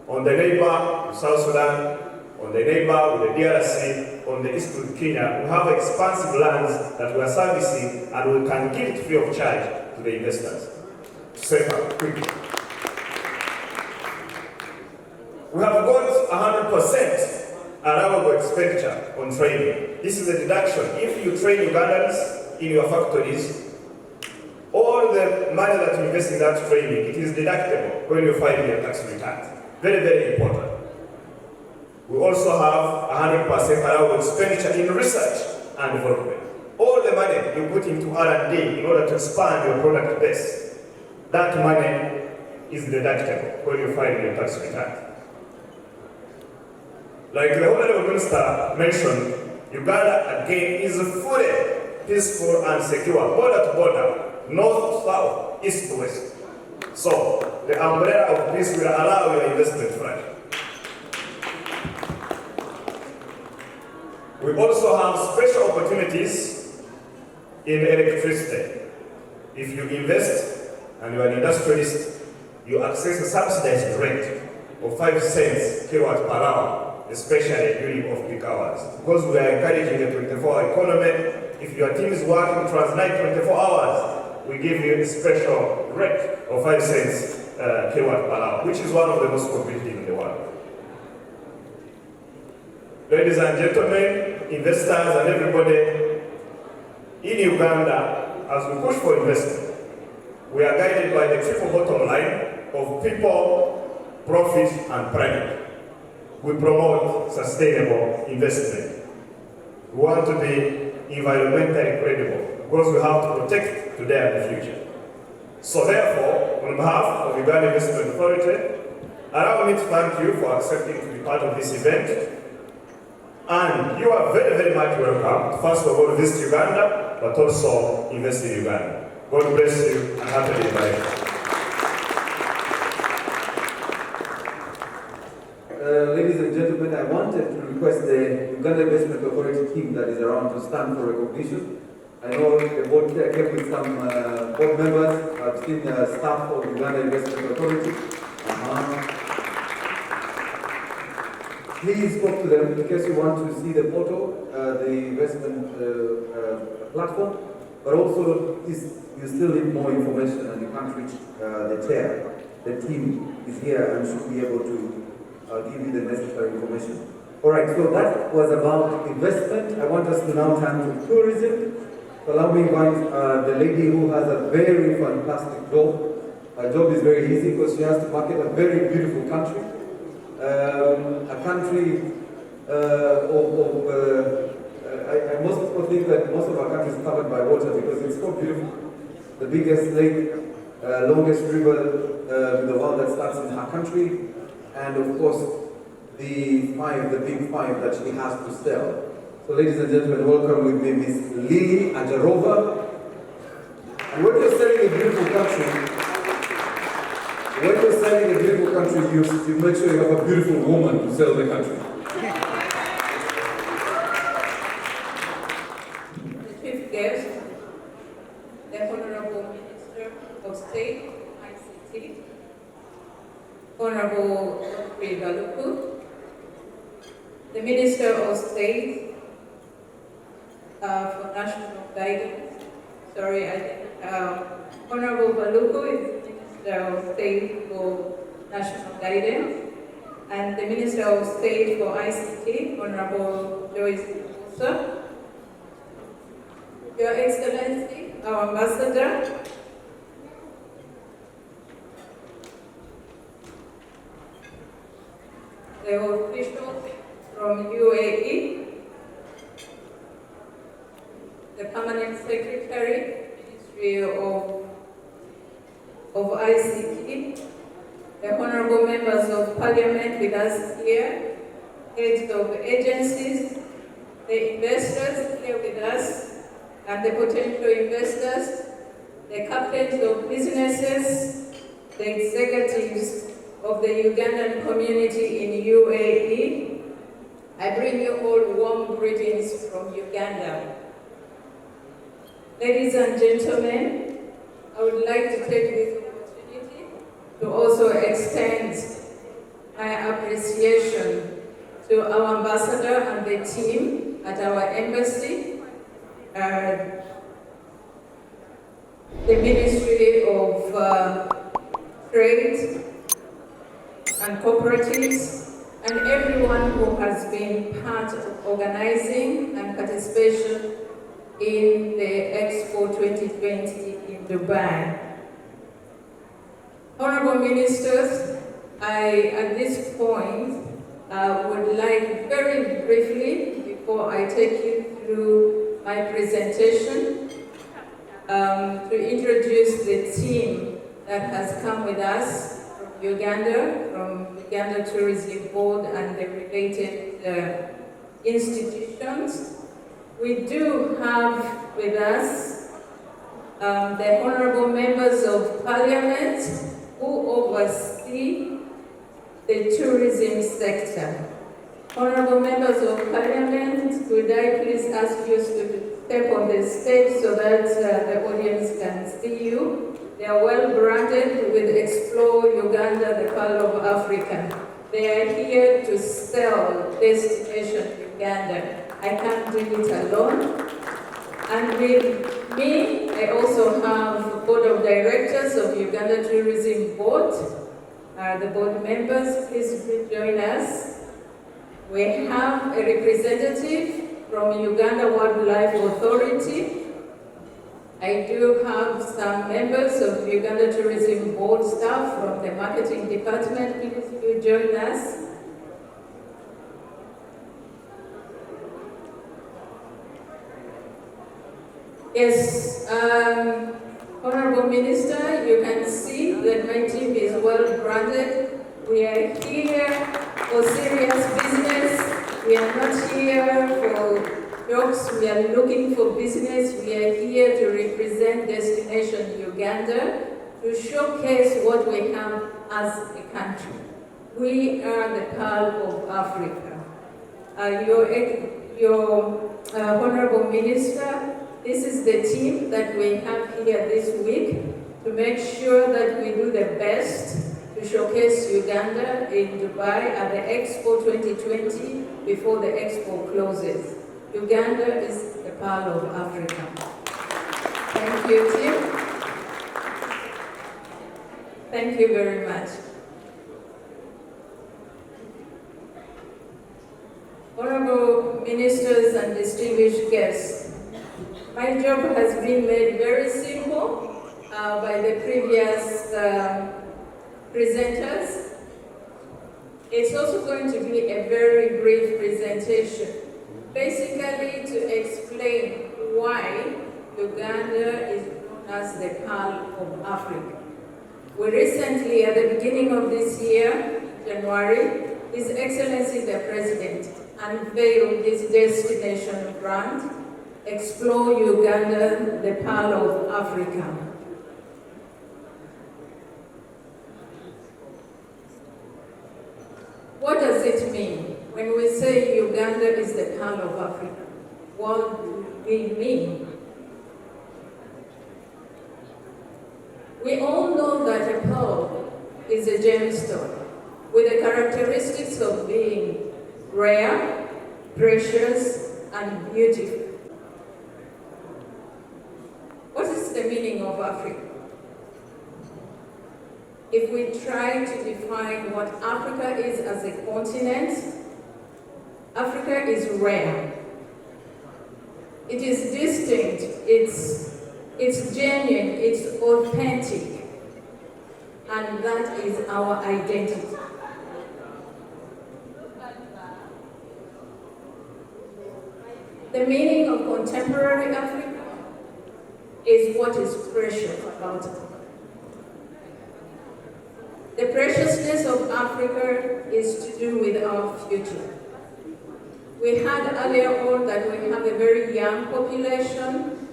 On the neighbor with South Sudan, on the neighbor with the DRC, on the east with Kenya, we have expansive lands that we are servicing and we can give it free of charge to the investors. Safer, quickly. We have got 100% allowable expenditure on training. This is a deduction. If you train Ugandans in your factories, all the money that you invest in that training, it is deductible when you file your tax returns. Very, very important. We also have 100% allowable expenditure in research and development. All the money you put into R&D in order to expand your product base, that money is deductible when you file your tax return. Like the Honorable Minister mentioned, Uganda again is fully peaceful and secure, border to border, north to south, east to west. So the umbrella of peace will allow your investment flight. We also have special opportunities in electricity. If you invest and you are an industrialist, you access a subsidized rate of 5 cents kilowatt per hour, especially during off-peak hours. Because we are encouraging a 24-hour economy, if your team is working transnight 24 hours, we give you a special rate of 5 cents kilowatt per hour, which is one of the most competitive in the world. Ladies and gentlemen, investors and everybody in Uganda, as we push for investment, we are guided by the triple bottom line of people, profit, and planet. We promote sustainable investment. We want to be environmentally credible because we have to protect today and the future. So therefore, on behalf of the Uganda Investment Authority, allow me to thank you for accepting to be part of this event. And you are very, very much welcome to first of all visit Uganda, but also invest in Uganda. God bless you and happy invitation. Ladies and gentlemen, I wanted to request the Uganda Investment Authority team that is around to stand for recognition. I know the board came with some board members. I've seen staff of Uganda Investment Authority. Please talk to them in case you want to see the photo, the investment platform. But also, you still need more information and you can't reach the chair. The team is here and should be able to give you the necessary information. All right, so that was about investment. I want us to now turn to tourism. So allow me to invite the lady who has a very fantastic job. Her job is very easy because she has to market a very beautiful country. A country most people think that most of our country is covered by water because it's so beautiful. The biggest lake, longest river in the world that starts in her country. And of course, the big five that he has to sell. So ladies and gentlemen, welcome with me Miss Lily Ajarova. And when you're selling a beautiful country, you make sure you have a beautiful woman to sell the country. The chief guest, the Honorable Minister of State, ICT, Honorable Dr. Baluku, the Minister of State for National Guidance. Honorable Baluku is Minister of State for National Guidance, and the Minister of State for ICT, Honorable Joyce Musa. Your Excellency, our Ambassador, the officials from UAE, the Permanent Secretary, Ministry of ICT, the honorable members of Parliament with us here, heads of agencies, the investors here with us, and the potential investors, the captains of businesses, the executives of the Ugandan community in UAE. I bring you all warm greetings from Uganda. Ladies and gentlemen, I would like to take this opportunity to also extend my appreciation to our ambassador and the team at our embassy, the Ministry of Trade and Cooperatives, and everyone who has been part of organizing and participation in the Expo 2020 in Dubai. Honorable Ministers, I, at this point, would like very briefly, before I take you through my presentation, to introduce the team that has come with us from Uganda Tourism Board and the related institutions. We do have with us the honorable members of Parliament who oversee the tourism sector. Honorable members of Parliament, could I please ask you to step on the stage so that the audience can see you? They are well branded with Explore Uganda, the Pearl of Africa. They are here to sell Destination Uganda. I can't do it alone. And with me, I also have Board of Directors of Uganda Tourism Board. The board members, please join us. We have a representative from Uganda Wildlife Authority. I do have some members of Uganda Tourism Board staff from the marketing department. Please do join us. Yes, Honorable Minister, you can see that my team is well branded. We are here for serious business. We are not here for jokes. We are looking for business. We are here to represent Destination Uganda, to showcase what we have as a country. We are the Pearl of Africa. Your Honorable Minister, this is the team that we have here this week to make sure that we do the best to showcase Uganda in Dubai at the Expo 2020 before the Expo closes. Uganda is the Pearl of Africa. Thank you, team. Thank you very much. Honorable Ministers and distinguished guests, my job has been made very simple by the previous presenters. It's also going to be a very brief presentation, basically to explain why Uganda is known as the Pearl of Africa. We recently, at the beginning of this year, January, His Excellency the President unveiled his destination grant, Explore Uganda, the Pearl of Africa. What does it mean when we say Uganda is the Pearl of Africa? What do we mean? We all know that a pearl is a gemstone with the characteristics of being rare, precious, and beautiful. What is the meaning of Africa? If we try to define what Africa is as a continent, Africa is rare. It is distinct, it's genuine, it's authentic, and that is our identity. The meaning of contemporary Africa is what is precious about it. The preciousness of Africa is to do with our future. We had earlier on that we have a very young population.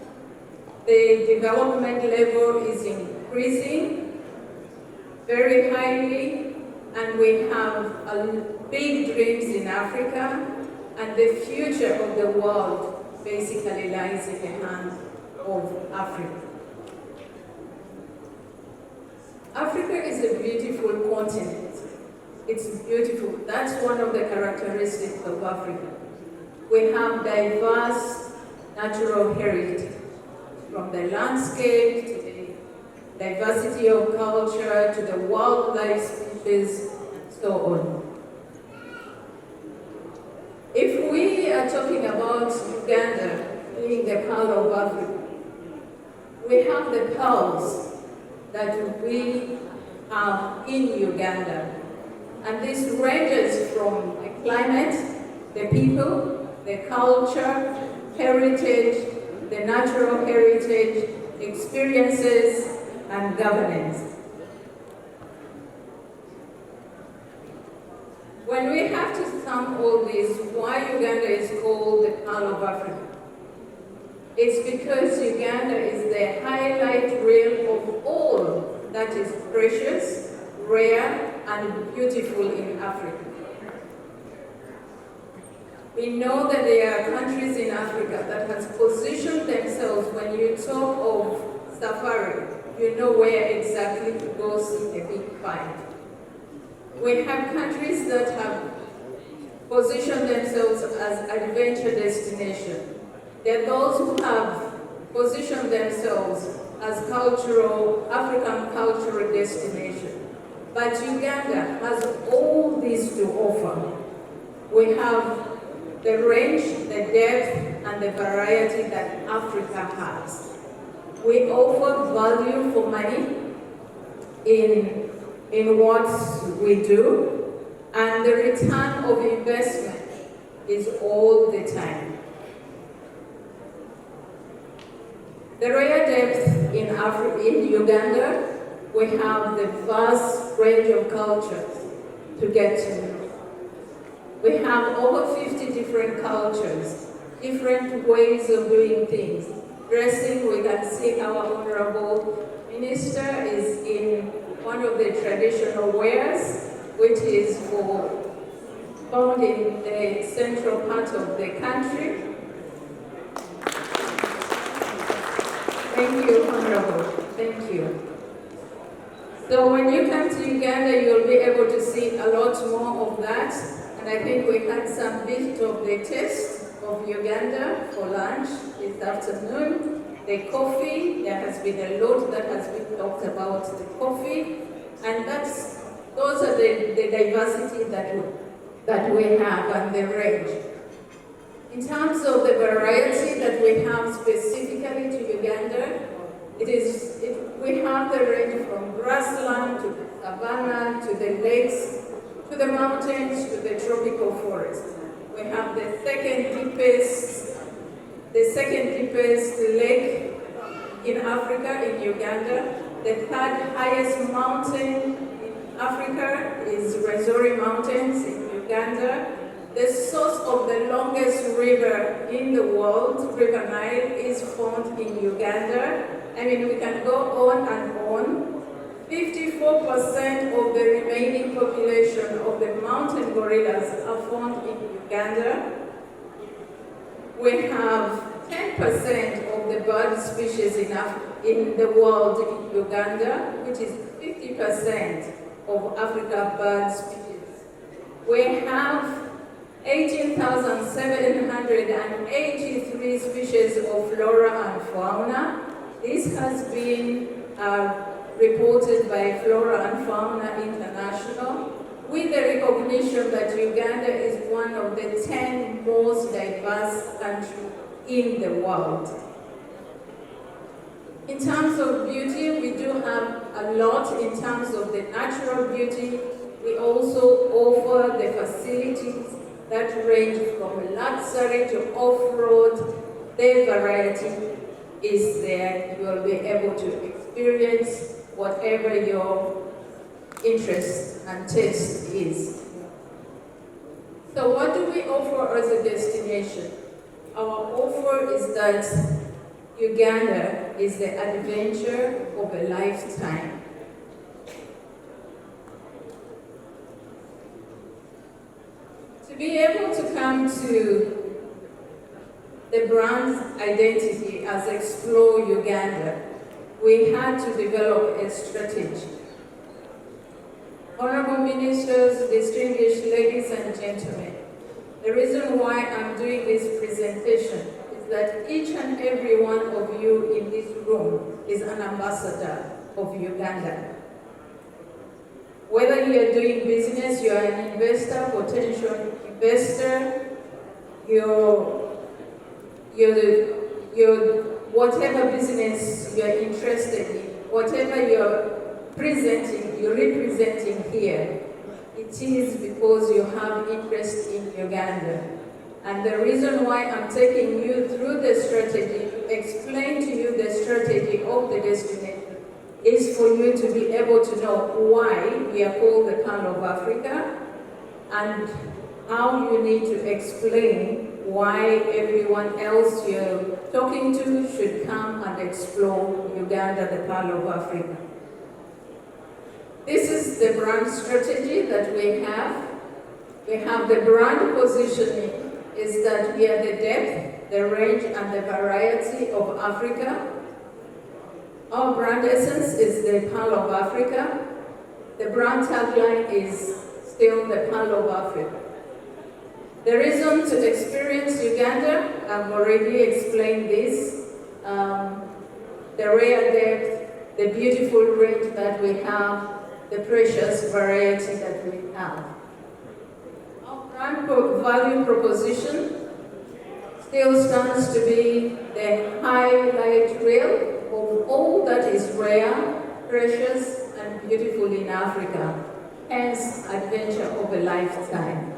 The development level is increasing very highly, and we have big dreams in Africa, and the future of the world basically lies in the hands of Africa. Africa is a beautiful continent. It's beautiful. That's one of the characteristics of Africa. We have diverse natural heritage, from the landscape to the diversity of culture to the wildlife species and so on. If we are talking about Uganda being the pearl of Africa, we have the pearls that we have in Uganda. And this ranges from the climate, the people, the culture, heritage, the natural heritage, experiences, and governance. When we have to sum all this, why Uganda is called the Pearl of Africa? It's because Uganda is the highlight reel of all that is precious, rare, and beautiful in Africa. We know that there are countries in Africa that has positioned themselves, when you talk of safari, you know where exactly to go see a big find. We have countries that have positioned themselves as adventure destination. There are those who have positioned themselves as African cultural destination. But Uganda has all this to offer. We have the range, the depth, and the variety that Africa has. We offer value for money in what we do, and the return of investment is all the time. The rare depth in Uganda, we have the vast range of cultures to get to know. We have over 50 different cultures, different ways of doing things. Dressing, we can see our Honorable Minister is in one of the traditional wears, which is found in the central part of the country. Thank you, Honorable. Thank you. So when you come to Uganda, you'll be able to see a lot more of that. And I think we had some bit of the taste of Uganda for lunch this afternoon. The coffee, there has been a lot that has been talked about the coffee. And those are the diversity that we have and the range. In terms of the variety that we have specifically to Uganda, we have the range from grassland to the savanna to the lakes to the mountains to the tropical forest. We have the second deepest lake in Africa, in Uganda, the third highest mountain in Africa is Rwenzori Mountains in Uganda. The source of the longest river in the world, River Nile, is found in Uganda. I mean, we can go on and on. 54% of the remaining population of the mountain gorillas are found in Uganda. We have 10% of the bird species in the world in Uganda, which is 50% of Africa's bird species. We have 18,783 species of flora and fauna. This has been reported by Flora and Fauna International, with the recognition that Uganda is one of the 10 most diverse countries in the world. In terms of beauty, we do have a lot in terms of the natural beauty. We also offer the facilities that range from luxury to off-road. The variety is there. You will be able to experience whatever your interest and taste is. So what do we offer as a destination? Our offer is that Uganda is the adventure of a lifetime. To be able to come to the brand's identity as Explore Uganda, we had to develop a strategy. Honorable Ministers, distinguished ladies and gentlemen, the reason why I'm doing this presentation is that each and every one of you in this room is an ambassador of Uganda. Whether you're doing business, you're an investor, potential investor, you're whatever business you're interested in, whatever you're representing here, it is because you have interest in Uganda. And the reason why I'm taking you through the strategy, to explain to you the strategy of the destination, is for you to be able to know why we are called the Pearl of Africa, and how you need to explain why everyone else you're talking to should come and explore Uganda, the Pearl of Africa. This is the brand strategy that we have. We have the brand positioning is that we are the depth, the range, and the variety of Africa. Our brand essence is the Pearl of Africa. The brand tagline is still the Pearl of Africa. The reason to experience Uganda, I've already explained this, the rare depth, the beautiful range that we have, the precious variety that we have. Our brand value proposition still stands to be the highlight reel of all that is rare, precious, and beautiful in Africa, hence adventure of a lifetime.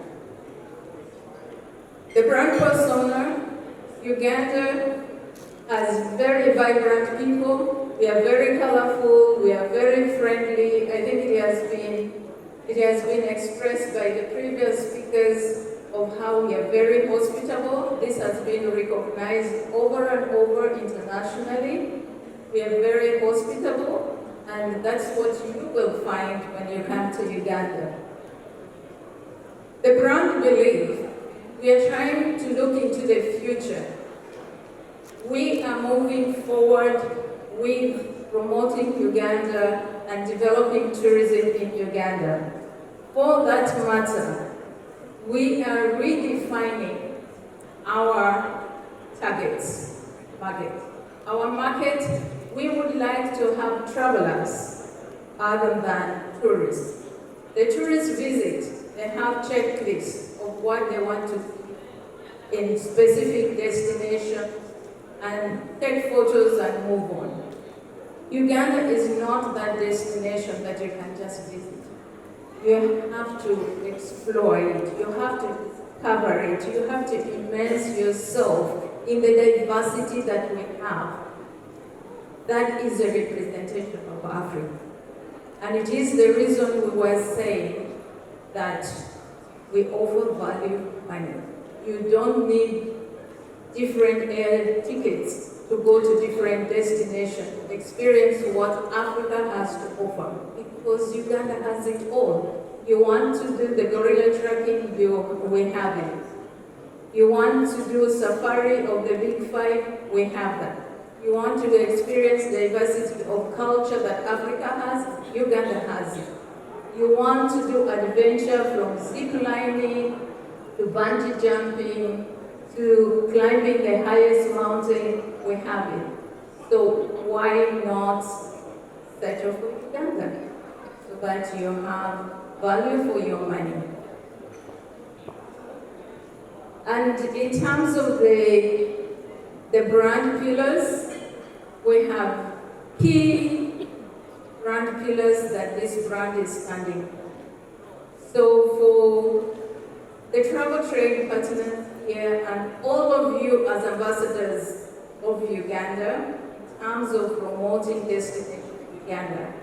The brand persona, Uganda has very vibrant people. We are very colorful, we are very friendly. I think it has been expressed by the previous speakers of how we are very hospitable. This has been recognized over and over internationally. We are very hospitable, and that's what you will find when you come to Uganda. The brand belief, we are trying to look into the future. We are moving forward with promoting Uganda and developing tourism in Uganda. For that matter, we are redefining our market. Our market, we would like to have travelers other than tourists. The tourists visit, they have checklists of what they want to see in specific destinations and take photos and move on. Uganda is not that destination that you can just visit. You have to explore it, you have to cover it, you have to immerse yourself in the diversity that we have. That is a representation of Africa. And it is the reason we were saying that we offer value money. You don't need different air tickets to go to different destinations, experience what Africa has to offer, because Uganda has it all. You want to do the gorilla trekking, we have it. You want to do safari of the Big Five, we have that. You want to experience diversity of culture that Africa has, Uganda has it. You want to do adventure from zip lining to bungee jumping to climbing the highest mountain, we have it. So why not settle for Uganda so that you have value for your money? And in terms of the brand pillars, we have key brand pillars that this brand is standing for. So for the travel trade partners here and all of you as ambassadors of Uganda, in terms of promoting destination Uganda,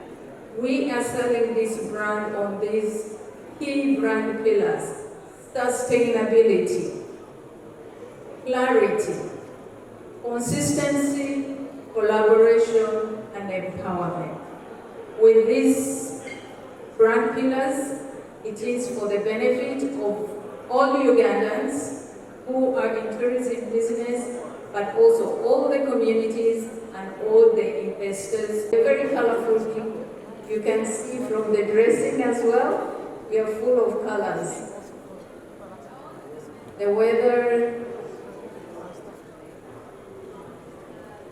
we are selling this brand on these key brand pillars: sustainability, clarity, consistency, collaboration, and empowerment. With these brand pillars, it is for the benefit of all Ugandans who are in tourism business, but also all the communities and all the investors. They're very colorful people. You can see from the dressing as well, we are full of colors. The weather.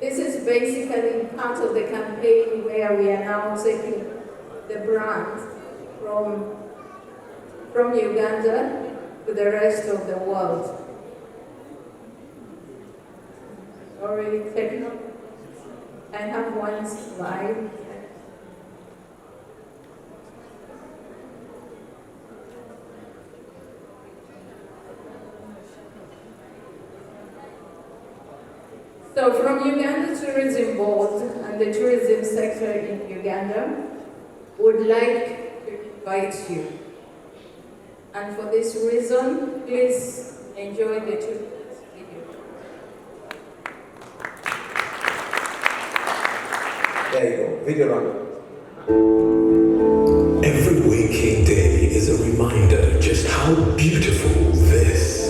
This is basically part of the campaign where we are now taking the brand from Uganda to the rest of the world. Sorry, technical. I have one slide. So from Uganda Tourism Board and the tourism sector in Uganda would like to invite you. And for this reason, please enjoy the 2 minutes video. There you go, video run. Every waking day is a reminder just how beautiful this,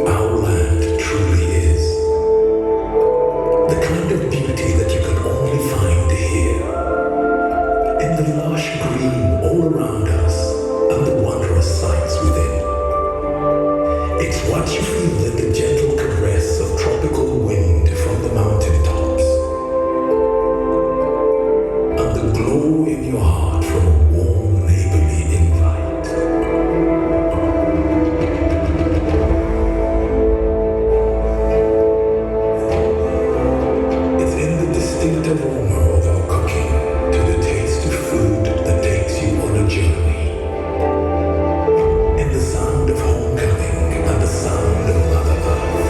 our land, truly is. The kind of beauty that you can only find here. In the lush green all around us and the wondrous sights within. It's what you feel in the gentle caress of tropical wind from the mountain tops. And the glow in your heart from a warm neighborly invite. It's in the distinct aroma of our cooking to the taste of food that takes you on a journey. In the sound of homecoming and the sound of Mother Earth.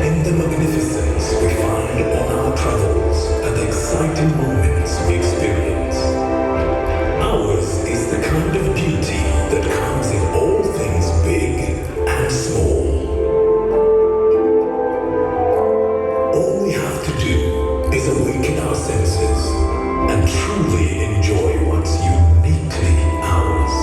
In the magnificence we find on our travels and the exciting moments we experience. Ours is the kind of beauty that comes in all things big and small. All we have to do is awaken our senses and truly enjoy what's uniquely ours.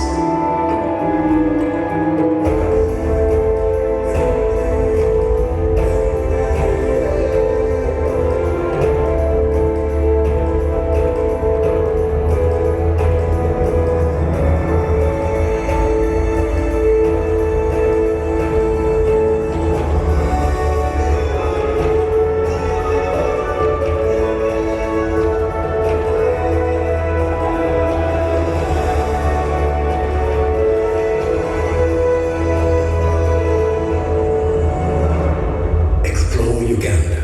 Explore Uganda,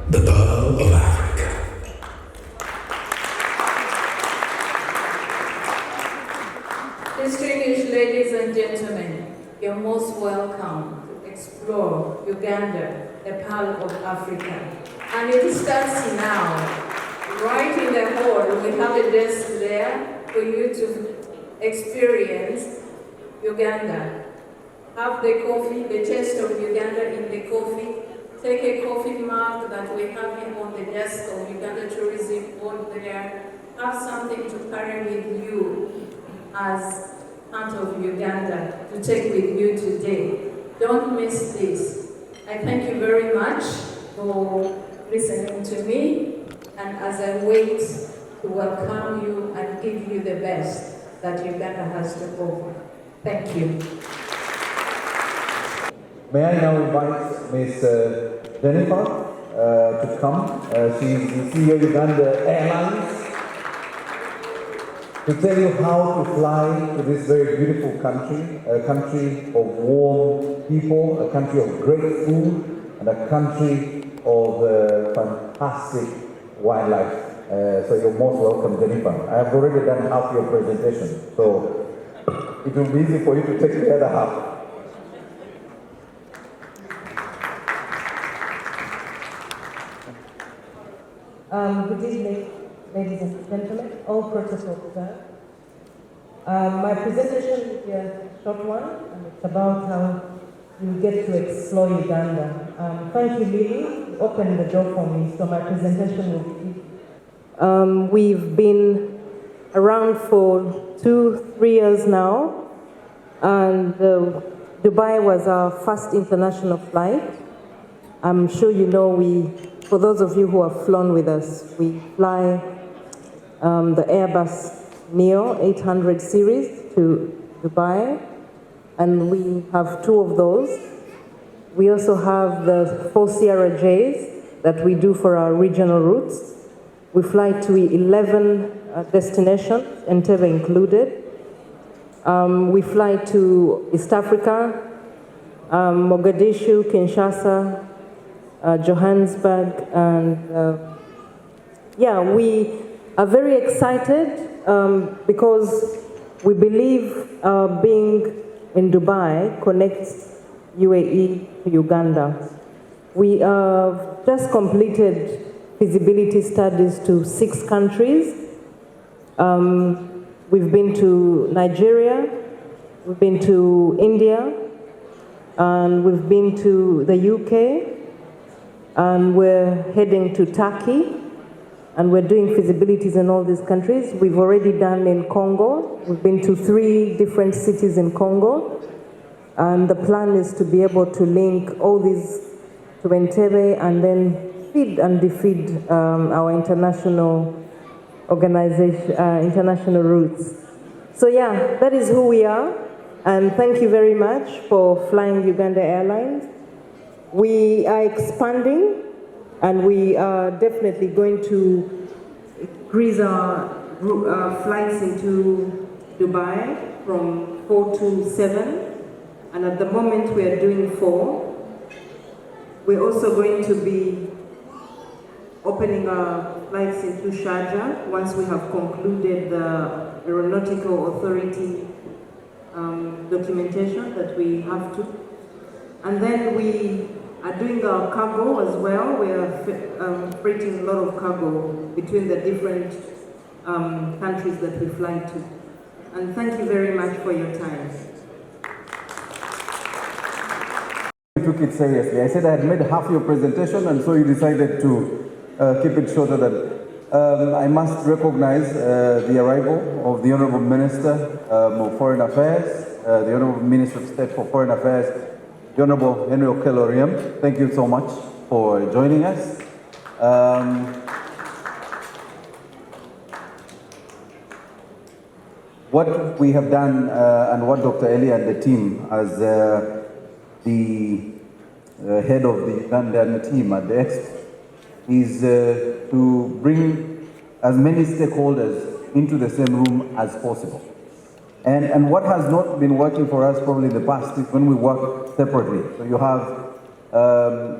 the pearl of Africa. Distinguished ladies and gentlemen, you're most welcome to explore Uganda, the pearl of Africa. And it starts now. right in the hall, we have a desk there for you to experience Uganda. Have the coffee, the taste of Uganda in the coffee. Take a coffee mug that we have here on the desk of Uganda Tourism Board there. Have something to carry with you as part of Uganda to take with you today. Don't miss this. I thank you very much for listening to me, and as I wait to welcome you and give you the best that Uganda has to offer. Thank you. May I now invite Ms. Jennifer to come. She's the CEO of Uganda Airlines, to tell you how to fly to this very beautiful country, a country of warm people, a country of great food, and a country of fantastic wildlife. So you're most welcome, Jennifer. I have already done half your presentation, so it will be easy for you to take the other half. Good evening, ladies and gentlemen, all protocol observed. My presentation will be a short one, and it's about how you get to explore Uganda. Thank you, Lily, you opened the door for me, so my presentation will be we've been around for 2-3 years now, and Dubai was our first international flight. I'm sure you know for those of you who have flown with us, we fly the Airbus Neo 800 series to Dubai, and we have 2 of those. We also have the 4 Sierra Js that we do for our regional routes. We fly to 11 destinations, Entebbe included. We fly to East Africa, Mogadishu, Kinshasa, Johannesburg, and we are very excited because we believe being in Dubai connects UAE to Uganda. We have just completed feasibility studies to 6 countries. We've been to Nigeria, we've been to India, and we've been to the UK, and we're heading to Turkey, and we're doing feasibilities in all these countries. We've already done in Congo. We've been to 3 different cities in Congo, and the plan is to be able to link all these to Entebbe and then feed and defeed our international organization, international routes. So that is who we are, and thank you very much for flying Uganda Airlines. We are expanding, and we are definitely going to increase our flights into Dubai from 4 to 7, and at the moment we are doing 4. We're also going to be opening our flights into Sharjah once we have concluded the Aeronautical Authority documentation that we have to. And then we are doing our cargo as well. We are freighting a lot of cargo between the different countries that we fly to. And thank you very much for your time. I took it seriously. I said I had made half your presentation, and so you decided to keep it shorter than. I must recognize the arrival of the Honorable Minister of Foreign Affairs, the Honorable Minister of State for Foreign Affairs, the Honorable Henry Okello-Oryem. Thank you so much for joining us. What we have done and what Dr. Eli and the team as the head of the Ugandan team at the Expo is to bring as many stakeholders into the same room as possible. And what has not been working for us probably in the past is when we work separately. So you have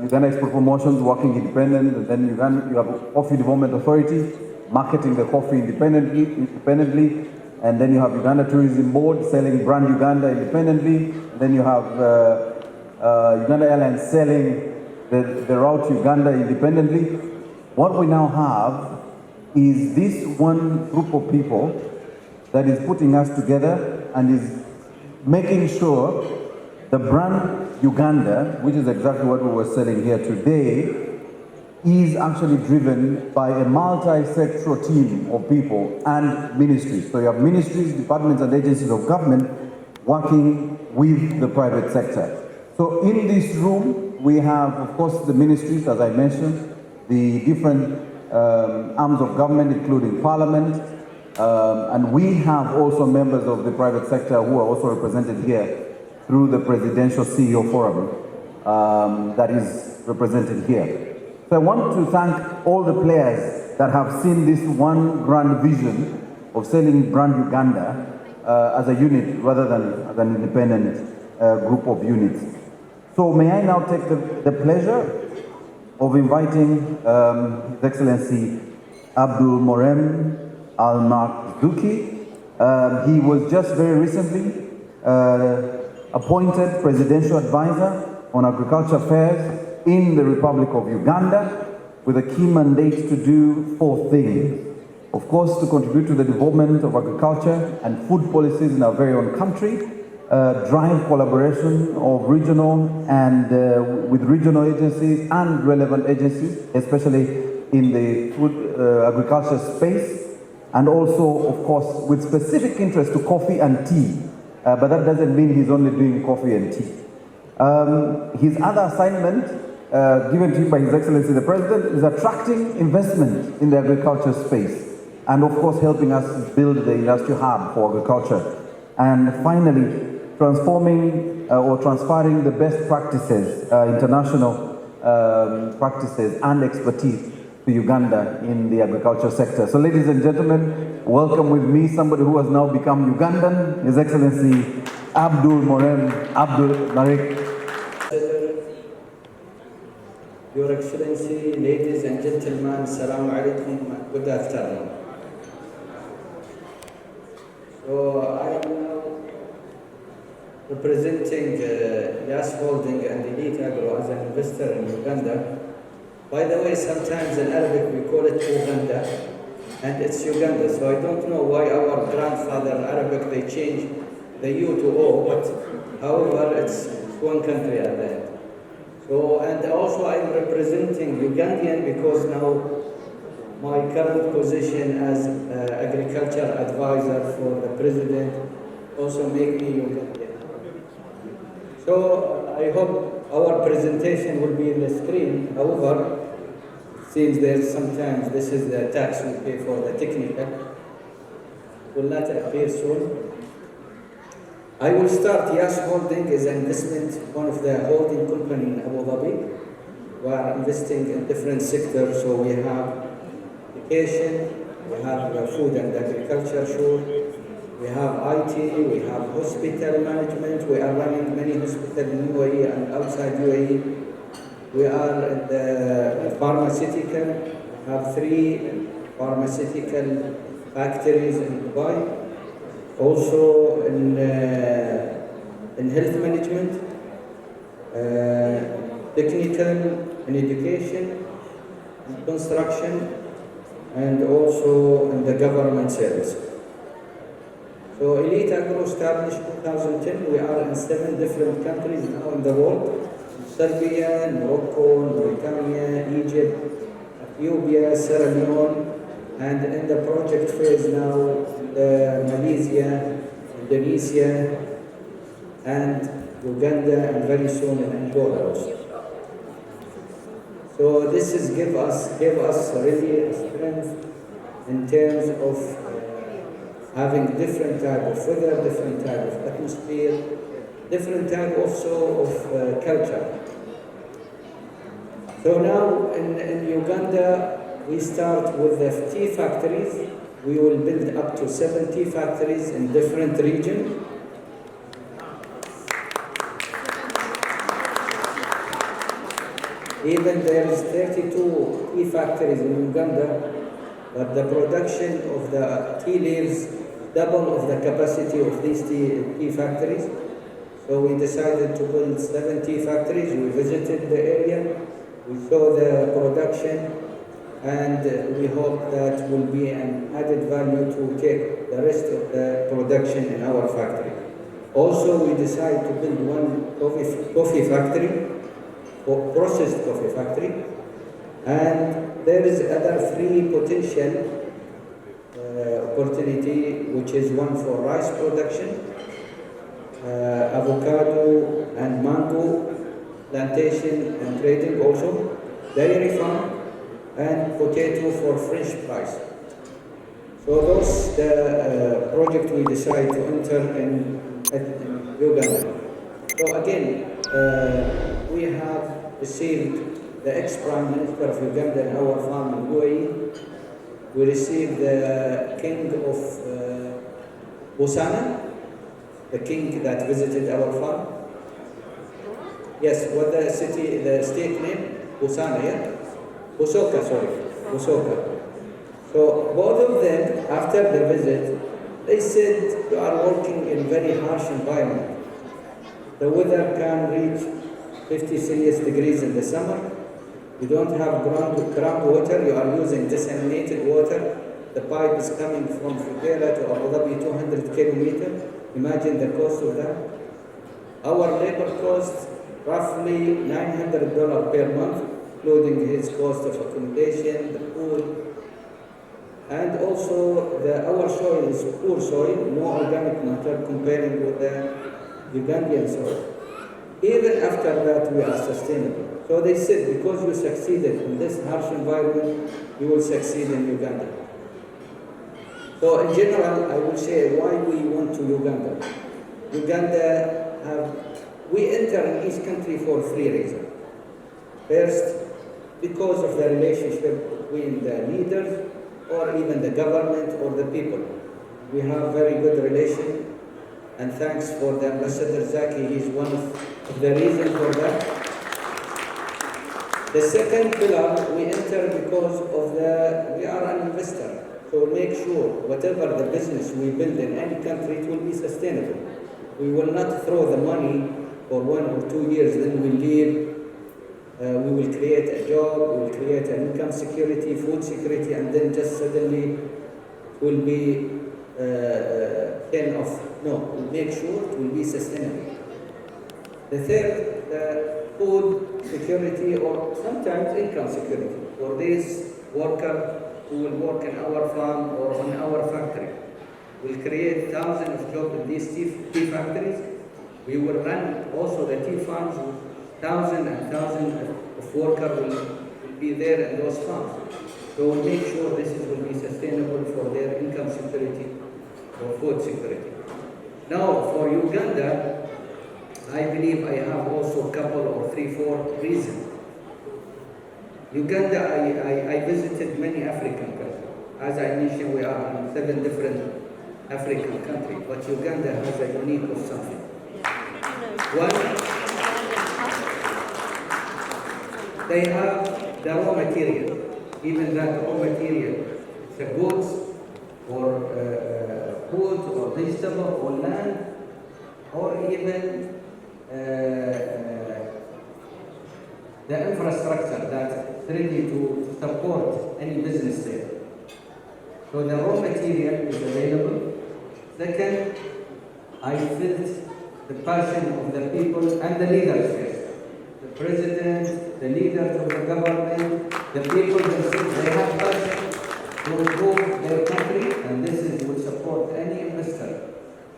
Uganda Export Promotions working independent, and then you have Coffee Development Authority marketing the coffee independently, and then you have Uganda Tourism Board selling brand Uganda independently, and then you have Uganda Airlines selling the route to Uganda independently. What we now have is this one group of people that is putting us together and is making sure the brand Uganda, which is exactly what we were selling here today, is actually driven by a multi-sectoral team of people and ministries. So you have ministries, departments and agencies of government working with the private sector. So in this room, we have, of course, the ministries, as I mentioned, the different arms of government, including parliament, and we have also members of the private sector who are also represented here through the Presidential CEO Forum that is represented here. So I want to thank all the players that have seen this one grand vision of selling brand Uganda as a unit rather than as an independent group of units. So may I now take the pleasure of inviting His Excellency Abdul Morem Al-Marzuki. He was just very recently appointed Presidential Advisor on Agriculture Affairs in the Republic of Uganda with a key mandate to do 4 things. Of course, to contribute to the development of agriculture and food policies in our very own country, drive collaboration of regional and with regional agencies and relevant agencies, especially in the food agriculture space, and also, of course, with specific interest to coffee and tea. But that doesn't mean he's only doing coffee and tea. His other assignment given to him by His Excellency the President is attracting investment in the agriculture space and of course helping us build the industrial hub for agriculture. And finally, transforming or transferring the best practices, international practices and expertise to Uganda in the agriculture sector. So ladies and gentlemen, welcome with me somebody who has now become Ugandan, His Excellency Abdul Morem Abdul Narik. Your Excellency, ladies and gentlemen, Assalamu alaikum, good afternoon. So I am now representing Yas Holding and Elite Agro as an investor in Uganda. By the way, sometimes in Arabic we call it Uganda, and it's Uganda. So I don't know why our grandfather in Arabic they changed the U to O, but however it's one country at the end. So, and also I'm representing Ugandan because now my current position as agriculture advisor for the president also make me Ugandan. So I hope our presentation will be in the screen. However, since there's sometimes this is the tax we pay for the technical, will not appear soon. I will start. Yas Holding is an investment, one of the holding company in Abu Dhabi. We are investing in different sectors. So we have education, we have food and agriculture, sure. We have IT, we have hospital management. We are running many hospitals in UAE and outside UAE. We are in the pharmaceutical. We have 3 pharmaceutical factories in Dubai. Also in health management, technical and education, and construction, and also in the government service. So Elite Agro established 2010. We are in 7 different countries now in the world: Serbia, Morocco, Mauritania, Egypt, Ethiopia, Sierra Leone, and in the project phase now, Malaysia, Indonesia, and Uganda, and very soon in Angola also. So this is give us really a strength in terms of having different type of weather, different type of atmosphere, different type also of culture. So now in Uganda, we start with the tea factories. We will build up to 7 tea factories in different regions. Even there is 32 tea factories in Uganda, but the production of the tea leaves double of the capacity of these tea factories. So we decided to build 7 tea factories. We visited the area, we saw the production, and we hope that will be an added value to take the rest of the production in our factory. Also, we decided to build one coffee factory, processed coffee factory, and there is other 3 potential opportunity, which is one for rice production, avocado and mango plantation and trading also, dairy farm, and potato for French fries. So those the project we decided to enter in Uganda. So again, we have received the ex-Prime Minister of Uganda in our farm in UAE. We received the King of Botswana, the king that visited our farm. Yes, what the state name? Botswana, yeah? Bosoka, sorry, Bosoka. So both of them, after the visit, they said you are working in very harsh environment. The weather can reach 50 Celsius degrees in the summer. You don't have groundwater, you are using disseminated water. The pipe is coming from Fujairah to Abu Dhabi, 200 kilometers. Imagine the cost of that. Our labor costs roughly $900 per month, including his cost of accommodation, the food, and also our soil is poor soil, no organic matter comparing with the Ugandan soil. Even after that, we are sustainable. So they said, because you succeeded in this harsh environment, you will succeed in Uganda. So in general, I would say why we went to Uganda. We enter in each country for 3 reasons. First, because of the relationship between the leaders or even the government or the people. We have very good relation, and thanks for the Ambassador Zaki, he's one of the reasons for that. The second pillar, we enter because of we are an investor. So make sure whatever the business we build in any country, it will be sustainable. We will not throw the money for 1 or 2 years, then we leave. We will create a job, we will create an income security, food security, and then just suddenly will be end of. No, we'll make sure it will be sustainable. The third, the food security or sometimes income security for this worker who will work in our farm or on our factory. We'll create thousands of jobs in these tea factories. We will run also the tea farms. Thousands and thousands of workers will be there in those farms. So we'll make sure this will be sustainable for their income security or food security. Now for Uganda, I believe I have also a couple or 3, 4 reasons. Uganda, I visited many African countries. As I mentioned, we are in 7 different African countries, but Uganda has a unique of something. One, they have the raw material, even that raw material, the goods or food or vegetable or land or even the infrastructure that's ready to support any business there. So the raw material is available. Second, I felt the passion of the people and the leaders first. The president, the leaders of the government, the people themselves, they have passion to improve their country, and this will support any investor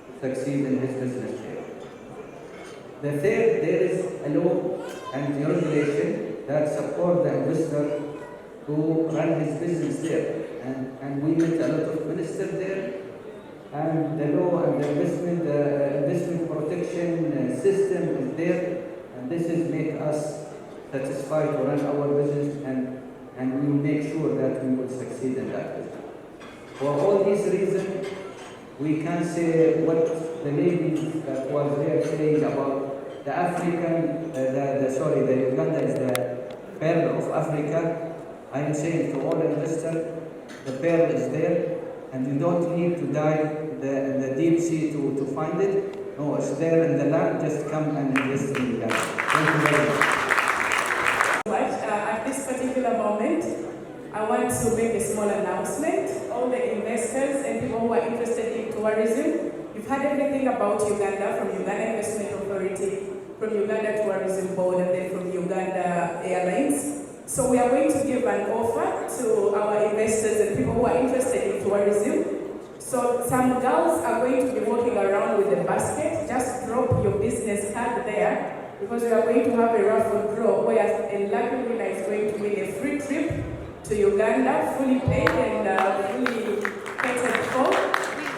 to succeed in his business there. The third, there is a law and regulation that support the investor to run his business there. And we met a lot of ministers there, and the law and the investment protection system is there, and this is make us satisfied to run our business, and we will make sure that we will succeed in that business. For all these reasons, we can say what the lady that was there saying about the African, the Uganda is the pearl of Africa. I am saying to all investors, the pearl is there, and you don't need to dive in the deep sea to find it. No, it's there in the land. Just come and invest in Uganda. Thank you very much. At this particular moment, I want to make a small announcement. All the investors and people who are interested in tourism, you've heard everything about Uganda from Uganda Investment Authority, from Uganda Tourism Board, and then from Uganda Airlines. So we are going to give an offer to our investors and people who are interested in tourism. So some girls are going to be walking around with a basket. Just drop your business card there, because we are going to have a raffle draw where a lucky winner is going to win a free trip to Uganda, fully paid and fully catered for.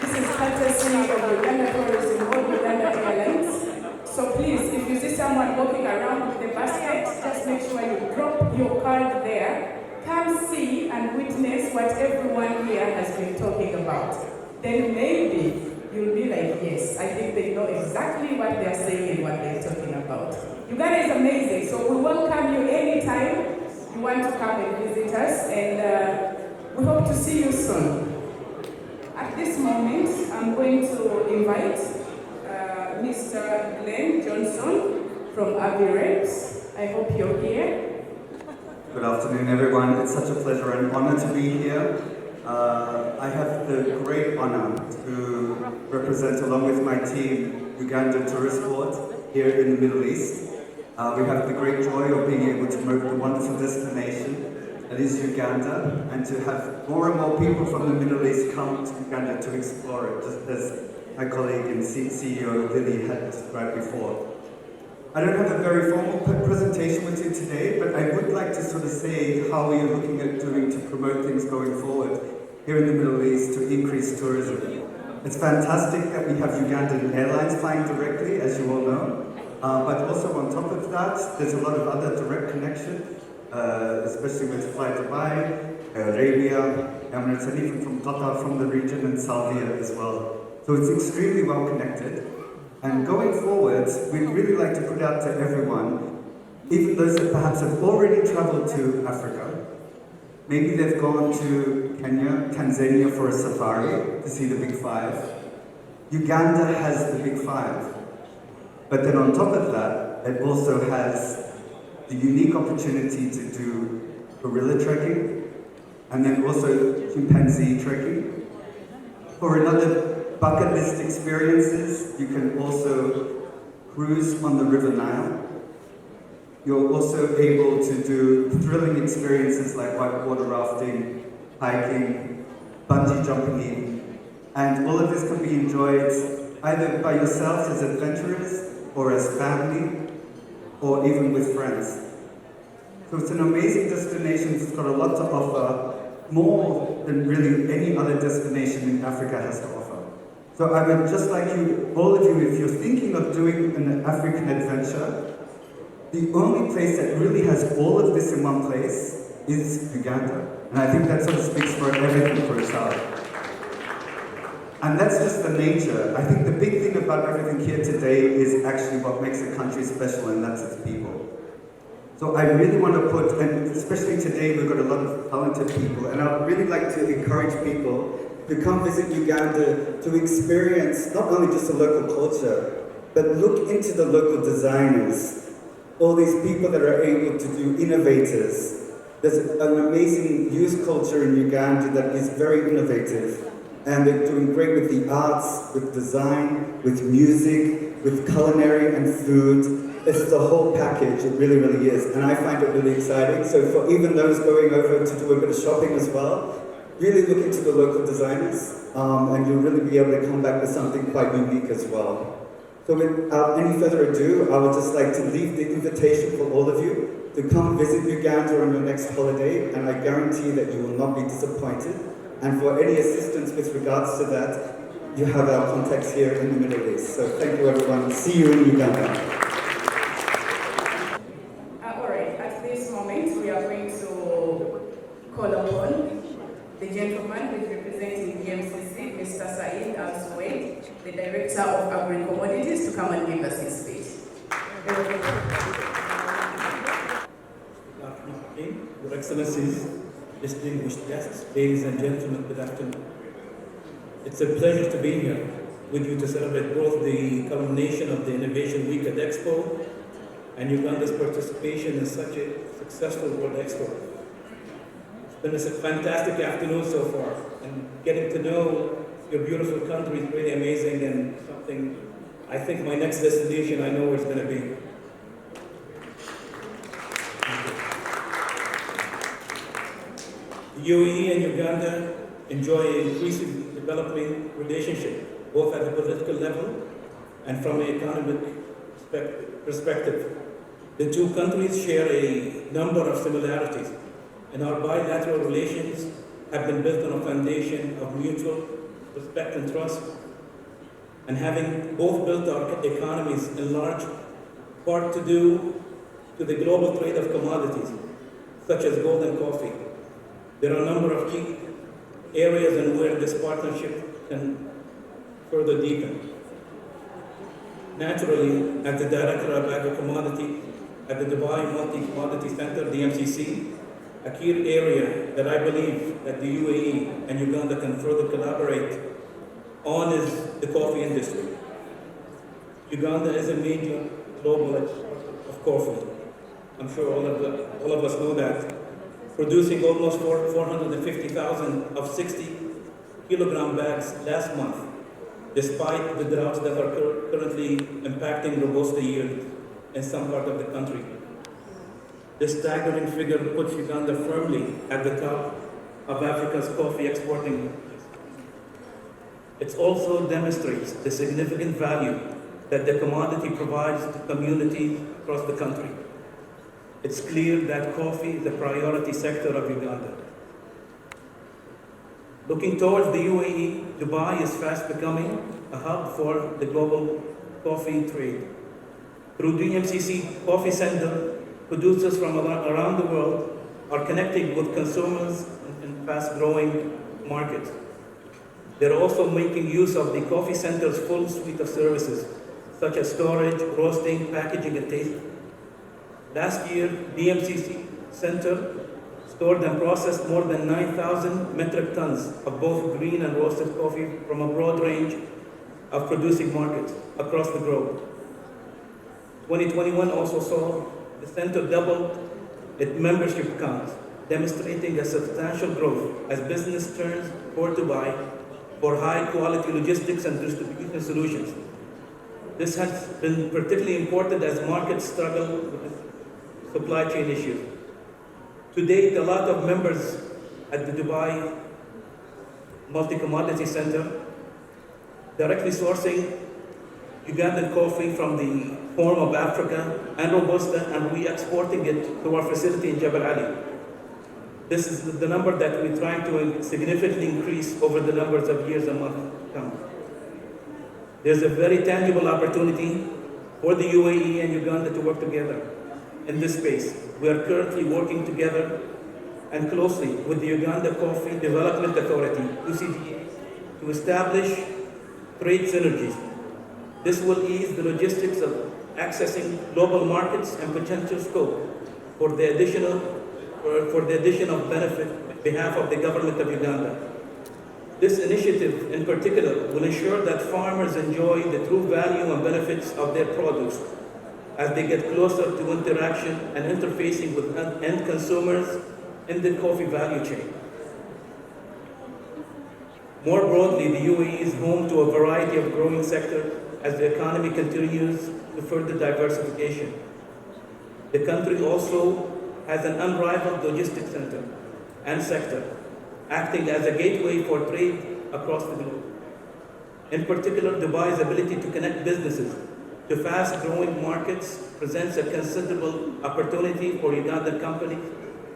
This is courtesy of Uganda Tourism Board, Uganda Airlines. So please, if you see someone walking around with a basket, just make sure you drop your card there. Come see and witness what everyone here has been talking about. Then maybe you'll be like, yes, I think they know exactly what they're saying and what they're talking about. Uganda is amazing, so we welcome you anytime you want to come and visit us, and we hope to see you soon. At this moment, I'm going to invite Mr. Glenn Johnson from Avirex. I hope you're here. Good afternoon, everyone. It's such a pleasure and honor to be here. I have the great honor to represent, along with my team, Uganda Tourist Board here in the Middle East. We have the great joy of being able to promote the wonderful destination that is Uganda, and to have more and more people from the Middle East come to Uganda to explore it, just as my colleague and CEO Lily had described before. I don't have a very formal presentation with you today, but I would like to sort of say how we are looking at doing to promote things going forward here in the Middle East to increase tourism. It's fantastic that we have Ugandan Airlines flying directly, as you all know, but also on top of that, there's a lot of other direct connection, especially with Fly Dubai, Arabia, Emirates, and even from Qatar, from the region, and Saudi as well. So it's extremely well connected. And going forward, we'd really like to put out to everyone, even those that perhaps have already traveled to Africa, maybe they've gone to Kenya, Tanzania for a safari to see the Big Five. Uganda has the Big Five. But then on top of that, it also has the unique opportunity to do gorilla trekking, and then also chimpanzee trekking. For another bucket list experiences, you can also cruise on the River Nile. You're also able to do thrilling experiences like whitewater rafting, hiking, bungee jumping even. And all of this can be enjoyed either by yourselves as adventurers, or as family, or even with friends. So it's an amazing destination. It's got a lot to offer, more than really any other destination in Africa has to offer. So I would just like you, all of you, if you're thinking of doing an African adventure, the only place that really has all of this in one place is Uganda. And I think that sort of speaks for everything for itself. And that's just the nature. I think the big thing about everything here today is actually what makes a country special, and that's its people. So I really want to put, and especially today we've got a lot of talented people, and I'd really like to encourage people to come visit Uganda to experience not only just the local culture, but look into the local designers, all these people that are able to do innovators. There's an amazing youth culture in Uganda that is very innovative, and they're doing great with the arts, with design, with music, with culinary and food. It's the whole package, it really, really is, and I find it really exciting. So for even those going over to do a bit of shopping as well, really look into the local designers, and you'll really be able to come back with something quite unique as well. So without any further ado, I would just like to leave the invitation for all of you to come visit Uganda on your next holiday, and I guarantee that you will not be disappointed. And for any assistance with regards to that, you have our contacts here in the Middle East. So thank you everyone, see you in Uganda. Alright, at this moment we are going to call upon the gentleman who is representing GMCC, Mr. Saeed Al-Suwaid, the Director of Agri-Commodities, to come and give us his speech. Your Excellencies, distinguished guests, ladies and gentlemen, good afternoon. It's a pleasure to be here with you to celebrate both the culmination of the Innovation Week at Expo and Uganda's participation in such a successful World Expo. been a fantastic afternoon so far, and getting to know your beautiful country is really amazing and something I think my next destination I know where it's going to be. The UAE and Uganda enjoy an increasing developing relationship, both at the political level and from an economic perspective. The two countries share a number of similarities, and our bilateral relations have been built on a foundation of mutual respect and trust. And having both built our economies in large part to do to the global trade of commodities, such as gold and coffee, there are a number of key areas in where this partnership can further deepen. Naturally, as the Director of Agri-Commodity at the Dubai Multi-Commodity Center, DMCC, a key area that I believe that the UAE and Uganda can further collaborate on is the coffee industry. Uganda is a major global exporter of coffee. I'm sure all of us know that. Producing almost 450,000 of 60 kilogram bags last month, despite the droughts that are currently impacting Robusta yield in some part of the country. This staggering figure puts Uganda firmly at the top of Africa's coffee exporting list. It also demonstrates the significant value that the commodity provides to communities across the country. It's clear that coffee is a priority sector of Uganda. Looking towards the UAE, Dubai is fast becoming a hub for the global coffee trade. Through DMCC Coffee Center, producers from around the world are connecting with consumers in fast-growing markets. They're also making use of the Coffee Center's full suite of services, such as storage, roasting, packaging, and tasting. Last year, DMCC Center stored and processed more than 9,000 metric tons of both green and roasted coffee from a broad range of producing markets across the globe. 2021 also saw the center double its membership count, demonstrating a substantial growth as business turns toward Dubai for high-quality logistics and distribution solutions. This has been particularly important as markets struggle with supply chain issues. To date, a lot of members at the Dubai Multi-Commodity Center directly sourcing Ugandan coffee from the Horn of Africa and Robusta, and re-exporting it to our facility in Jebel Ali. This is the number that we're trying to significantly increase over the numbers of years and months to come. There's a very tangible opportunity for the UAE and Uganda to work together in this space. We are currently working together and closely with the Uganda Coffee Development Authority, UCDA, to establish trade synergies. This will ease the logistics of accessing global markets and potential scope for the addition of benefit on behalf of the government of Uganda. This initiative in particular will ensure that farmers enjoy the true value and benefits of their produce as they get closer to interaction and interfacing with end consumers in the coffee value chain. More broadly, the UAE is home to a variety of growing sectors as the economy continues to further diversification. The country also has an unrivaled logistics center and sector, acting as a gateway for trade across the globe. In particular, Dubai's ability to connect businesses to fast-growing markets presents a considerable opportunity for Ugandan companies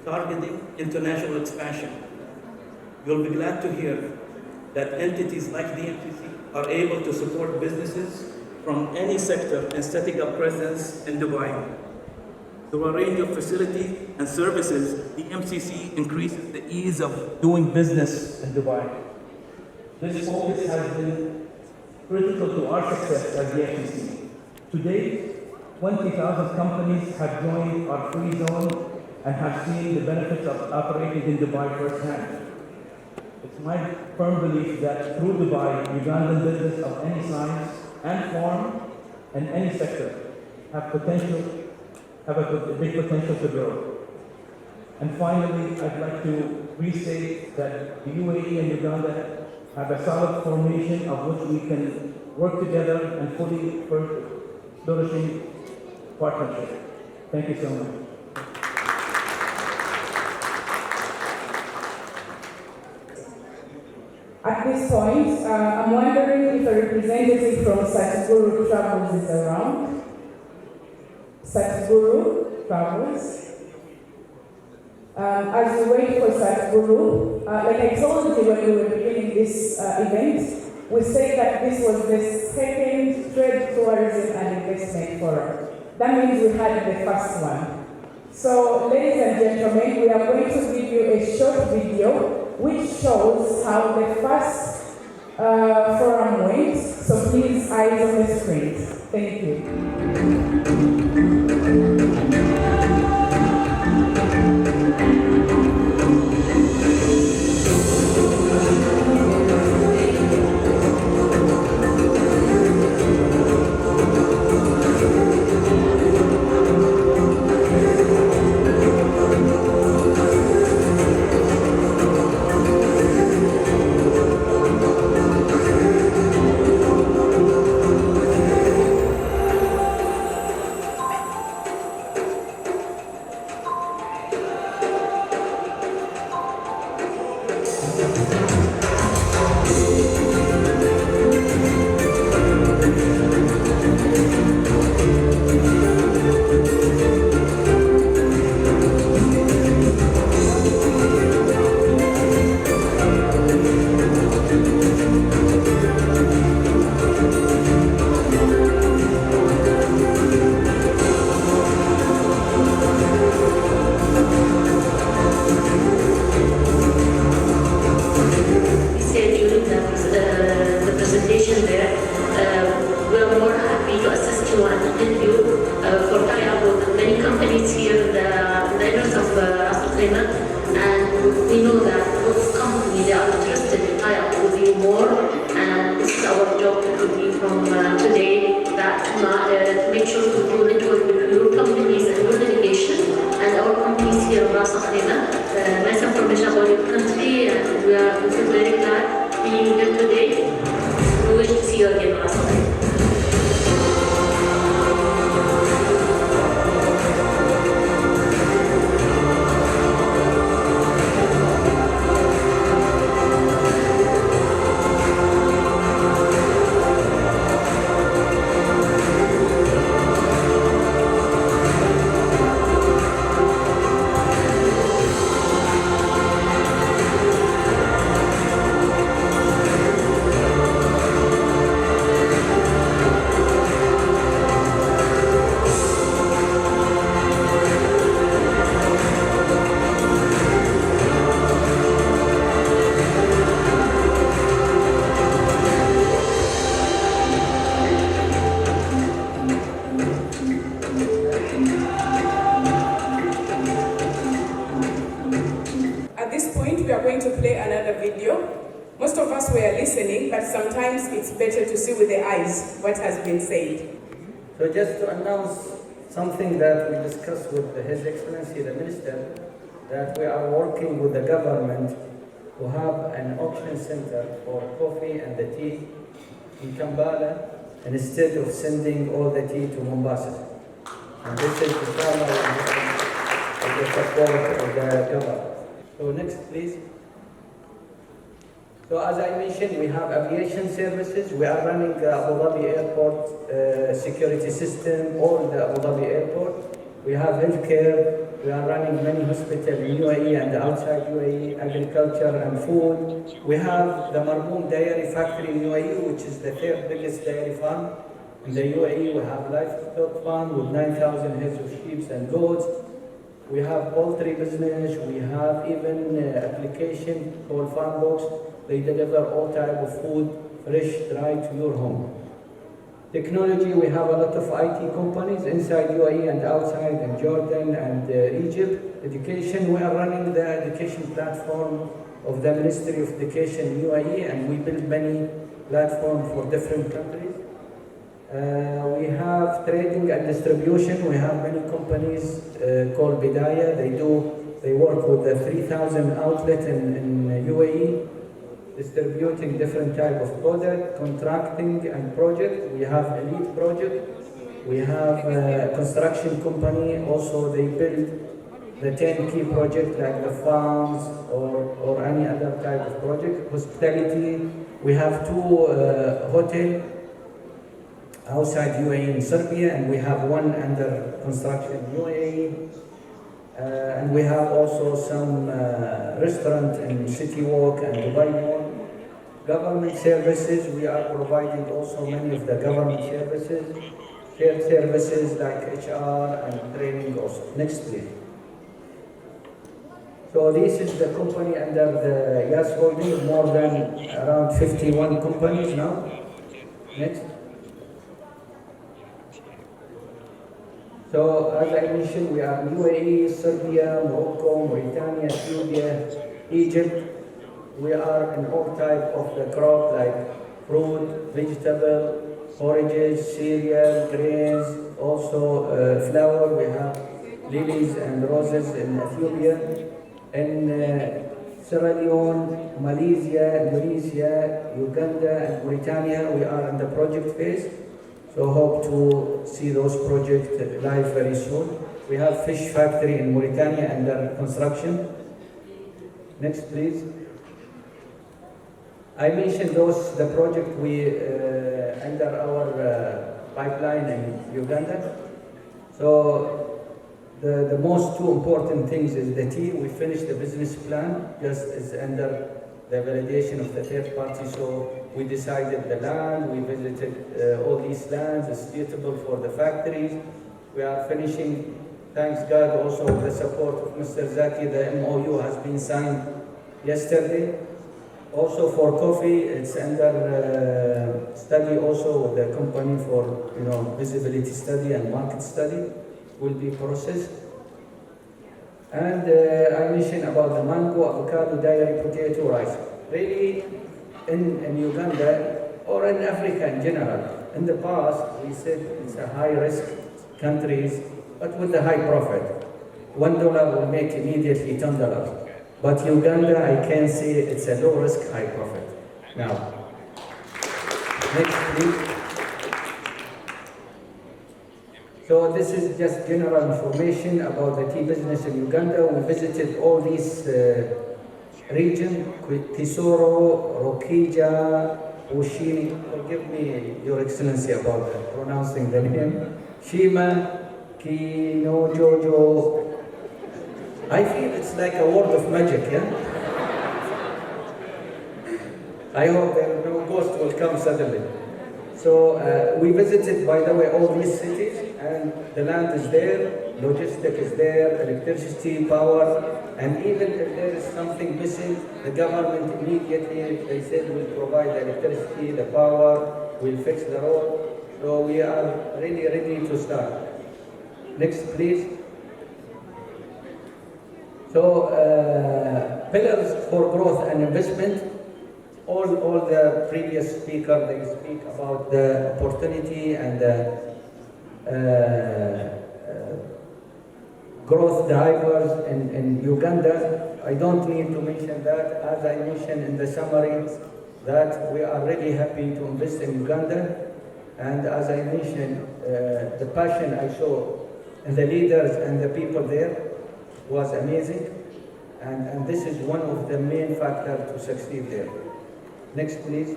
targeting international expansion. You'll be glad to hear that entities like the MCC are able to support businesses from any sector in setting up presence in Dubai. Through a range of facilities and services, the MCC increases the ease of doing business in Dubai. This focus has been critical to our success as the MCC. To date, 20,000 companies have joined our free zone and have seen the benefits of operating in Dubai firsthand. It's my firm belief that through Dubai, Ugandan business of any size and form and any sector have a big potential to grow. And finally, I'd like to restate that the UAE and Uganda have a solid formation of which we can work together and fully flourishing partnership. Thank you so much. At this point, I'm wondering if a representative from Satguru Travels is around. Satguru Travels. As we wait for Satguru, like I told you when we were beginning this event, we said that this was the second Trade, Tourism and Investment Forum. That means we had the first one. So, ladies and gentlemen, we are going to give you a short video which shows how the first forum went. So please, eyes on the screen. Thank you. Most of us were listening, but sometimes it's better to see with the eyes what has been said. So just to announce something that we discussed with His Excellency the Minister, that we are working with the government to have an auction center for coffee and the tea in Kampala, instead of sending all the tea to Mombasa. And this is the power of the support of the government. So next, please. So as I mentioned, we have aviation services. We are running the Abu Dhabi Airport security system, all the Abu Dhabi Airport. We have healthcare. We are running many hospitals in UAE and outside UAE, agriculture and food. We have the Marboum Dairy Factory in UAE, which is the third biggest dairy farm. In the UAE, we have livestock farm with 9,000 heads of sheep and goats. We have poultry business. We have even application called Farm Box. They deliver all type of food, fresh, dry to your home. Technology, we have a lot of IT companies inside UAE and outside in Jordan and Egypt. Education, we are running the education platform of the Ministry of Education in UAE, and we build many platforms for different countries. We have trading and distribution. We have many companies called Bidaya. They work with the 3,000 outlets in UAE, distributing different type of product, contracting and project. We have elite project. We have a construction company. Also, they build the 10 key project like the farms or any other type of project. Hospitality. We have 2 hotels outside UAE in Serbia, and we have 1 under construction in UAE. And we have also some restaurant in City Walk and Dubai Mall. Government services, we are providing also many of the government services, shared services like HR and training also. Next please. So this is the company under the Yas Holding, more than around 51 companies now. Next. So as I mentioned, we are UAE, Serbia, Morocco, Mauritania, Ethiopia, Egypt. We are in all type of the crop like fruit, vegetable, forages, cereal, grains, also flower. We have lilies and roses in Ethiopia. In Sierra Leone, Malaysia, Indonesia, Uganda, and Mauritania, we are in the project phase. So hope to see those projects live very soon. We have fish factory in Mauritania under construction. Next, please. I mentioned the project we under our pipeline in Uganda. So the most 2 important things is the tea. We finished the business plan, just is under the validation of the third party. So we decided the land, we visited all these lands, it's suitable for the factories. We are finishing, thanks God, also with the support of Mr. Zaki, the MOU has been signed yesterday. Also for coffee, it's under study also with the company for visibility study and market study will be processed. And I mentioned about the mango, avocado, dairy, potato, rice. Really, in Uganda or in Africa in general, in the past we said it's a high-risk countries, but with a high profit. $1 will make immediately $10. But Uganda, I can say it's a low-risk, high profit. Now, next please. So this is just general information about the tea business in Uganda. We visited all these regions, Kisoro, Rokija, Ushini. Forgive me, Your Excellency, about pronouncing the name. Shima, Kino, Jojo. I feel it's like a word of magic, yeah? I hope that no ghost will come suddenly. So we visited, by the way, all these cities, and the land is there, logistics is there, electricity, power, and even if there is something missing, the government immediately, they said, will provide the electricity, the power, will fix the road. So we are really ready to start. Next, please. So pillars for growth and investment. All the previous speakers, they speak about the opportunity and the growth drivers in Uganda. I don't need to mention that. As I mentioned in the summary, that we are really happy to invest in Uganda. And as I mentioned, the passion I saw in the leaders and the people there was amazing. And this is one of the main factors to succeed there. Next, please.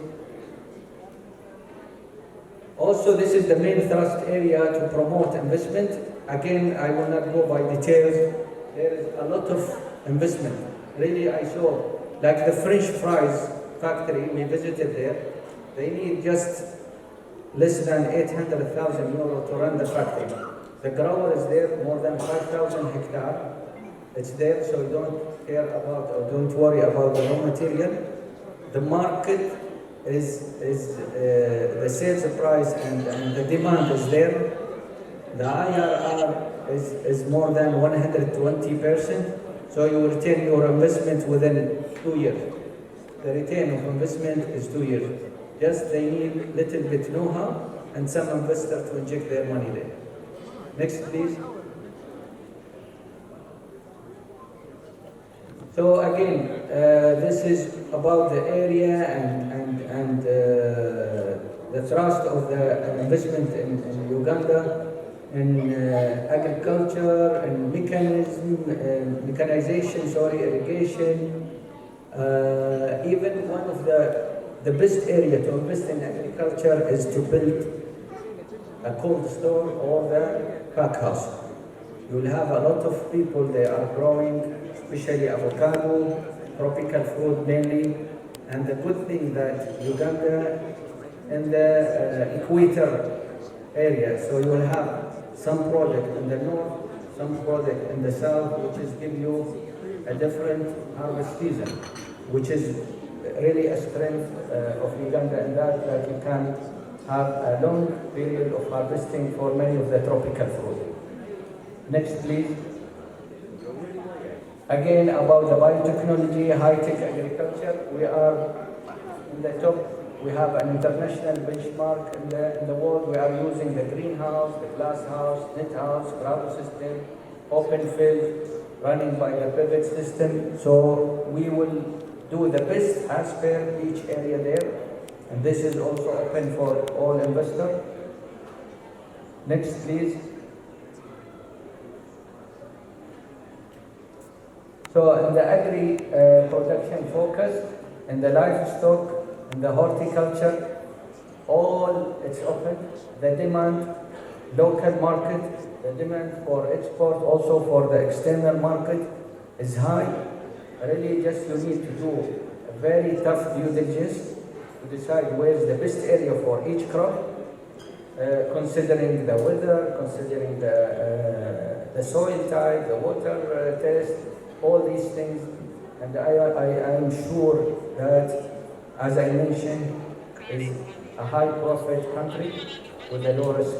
Also, this is the main thrust area to promote investment. Again, I will not go by details. There is a lot of investment. Really, I saw, like the French fries factory, we visited there. They need just less than 800,000 euro to run the factory. The grower is there, more than 5,000 hectares. It's there, so don't care about or don't worry about the raw material. The market is the sales price and the demand is there. The IRR is more than 120%, so you will return your investment within 2 years. The return of investment is 2 years. Just they need little bit know-how and some investors to inject their money there. Next, please. So again, this is about the area and the thrust of the investment in Uganda, in agriculture and mechanization, irrigation. Even one of the best area to invest in agriculture is to build a cold store or the pack house. You will have a lot of people they are growing, especially avocado, tropical fruit mainly. And the good thing that Uganda in the equator area, so you will have some product in the north, some product in the south, which is give you a different harvest season, which is really a strength of Uganda in that you can have a long period of harvesting for many of the tropical fruit. Next, please. Again, about the biotechnology, high-tech agriculture, we are in the top. We have an international benchmark in the world. We are using the greenhouse, the glass house, net house, ground system, open field, running by the pivot system. So we will do the best as per each area there. And this is also open for all investors. Next, please. So in the agri production focus, in the livestock, in the horticulture, all it's open. The demand, local market, the demand for export, also for the external market is high. Really just you need to do a very tough due diligence to decide where is the best area for each crop, considering the weather, considering the soil type, the water test, all these things. And I am sure that, as I mentioned, is a high profit country with a low risk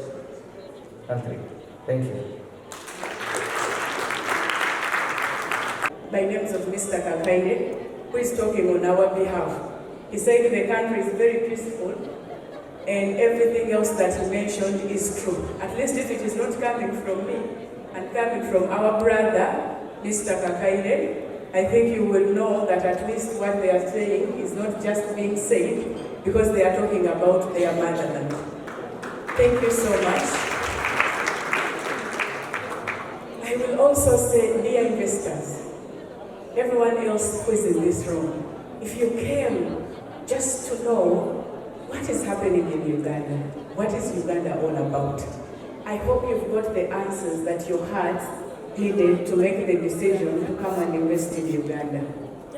country. Thank you. By names of Mr. Kakaine, who is talking on our behalf. He said the country is very peaceful and everything else that he mentioned is true. At least if it is not coming from me and coming from our brother, Mr. Kakaine, I think you will know that at least what they are saying is not just being said because they are talking about their motherland. Thank you so much. I will also say, dear investors, everyone else who is in this room, if you came just to know what is happening in Uganda, what is Uganda all about, I hope you've got the answers that your hearts needed to make the decision to come and invest in Uganda.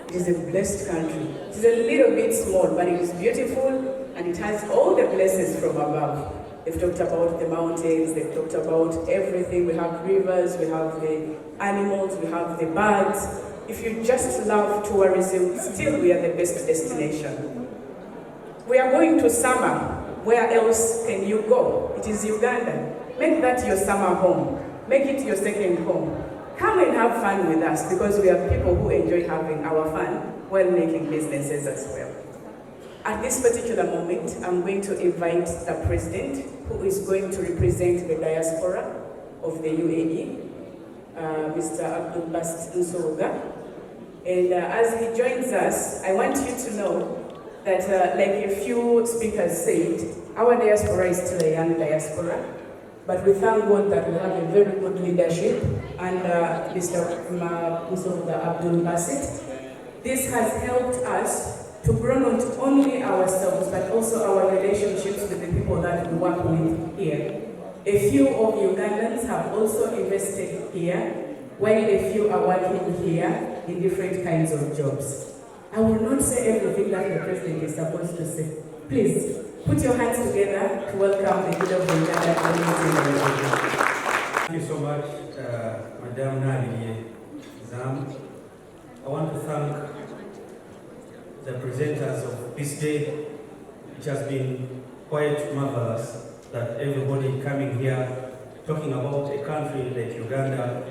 It is a blessed country. It is a little bit small, but it is beautiful and it has all the blessings from above. They've talked about the mountains, they've talked about everything. We have rivers, we have the animals, we have the birds. If you just love tourism, still we are the best destination. We are going to summer. Where else can you go? It is Uganda. Make that your summer home. Make it your second home. Come and have fun with us because we are people who enjoy having our fun while making businesses as well. At this particular moment, I'm going to invite the president who is going to represent the diaspora of the UAE, Mr. Abdul Basit Nsoga. And as he joins us, I want you to know that like a few speakers said, our diaspora is still a young diaspora. But we thank God that we have a very good leadership under Mr. Abdul Basit. This has helped us to grow not only ourselves, but also our relationships with the people that we work with here. A few of Ugandans have also invested here, while a few are working here in different kinds of jobs. I will not say everything that the president is supposed to say. Please, put your hands together to welcome the leader of the Uganda community. Thank you so much, Madam Nali Zam. I want to thank the presenters of this day. It has been quite marvelous that everybody coming here talking about a country like Uganda.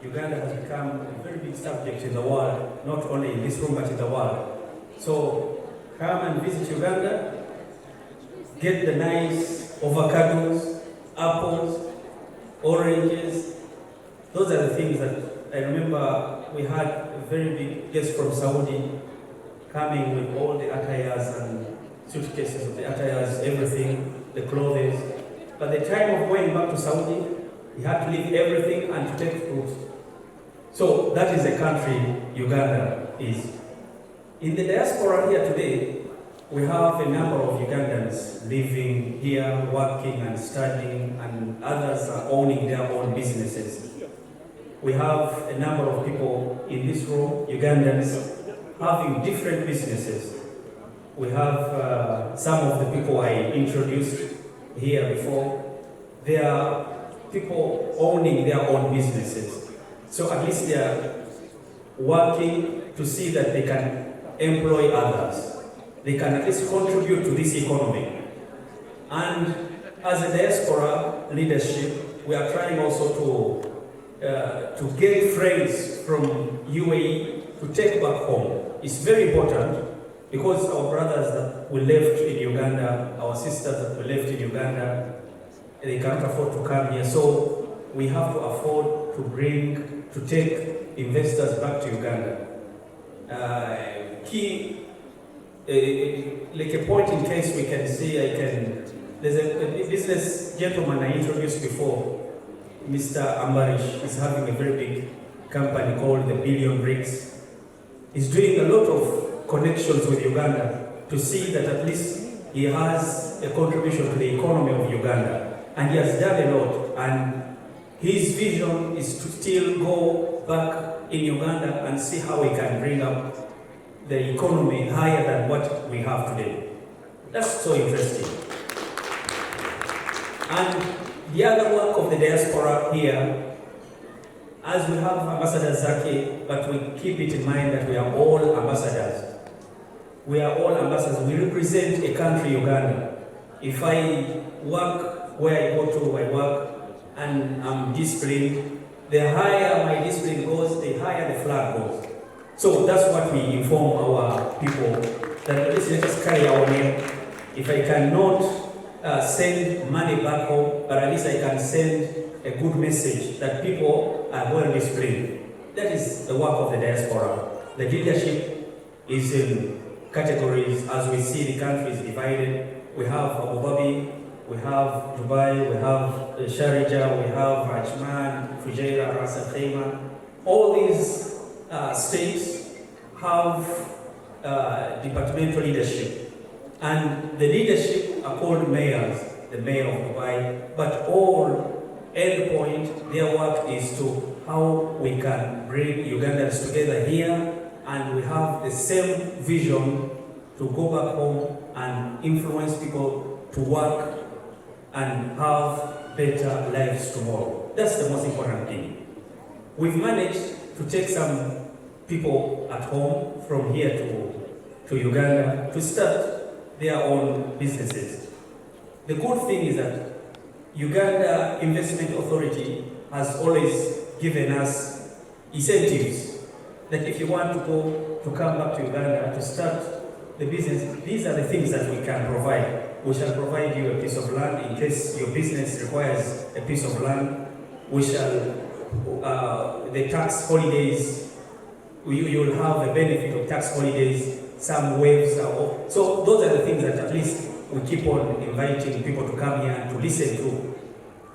Uganda has become a very big subject in the world, not only in this room but in the world. So come and visit Uganda, get the nice avocados, apples, oranges. Those are the things that I remember we had a very big guest from Saudi coming with all the attires and suitcases of the attires, everything, the clothes. But the time of going back to Saudi, he had to leave everything and to take fruits. So that is the country Uganda is. In the diaspora here today, we have a number of Ugandans living here, working and studying, and others are owning their own businesses. We have a number of people in this room, Ugandans, having different businesses. We have some of the people I introduced here before. They are people owning their own businesses. So at least they are working to see that they can employ others. They can at least contribute to this economy. And as a diaspora leadership, we are trying also to get friends from UAE to take back home. It's very important because our brothers that we left in Uganda, our sisters that we left in Uganda, they cannot afford to come here. So we have to afford to take investors back to Uganda. Like a point in case we can see, there's a business gentleman I introduced before, Mr. Ambarish, is having a very big company called the Billion Bricks. He's doing a lot of connections with Uganda to see that at least he has a contribution to the economy of Uganda. And he has done a lot. And his vision is to still go back in Uganda and see how we can bring up the economy higher than what we have today. That's so interesting. And the other work of the diaspora here, as we have Ambassador Zaki, but we keep it in mind that we are all ambassadors. We are all ambassadors. We represent a country, Uganda. If I work where I go to, I work and I'm disciplined, the higher my discipline goes, the higher the flag goes. So that's what we inform our people, that let us carry our name. If I cannot send money back home, but at least I can send a good message that people are well disciplined. That is the work of the diaspora. The leadership is in categories. As we see, the country is divided. We have Abu Dhabi, we have Dubai, we have Sharjah, we have Ajman, Fujairah, Ras Al Khaimah. All these states have departmental leadership, and the leadership are called mayors, the mayor of Dubai, but all end point, their work is to how we can bring Ugandans together here, and we have the same vision to go back home and influence people to work and have better lives tomorrow. That's the most important thing. We've managed to take some people at home from here to Uganda to start their own businesses. The good thing is that Uganda Investment Authority has always given us incentives that if you want to come back to Uganda to start the business, these are the things that we can provide. We shall provide you a piece of land in case your business requires a piece of land. We shall, the tax holidays, you will have a benefit of tax holidays, some waves. So those are the things that at least we keep on inviting people to come here and to listen to.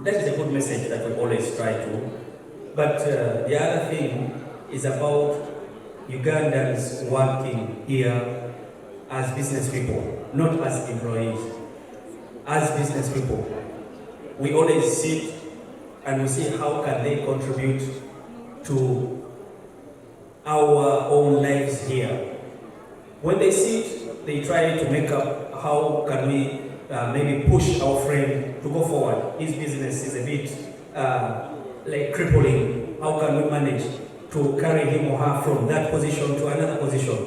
That is a good message that we always try to. But the other thing is about Ugandans working here as business people, not as employees. As business people, we always sit and we see how can they contribute to our own lives here. When they sit, they try to make up how can we maybe push our friend to go forward. His business is a bit like crippling. How can we manage to carry him or her from that position to another position?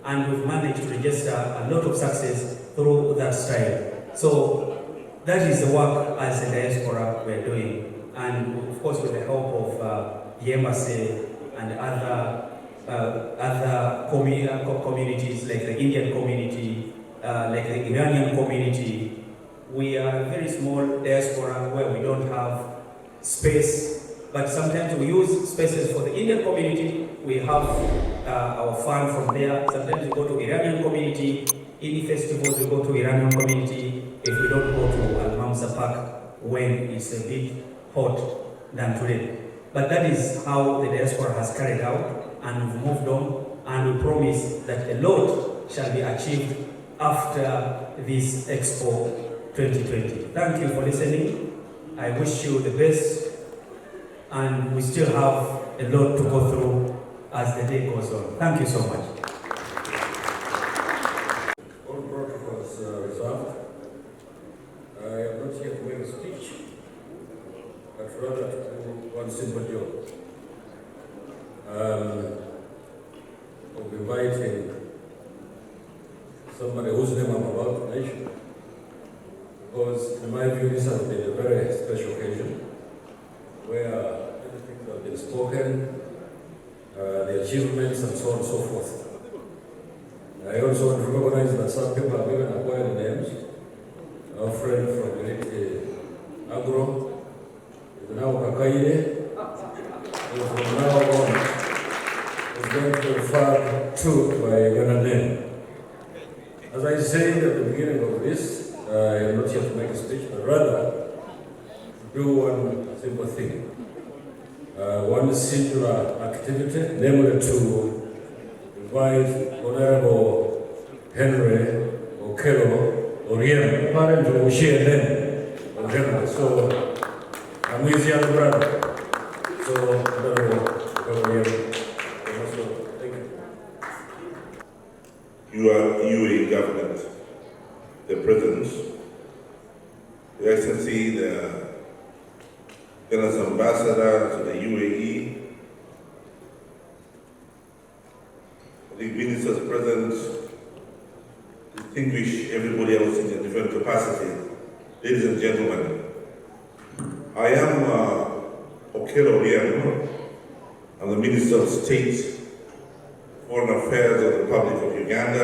And we've managed to register a lot of success through that style. So that is the work as a diaspora we're doing. And of course with the help of the embassy and other communities like the Indian community, like the Iranian community, we are a very small diaspora where we don't have space, but sometimes we use spaces for the Indian community. We have our fund from there. Sometimes we go to Iranian community. Any festivals, we go to Iranian community. If we don't go to Al-Mamsa Park when it's a bit hot than today. But that is how the diaspora has carried out, and we've moved on, and we promise that a lot shall be achieved after this Expo 2020. Thank you for listening. I wish you the best, and we still have a lot to go through as the day goes on. Thank you so much. All protocols reserved. I am not here to make a speech, but rather to do one simple job of inviting somebody whose name I'm about to mention, because in my view this has been a very special occasion where many things have been spoken, the achievements and so on and so forth. I also want to recognize that some people have even acquired names. Our friend from Unity Agro is now Kakaide, and from now on is going to refer to by Uganda name. As I said at the beginning of this, I am not here to make a speech, but rather to do one simple thing. One singular activity, namely to invite Honorable Henry Okello Oriem, parent to share name of Henry. So I'm his young brother. So Honorable Oriem. Thank you. You are UAE government, the President, Your Excellency, the Ghana's ambassador to the UAE, the ministers present, distinguished everybody else in a different capacity, ladies and gentlemen. I am Okello Oriem. I'm the Minister of State, Foreign Affairs of the Republic of Uganda,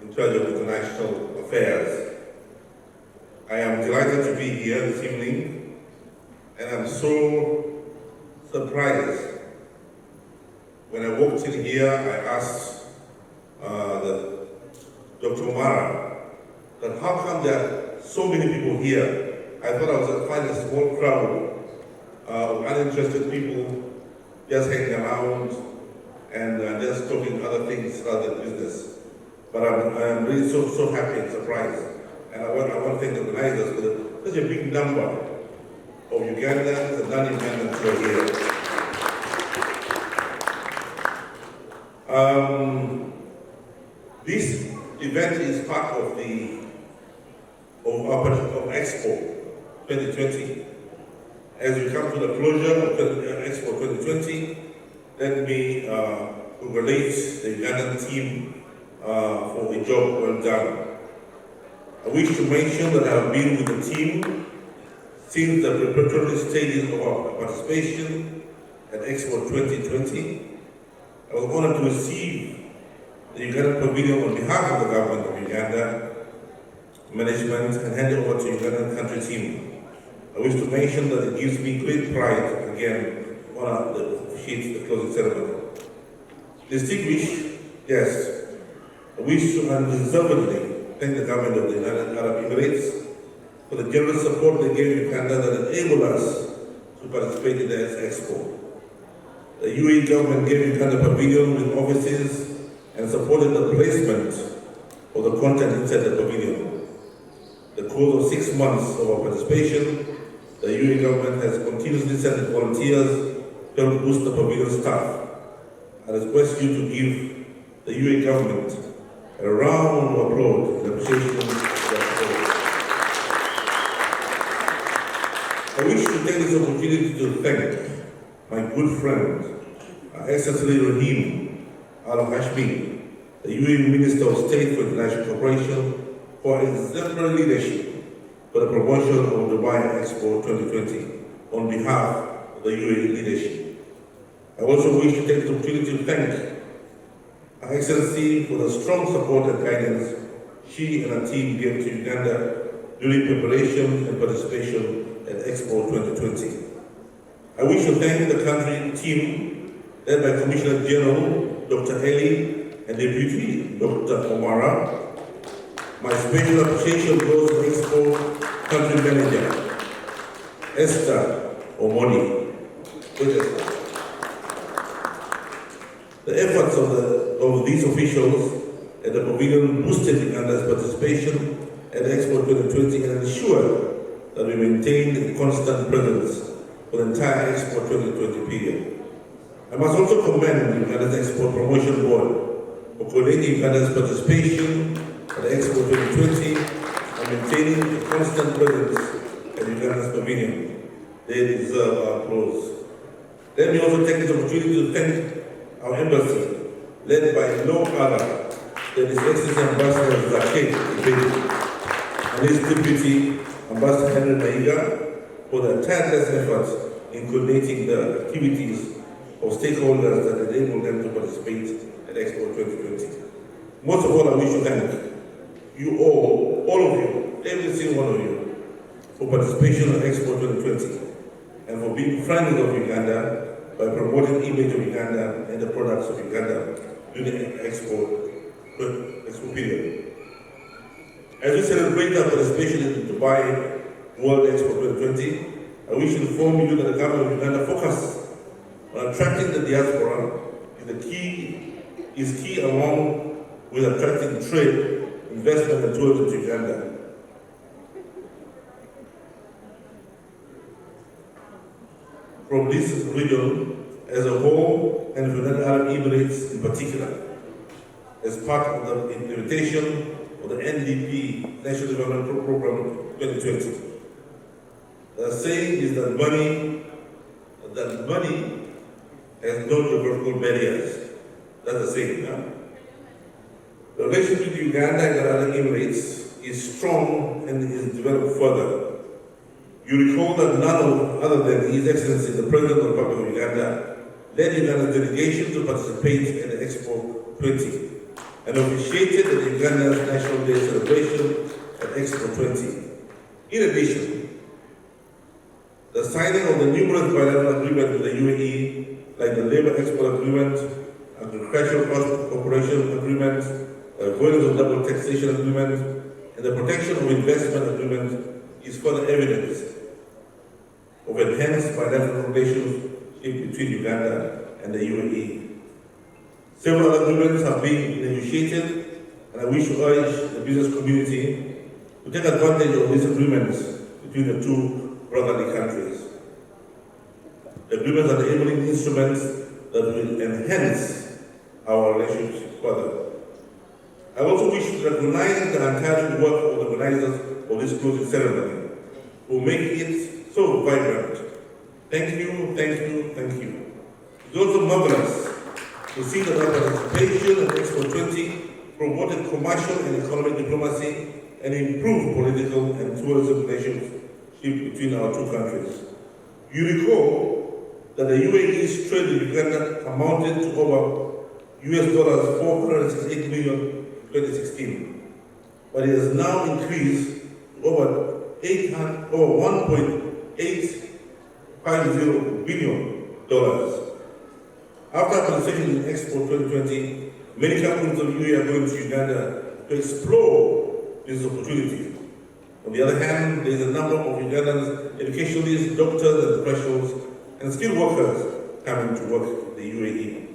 in charge of international affairs. I am delighted to be here this evening, and I'm so surprised. When I walked in here, I asked Dr. Mara that how come there are so many people here? I thought I was finding a small crowd of uninterested people just hanging around and just talking other things rather than business. But I'm really so happy and surprised. And I want to thank the organizers for such a big number of Ugandans and non-Ugandans who are here. This event is part of Expo 2020. As we come to the closure of Expo 2020, let me congratulate the Ugandan team for a job well done. I wish to mention that I have been with the team since the preparatory stages of our participation at Expo 2020. I was honored to receive the Ugandan Pavilion on behalf of the government of Uganda management and hand it over to Ugandan country team. I wish to mention that it gives me great pride again to honor the closing ceremony. Distinguished guests, I wish to unreservedly thank the government of the United Arab Emirates for the generous support they gave Uganda that enabled us to participate in the Expo. The UAE government gave Uganda a pavilion with offices and supported the placement of the content inside the pavilion. The course of 6 months of our participation, the UAE government has continuously sent volunteers to help boost the pavilion staff. I request you to give the UAE government a round of applause in appreciation of their support. I wish to take this opportunity to thank my good friend, Excellency Rahim Al-Hashmi, the UAE Minister of State for International Cooperation, for his exemplary leadership for the promotion of Dubai Expo 2020 on behalf of the UAE leadership. I also wish to take the opportunity to thank Her Excellency for the strong support and guidance she and her team gave to Uganda during preparation and participation at Expo 2020. I wish to thank the country team led by Commissioner General Dr. Eli and Deputy Dr. Omara. My special appreciation goes to Expo Country Manager, Esther Omoni. The efforts of these officials at the pavilion boosted Uganda's participation at Expo 2020 and ensured that we maintained a constant presence for the entire Expo 2020 period. I must also commend Uganda's Expo Promotion Board for coordinating Uganda's participation at the Expo 2020 and maintaining a constant presence at Uganda's pavilion. They deserve our applause. Let me also take this opportunity to thank our embassy, led by no other than His Excellency Ambassador Zakir and his Deputy Ambassador Henry Maiga for their tireless efforts in coordinating the activities of stakeholders that enable them to participate at Expo 2020. Most of all, I wish to thank you all of you, every single one of you, for participation in Expo 2020 and for being friends of Uganda by promoting the image of Uganda and the products of Uganda during the Expo period. As we celebrate our participation in the Dubai World Expo 2020, I wish to inform you that the government of Uganda focuses on attracting the diaspora is key along with attracting trade, investment and tourism to Uganda. From this region as a whole and the United Arab Emirates in particular, as part of the implementation of the NDP National Development Program 2020. The saying is that money has no geographical barriers. That's the saying. Huh? The relationship with Uganda and the Arab Emirates is strong and is developed further. You recall that none other than His Excellency, the President of the Republic of Uganda, led Uganda's delegation to participate in the Expo 20 and officiated at Uganda's National Day celebration at Expo 20. In addition, the signing of the numerous bilateral agreements with the UAE, like the Labour Export Agreement, Agricultural Cooperation Agreement, the Avoidance of Double Taxation Agreement, and the Protection of Investment Agreement, is further evidence of enhanced bilateral relations between Uganda and the UAE. Several agreements are being negotiated, and I wish to urge the business community to take advantage of these agreements between the two brotherly countries. The agreements are enabling instruments that will enhance our relationship further. I also wish to recognize the entire work of the organizers of this closing ceremony, who make it so vibrant. Thank you, thank you, thank you. It's also marvelous to see that our participation in Expo 20 promoted commercial and economic diplomacy and improved political and tourism relationship between our two countries. You recall that the UAE's trade with Uganda amounted to over $468 million in 2016, but it has now increased to over $1.850 billion. After participation in Expo 2020, many companies of UAE are going to Uganda to explore this opportunity. On the other hand, there is a number of Ugandans, educationalists, doctors, and professionals, and skilled workers coming to work in the UAE.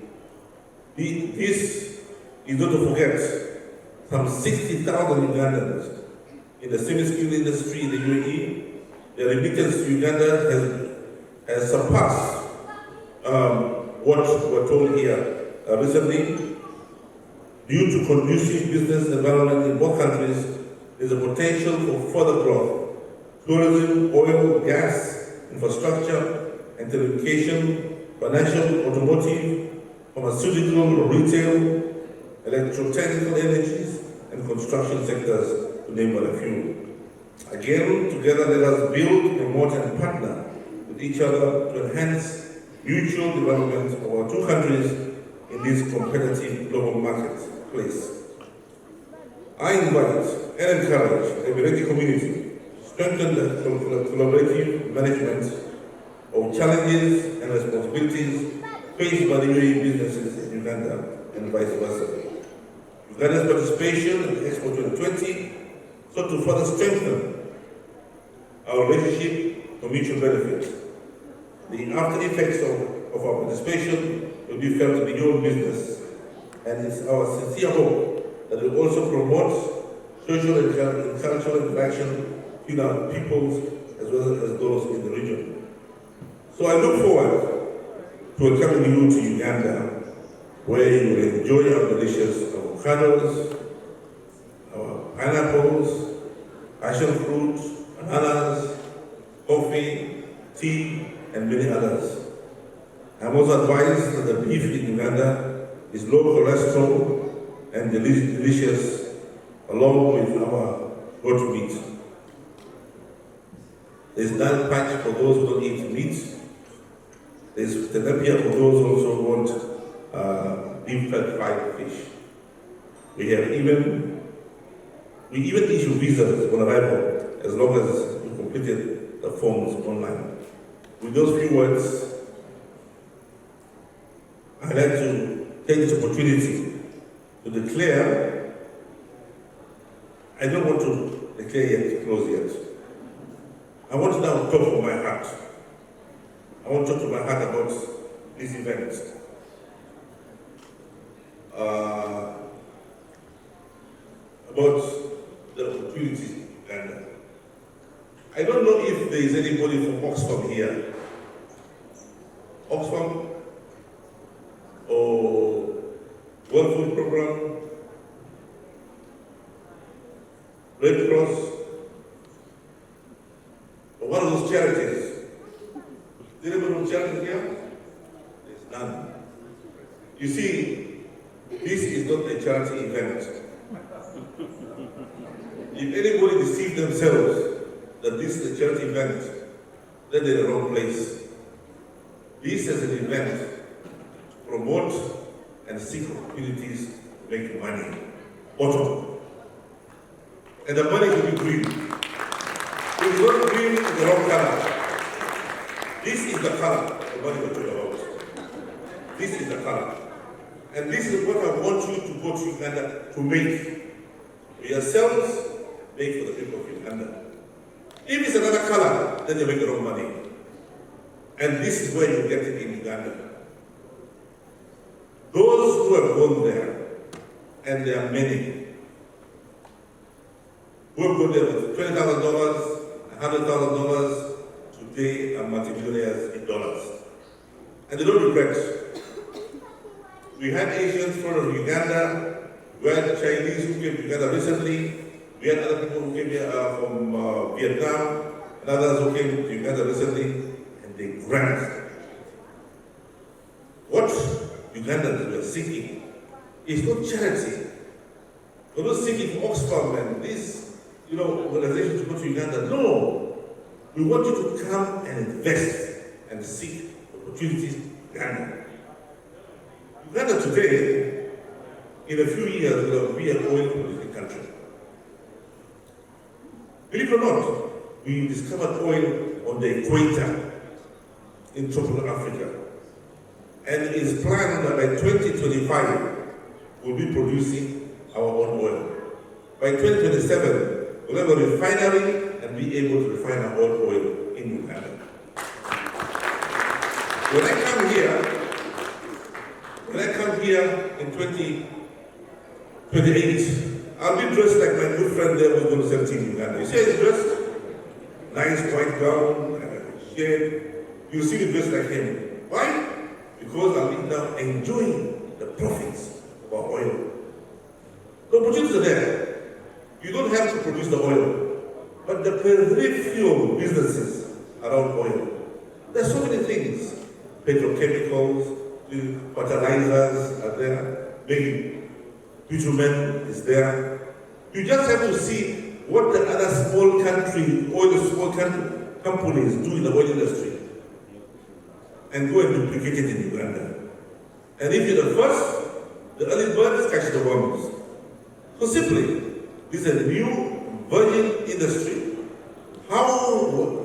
This is not to forget some 60,000 Ugandans in the semi-skilled industry in the UAE. The remittance to Uganda has surpassed what we're told here recently. Due to conducive business environment in both countries, there's a potential for further growth. Tourism, oil, gas, infrastructure, and telecommunication, financial, automotive, pharmaceutical, retail, electrotechnical energies, and construction sectors, to name but a few. Again, together let us build, promote, and partner with each other to enhance mutual development of our two countries in this competitive global marketplace. I invite and encourage the Emirati community strengthen the collaborative management of challenges and responsibilities faced by the UAE businesses in Uganda and vice versa. Uganda's participation in Expo 2020 sought to further strengthen our relationship for mutual benefit. The after effects of our participation will be felt beyond business, and it's our sincere hope that it will also promote social and cultural interaction between our peoples as well as those in the region. So I look forward to welcoming you to Uganda, where you will enjoy our delicious avocados, our pineapples, passion fruit, bananas, coffee, tea, and many others. I'm also advised that the beef in Uganda is low cholesterol and delicious, along with our goat meat. There's naan patch for those who don't eat meat. There's tilapia for those also who want deep-fat fried fish. We even issue visas on arrival as long as you completed the forms online. With those few words, I'd like to take this opportunity to declare, I don't want to declare yet, close yet. I want to now talk from my heart. I want to talk to my heart about this event. About the opportunities in Uganda. I don't know if there is anybody from Oxfam here. Oxfam or World Food Program, Red Cross, or one of those charities. Is there anybody from charities here? There's none. You see, this is not a charity event. If anybody deceives themselves that this is a charity event, then they're in the wrong place. This is an event to promote and seek opportunities to make money. Bottom. And the money will be green. If it's not green, it's the wrong color. This is the color the money we're talking about. This is the color. And this is what I want you to go to Uganda to make. For yourselves, make for the people of Uganda. If it's another color, then you make the wrong money. And this is where you get it in Uganda. Those who have gone there, and there are many, who have gone there with $20,000, $100,000, today are multimillionaires in dollars. And they don't regret. We had Asians from Uganda, we had Chinese who came to Uganda recently, we had other people who came here from Vietnam, and others who came to Uganda recently, and they grabbed. What Ugandans were seeking is not charity. We're not seeking for Oxfam and these, organizations to go to Uganda. No. We want you to come and invest and seek opportunities in Uganda. Uganda today, in a few years, will be an oil producing country. Believe it or not, we discovered oil on the equator in tropical Africa. And it is planned that by 2025, we'll be producing our own oil. By 2027, we'll have a refinery and be able to refine our own oil in Uganda. When I come here in 2028, I'll be dressed like my good friend there who's going to sell tea in Uganda. You see how he's dressed? Nice white gown, shade. You see me dressed like him. Why? Because I'll be now enjoying the profits of our oil. The opportunities are there. You don't have to produce the oil, but the peripheral businesses around oil. There's so many things. Petrochemicals, fertilizers are there, maybe bitumen is there. You just have to see what the other small companies do in the oil industry and go and duplicate it in Uganda. And if you're the first, the early birds catch the worms. So simply, this is a new virgin industry. How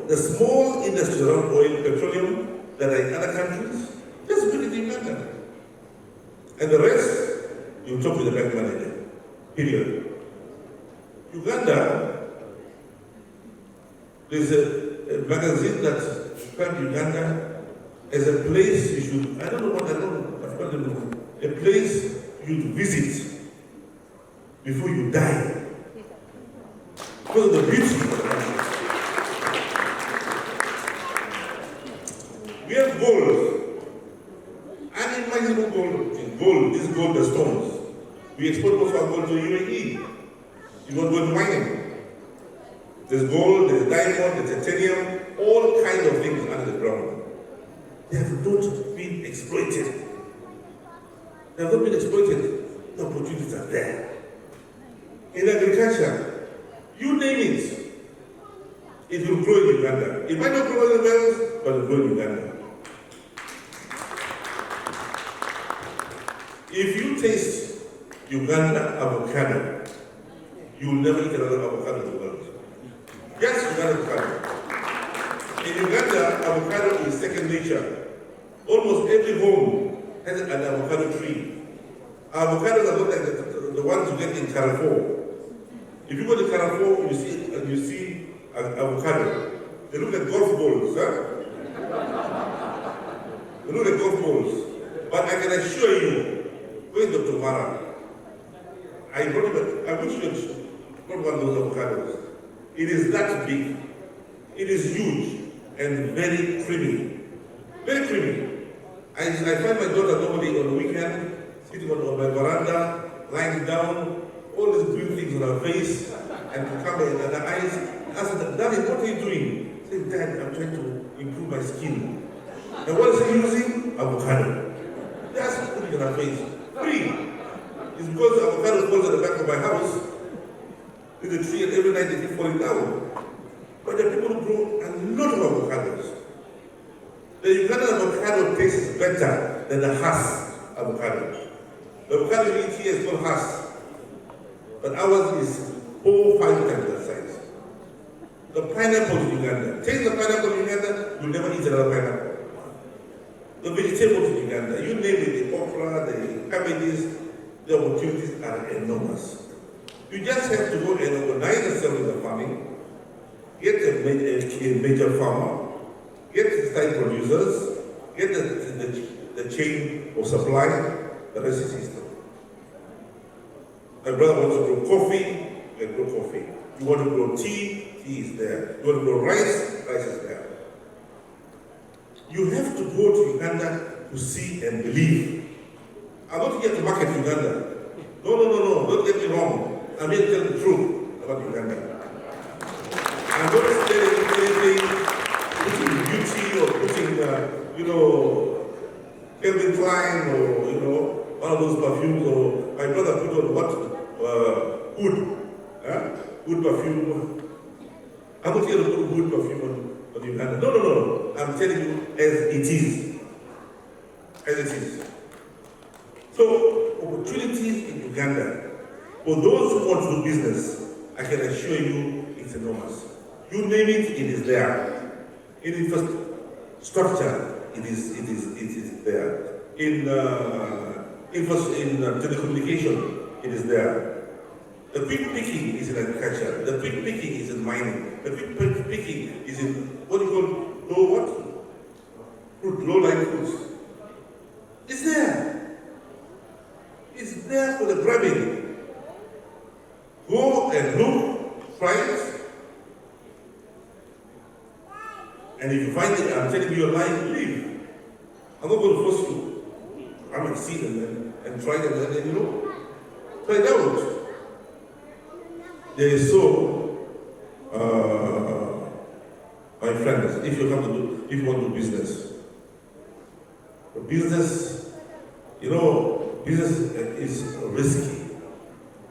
the small industry around oil, petroleum, that are in other countries, just bring it in Uganda. And the rest, you talk with the bank manager. Period. Uganda, there's a magazine that describes Uganda as a place you should, I've forgotten the name, a place you'd visit before you die. Because of the beauty of the country. We have gold, unimaginable gold, this gold, the stones. We export most of our gold to UAE. You want gold mining. There's gold, there's diamond, there's titanium, all kinds of things under the ground. They have not been exploited. They have not been exploited. The opportunities are there. In agriculture, you name it, it will grow in Uganda. It might not grow anywhere else, but it will grow in Uganda. If you taste Uganda avocado, you will never eat another avocado in the world. Just Uganda avocado. In Uganda, avocado is second nature. Almost every home has an avocado tree. Avocados are not like the ones you get in Carrefour. If you go to Carrefour, you see an avocado. They look like golf balls, huh? They look like golf balls. But I can assure you, where's Dr. Mara? I wish you got one of those avocados. It is that big. It is huge and very creamy. Very creamy. I find my daughter normally on the weekend, sitting on my veranda, lying down, all these green things on her face, and come in her eyes. I ask her, Daddy, what are you doing? I say, Dad, I'm trying to improve my skin. And what is he using? Avocado. Just put it on her face. Free. It's because the avocado falls at the back of my house. There's a tree and every night they keep falling down. But there are people who grow a lot of avocados. The Ugandan avocado tastes better than the Hass avocado. The avocado you eat here is called Hass. But ours is 4-5 times that size. The pineapple in Uganda. Taste the pineapple in Uganda, you'll never eat another pineapple. The vegetables in Uganda, you name it, the okra, the cabbages, the opportunities are enormous. You just have to go and organize yourself in the farming, get a major farmer, get the side producers, get the chain of supply, the rest is history. My brother wants to grow coffee, you can grow coffee. You want to grow tea, tea is there. You want to grow rice, rice is there. You have to go to Uganda to see and believe. I'm not here to market Uganda. No, don't get me wrong. I'm here to tell the truth about Uganda. I'm not telling anything, putting beauty or putting, Calvin Klein or, one of those perfumes, or my brother put on what? Wood. Wood perfume. I'm not here to put wood perfume on Uganda. No. I'm telling you as it is. As it is. So, opportunities in Uganda, for those who want to do business, I can assure you it's enormous. You name it, it is there. In infrastructure, it is there. In telecommunication, it is there. The quick picking is in agriculture. The quick picking is in mining. The quick picking is in what you call low-lying fruits. It's there. It's there for the grabbing. Go and look, try it. And if you find it, I'm telling you your life, leave. I'm not going to force you. I'm a seed and try it and then, try it out. There is my friends, if you want to do business, business is risky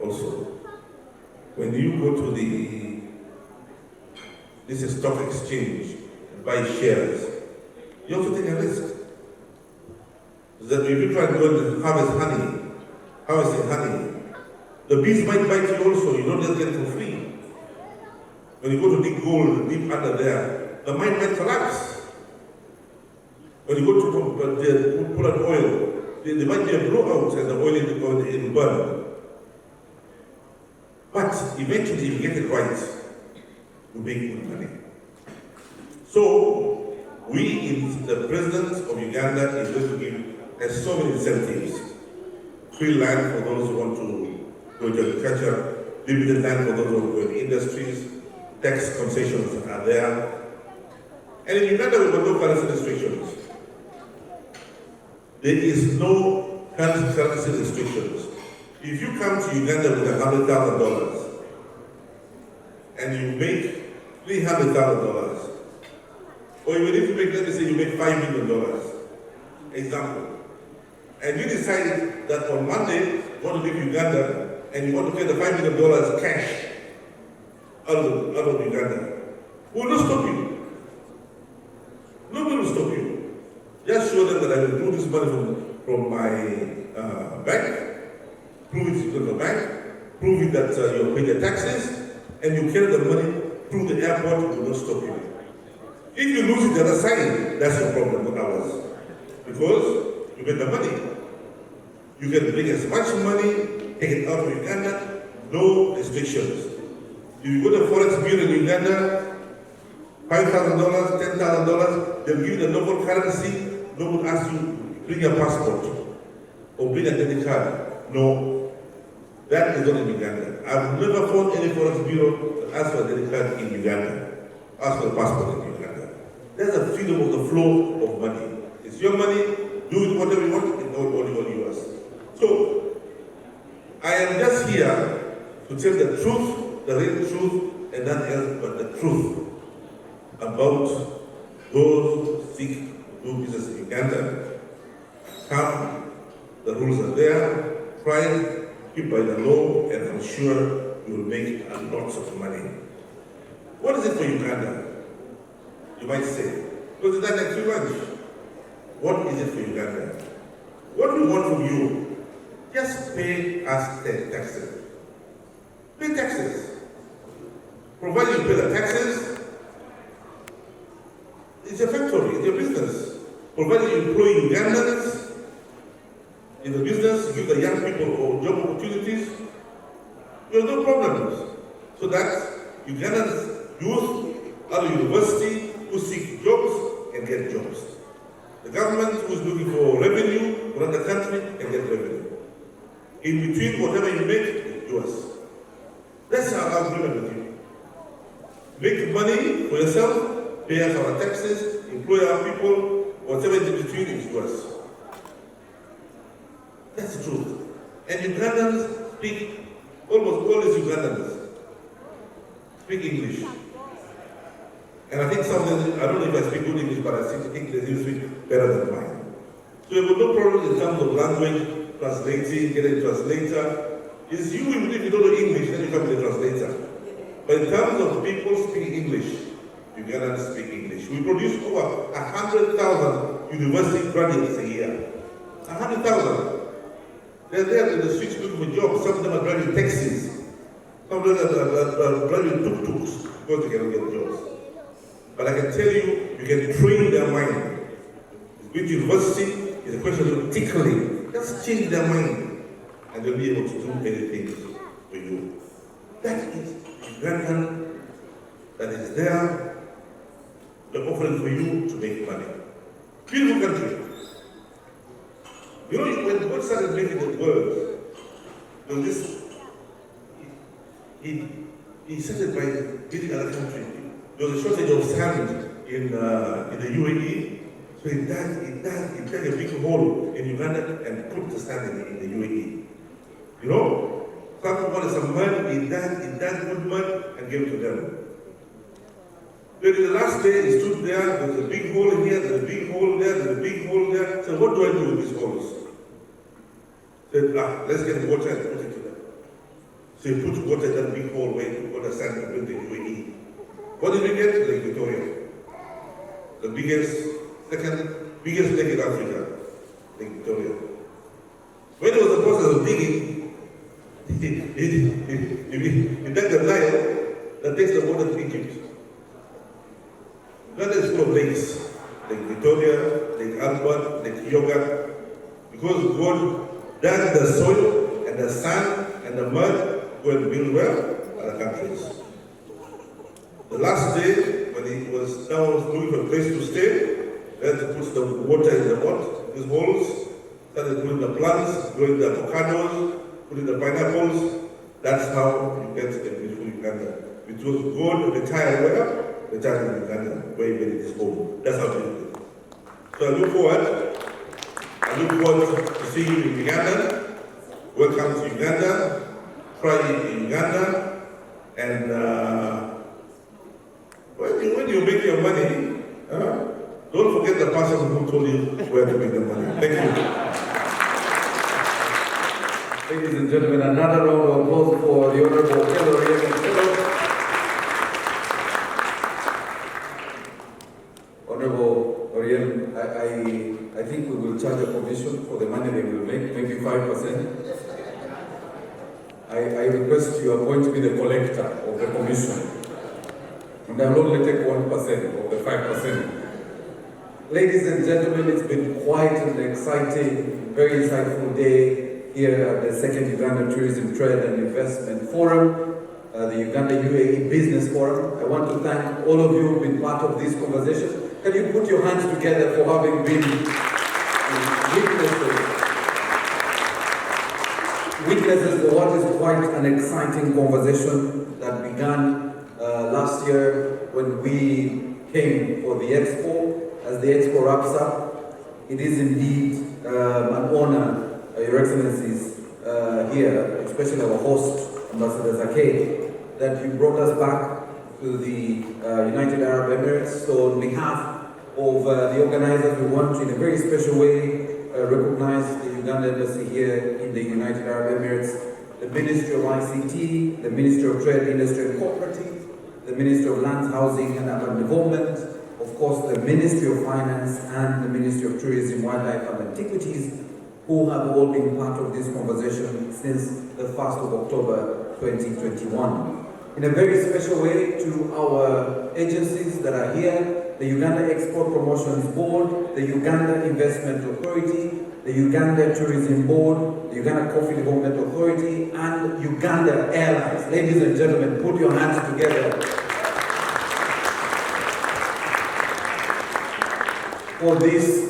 also. When you go to this is stock exchange and buy shares, you have to take a risk. That if you try to go and harvesting honey, the bees might bite you also. You don't just get it for free. When you go to dig gold deep under there, the mine might collapse. When you go to pull out oil, there might be a blowout and the oil will burn. But eventually, if you get it right, you make good money. So, the president of Uganda is going to give us so many incentives. Free land for those who want to go into agriculture, limited land for those who want to go into industries, tax concessions are there. And in Uganda, we've got no currency restrictions. There is no currency restrictions. If you come to Uganda with $100,000 and you make $300,000, or even if you make, let me say you make $5 million, example, and you decide that on Monday you want to leave Uganda and you want to pay the $5 million cash out of Uganda, who will not stop you? Nobody will stop you. Just show them that I will do this money from my bank, prove it to the bank, prove it that you pay the taxes, and you carry the money through the airport, it will not stop you. If you lose it the other side, that's your problem, not ours. Because you get the money. You can bring as much money, take it out of Uganda, no restrictions. If you go to the Forex Bureau in Uganda, $5,000, $10,000, they'll give you the local currency. No one asks you, bring your passport or bring a debit card. No, that is not in Uganda. I've never found any Forex Bureau that asks for a debit card in Uganda, ask for a passport in Uganda. There's a freedom of the flow of money. It's your money, do it whatever you want, it's all yours. So, I am just here to tell the truth, the real truth, and nothing else but the truth about those who seek to do business in Uganda. Come, the rules are there, try, keep by the law, and I'm sure you will make a lot of money. What is it for Uganda? You might say, because it's like too much. What is it for Uganda? What we want from you, just pay us the taxes. Pay taxes. Provided you pay the taxes, it's a factory, it's your business. Provided you employ Ugandans in the business, give the young people job opportunities, you have no problems. So that Ugandans youth out of university who seek jobs can get jobs. The government who is looking for revenue to run the country can get revenue. In between, whatever you make is yours. That's our agreement with you. Make money for yourself, pay us our taxes, employ our people, whatever is in between is yours. That's the truth. And Ugandans speak, almost all these Ugandans speak English. And I think some of them, I don't know if I speak good English, but I think they speak better than mine. So we have no problem in terms of language, translating, getting a translator. It's you, even if you don't know English, then you come with a translator. But in terms of people speaking English, Ugandans speak English. We produce over 100,000 university graduates a year. 100,000. They're there in the streets looking for jobs. Some of them are driving taxis. Some of them are driving tuk-tuks because they cannot get jobs. But I can tell you, you can train their mind. With university, it's a question of tickling. Just change their mind, and they'll be able to do anything for you. That is Ugandan that is there, the offering for you to make money. Beautiful country. You know, when God started making the world, there was this, he started by building other countries. There was a shortage of sand in the UAE, so he dug a big hole in Uganda and put the sand in the UAE. You know, some wanted some mud, he dug good mud and gave it to them. Then in the last day, he stood there, there's a big hole here, there's a big hole there, there's a big hole there. So what do I do with these holes? He said, let's get water and put it to them. So he put water in that big hole where he put the sand and built the UAE. What did we get? Lake Victoria. The second biggest lake in Africa, Lake Victoria. When there was a process of digging, he dug the Nile that takes the water to Egypt. yogurt, because God does the soil and the sun and the mud go and build well other countries. The last day, when he was now looking for a place to stay, we had to put the water in the pot, these holes, started putting the plants, growing the avocados, putting the pineapples. That's how you get a beautiful Uganda. It was God retired where? Retired in Uganda, where he made his home. That's how he did it. So I look forward to seeing you in Uganda. Welcome to Uganda. Try in Uganda. And when you make your money, don't forget the person who told you where to make the money. Thank you. Ladies and gentlemen, another round of applause for the Honorable Fellow. Honorable Oriel, I think we will charge a commission for the money they will make, maybe 5%. I request you appoint me the collector of the commission. And I will only take 1% of the 5%. Ladies and gentlemen, it's been quite an exciting, very insightful day here at the second Uganda Tourism, Trade and Investment Forum, the Uganda UAE Business Forum. I want to thank all of you who've been part of this conversation. Can you put your hands together for having been witnesses for what is quite an exciting conversation that began last year when we came for the Expo. As the Expo wraps up, it is indeed an honor, Your Excellencies, here, especially our host, Ambassador Zakei, that you brought us back to the United Arab Emirates. So on behalf of the organizers, we want to, in a very special way, recognize the Uganda Embassy here in the United Arab Emirates, the Ministry of ICT, the Ministry of Trade, Industry and Cooperative, the Ministry of Land, Housing and Urban Development, of course the Ministry of Finance and the Ministry of Tourism, Wildlife and Antiquities, who have all been part of this conversation since the 1st of October 2021. In a very special way to our agencies that are here, the Uganda Export Promotions Board, the Uganda Investment Authority, the Uganda Tourism Board, the Uganda Coffee Development Authority, and Uganda Airlines. Ladies and gentlemen, put your hands together for this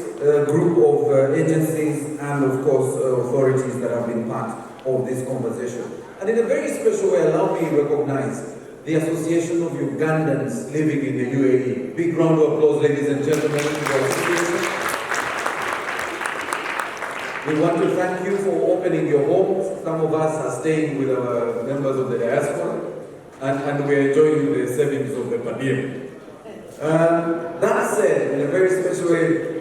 group of agencies and of course authorities that have been part of this conversation. And in a very special way, allow me to recognize the Association of Ugandans Living in the UAE. Big round of applause, ladies and gentlemen, to the association. We want to thank you for opening your homes. Some of us are staying with our members of the diaspora, and we are enjoying the savings of the per diem. That said, in a very special way,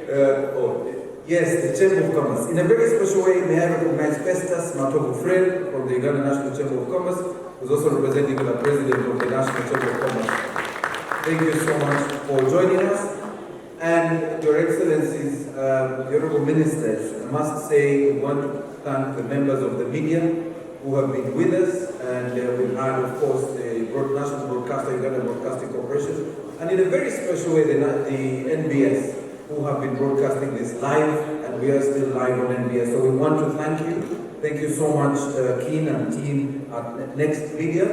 yes, the Chamber of Commerce. In a very special way, may I recognize Festus Matogo Fred from the Uganda National Chamber of Commerce, who's also representing the President of the National Chamber of Commerce. Thank you so much for joining us. And Your Excellencies, Honorable Ministers, I must say we want to thank the members of the media who have been with us, and we've had, of course, the National Broadcaster, Uganda Broadcasting Corporation, and in a very special way, the NBS, who have been broadcasting this live, and we are still live on NBS. So we want to thank you. Thank you so much, Keen and team at Next Media.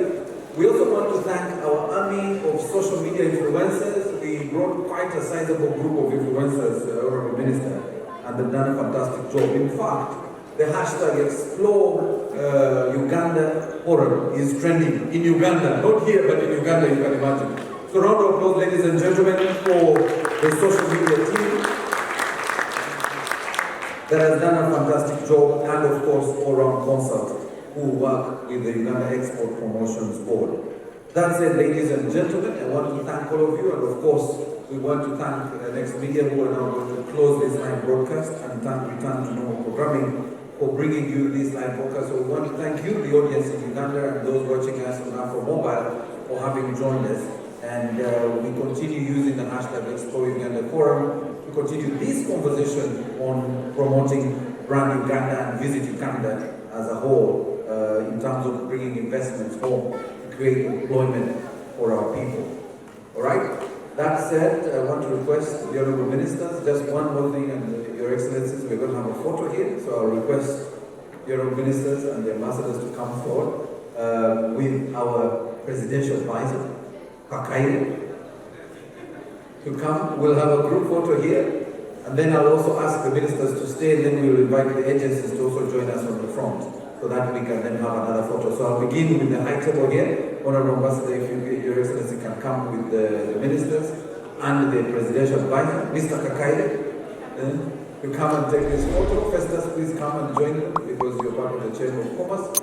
We also want to thank our army of social media influencers. We brought quite a sizable group of influencers, Honorable Minister, and they've done a fantastic job. In fact, the hashtag Explore Uganda Forum is trending in Uganda, not here, but in Uganda, you can imagine. So round of applause, ladies and gentlemen, for the social media team that has done a fantastic job, and of course, all-round consult who work with the Uganda Export Promotions Board. That said, ladies and gentlemen, I want to thank all of you, and of course, we want to thank Next Media, who are now going to close this live broadcast and thank Return to Normal Programming for bringing you this live broadcast. So we want to thank you, the audience in Uganda, and those watching us on Afro Mobile for having joined us. And we continue using the hashtag Explore Uganda Forum to continue this conversation on promoting brand Uganda and Visit Uganda as a whole in terms of bringing investments home to create employment for our people. All right? That said, I want to request the Honourable Ministers just one more thing, and Your Your Excellencies, we're going to have a photo here, so I'll request your ministers and the ambassadors to come forward with our presidential advisor, Kakaire, to come. We'll have a group photo here, and then I'll also ask the ministers to stay, and then we'll invite the agencies to also join us on the front, so that we can then have another photo. So I'll begin with the high table here. Honorable Ambassador, if Your Excellency can come with the ministers and the presidential advisor, Mr. Kakaire, to come and take this photo. Festus, please come and join them because you're part of the Chamber of Commerce.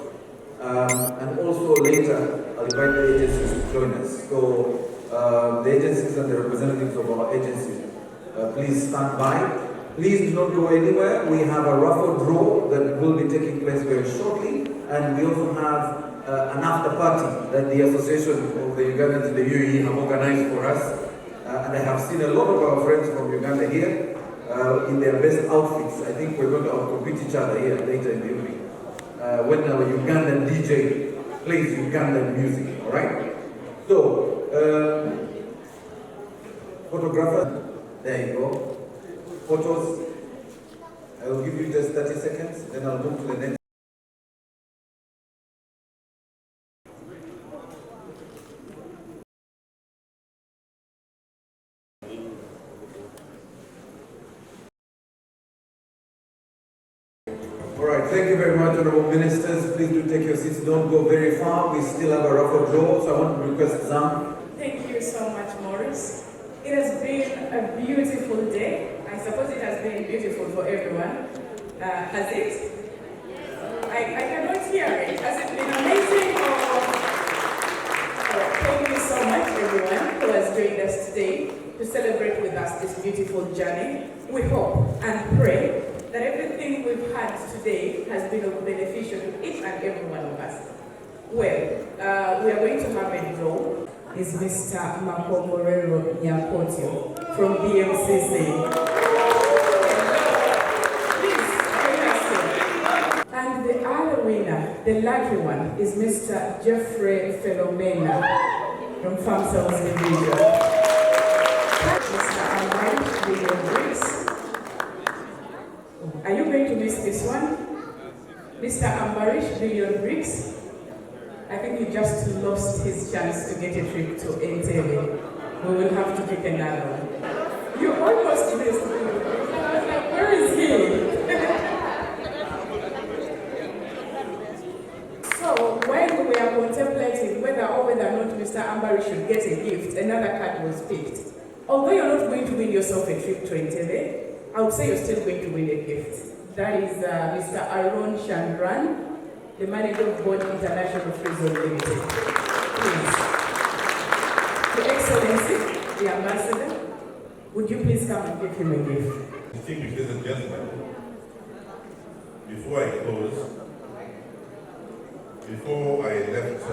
And also later, I'll invite the agencies to join us. So the agencies and the representatives of our agencies, please stand by. Please do not go anywhere. We have a raffle draw that will be taking place very shortly, and we also have an after party that the Association of the Ugandans in the UAE have organized for us. And I have seen a lot of our friends from Uganda here in their best outfits. I think we're going to outcompete each other here later in the evening. When our Ugandan DJ plays Ugandan music, all right? So, photographer, there you go. Photos, I will give you just 30 seconds, then I'll move to the next. All right, thank you very much, honorable ministers. Please do take your seats. Don't go very far. We still have a raffle draw, so I want to request Zam. Thank you so much, Morris. It has been a beautiful day. I suppose it has been beautiful for everyone. Has it? I cannot hear it. Has it been amazing? Thank you so much, everyone who has joined us today to celebrate with us this beautiful journey. We hope and pray that everything we've had today has been beneficial to each and every one of us. Well, we are going to have a draw. Is Mr. Makomorero Nyakotio from BMCC. Please, join us here. And the other winner, the lucky one, is Mr. Jeffrey Philomena from Farm Sales Division. Mr. Amai William Briggs. Are you going to miss this one? Mr. Ambarish William Briggs. I think he just lost his chance to get a trip to Entebbe. We will have to pick another one. You almost missed me. I was like, where is he? So when we are contemplating whether or not Mr. Ambarish should get a gift, another card was picked. Although you're not going to win yourself a trip to Entebbe, I would say you're still going to win a gift. That is Mr. Aaron Chandran, the manager of Board International Free Zone Limited. Please. Your Excellency, the Ambassador, would you please come and give him a gift? Distinguished ladies and gentlemen, before I close, before I left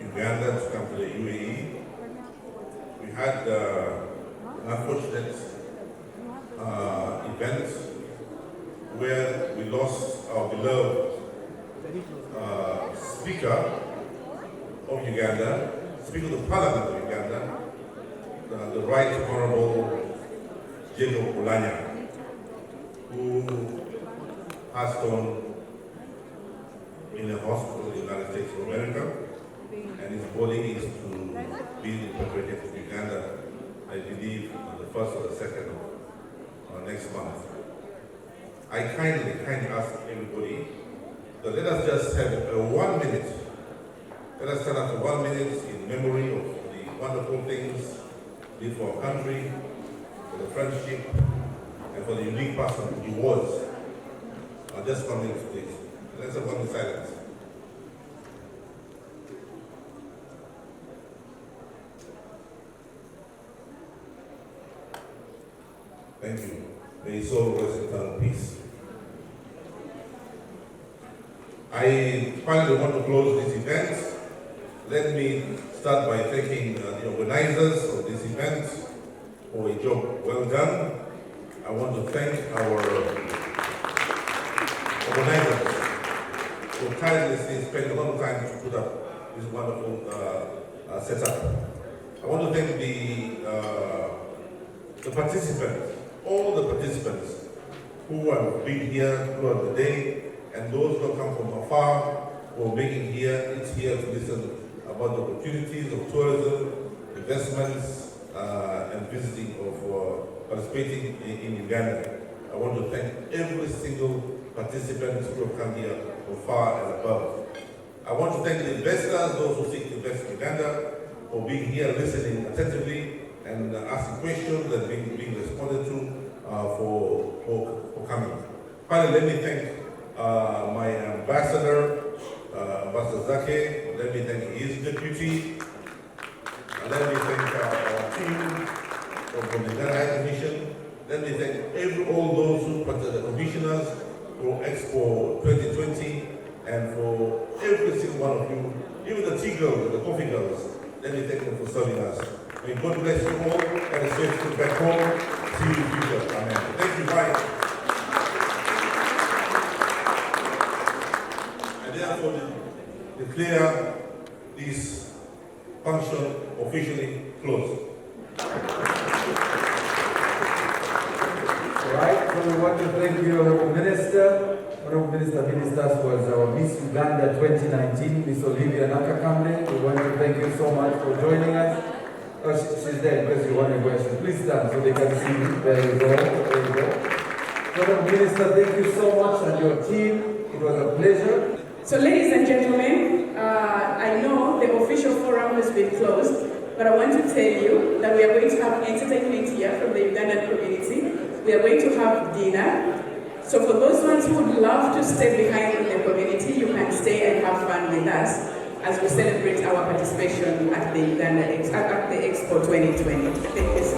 Uganda to come to the UAE, we had an unfortunate event where we lost our beloved Speaker of Uganda, Speaker of the Parliament of Uganda, the Right Honorable Jacob Olanya, who passed on in a hospital in the United States of America, and his body is to be repatriated to Uganda, I believe, on the 1st or the 2nd of next month. I kindly ask everybody that let us just have 1 minute. Let us stand up for 1 minute in memory of the wonderful things we did for our country, for the friendship, and for the unique person he was. Just 1 minute, please. Let's have 1 minute silence. Thank you. May his soul rest in eternal peace. I finally want to close this event. Let me start by thanking the organizers of this event for a job well done. I want to thank our organizers who tirelessly spent a lot of time to put up this wonderful setup. I want to thank the participants, all the participants who have been here throughout the day, and those who have come from afar, who are making it here to listen about the opportunities of tourism, investments, and visiting of participating in Uganda. I want to thank every single participant who have come here from far and above. I want to thank the investors, those who seek to invest in Uganda, for being here, listening attentively, and asking questions and being responded to for coming. Finally, let me thank my ambassador, Ambassador Zake. Let me thank his deputy. Let me thank our team from the Ghana High Commission. Let me thank all those who the commissioners for Expo 2020 and for every single one of you, even the tea girls, the coffee girls. Let me thank them for serving us. May God bless you all and a safe trip back home. See you in the future. Amen. Thank you. Bye. I therefore declare this function officially closed. All right, so we want to thank you, Honorable Minister. Honorable Ministers was our Miss Uganda 2019, Miss Olivia Nakakamne. We want to thank you so much for joining us. Oh, she's there because you want a question. Please stand so they can see you. There you go. There you go. Honorable Minister, thank you so much and your team. It was a pleasure. So ladies and gentlemen, I know the official forum has been closed, but I want to tell you that we are going to have entertainment here from the Ugandan community. We are going to have dinner. So for those ones who would love to stay behind in the community, you can stay and have fun with us as we celebrate our participation at the Expo 2020. Thank you so much.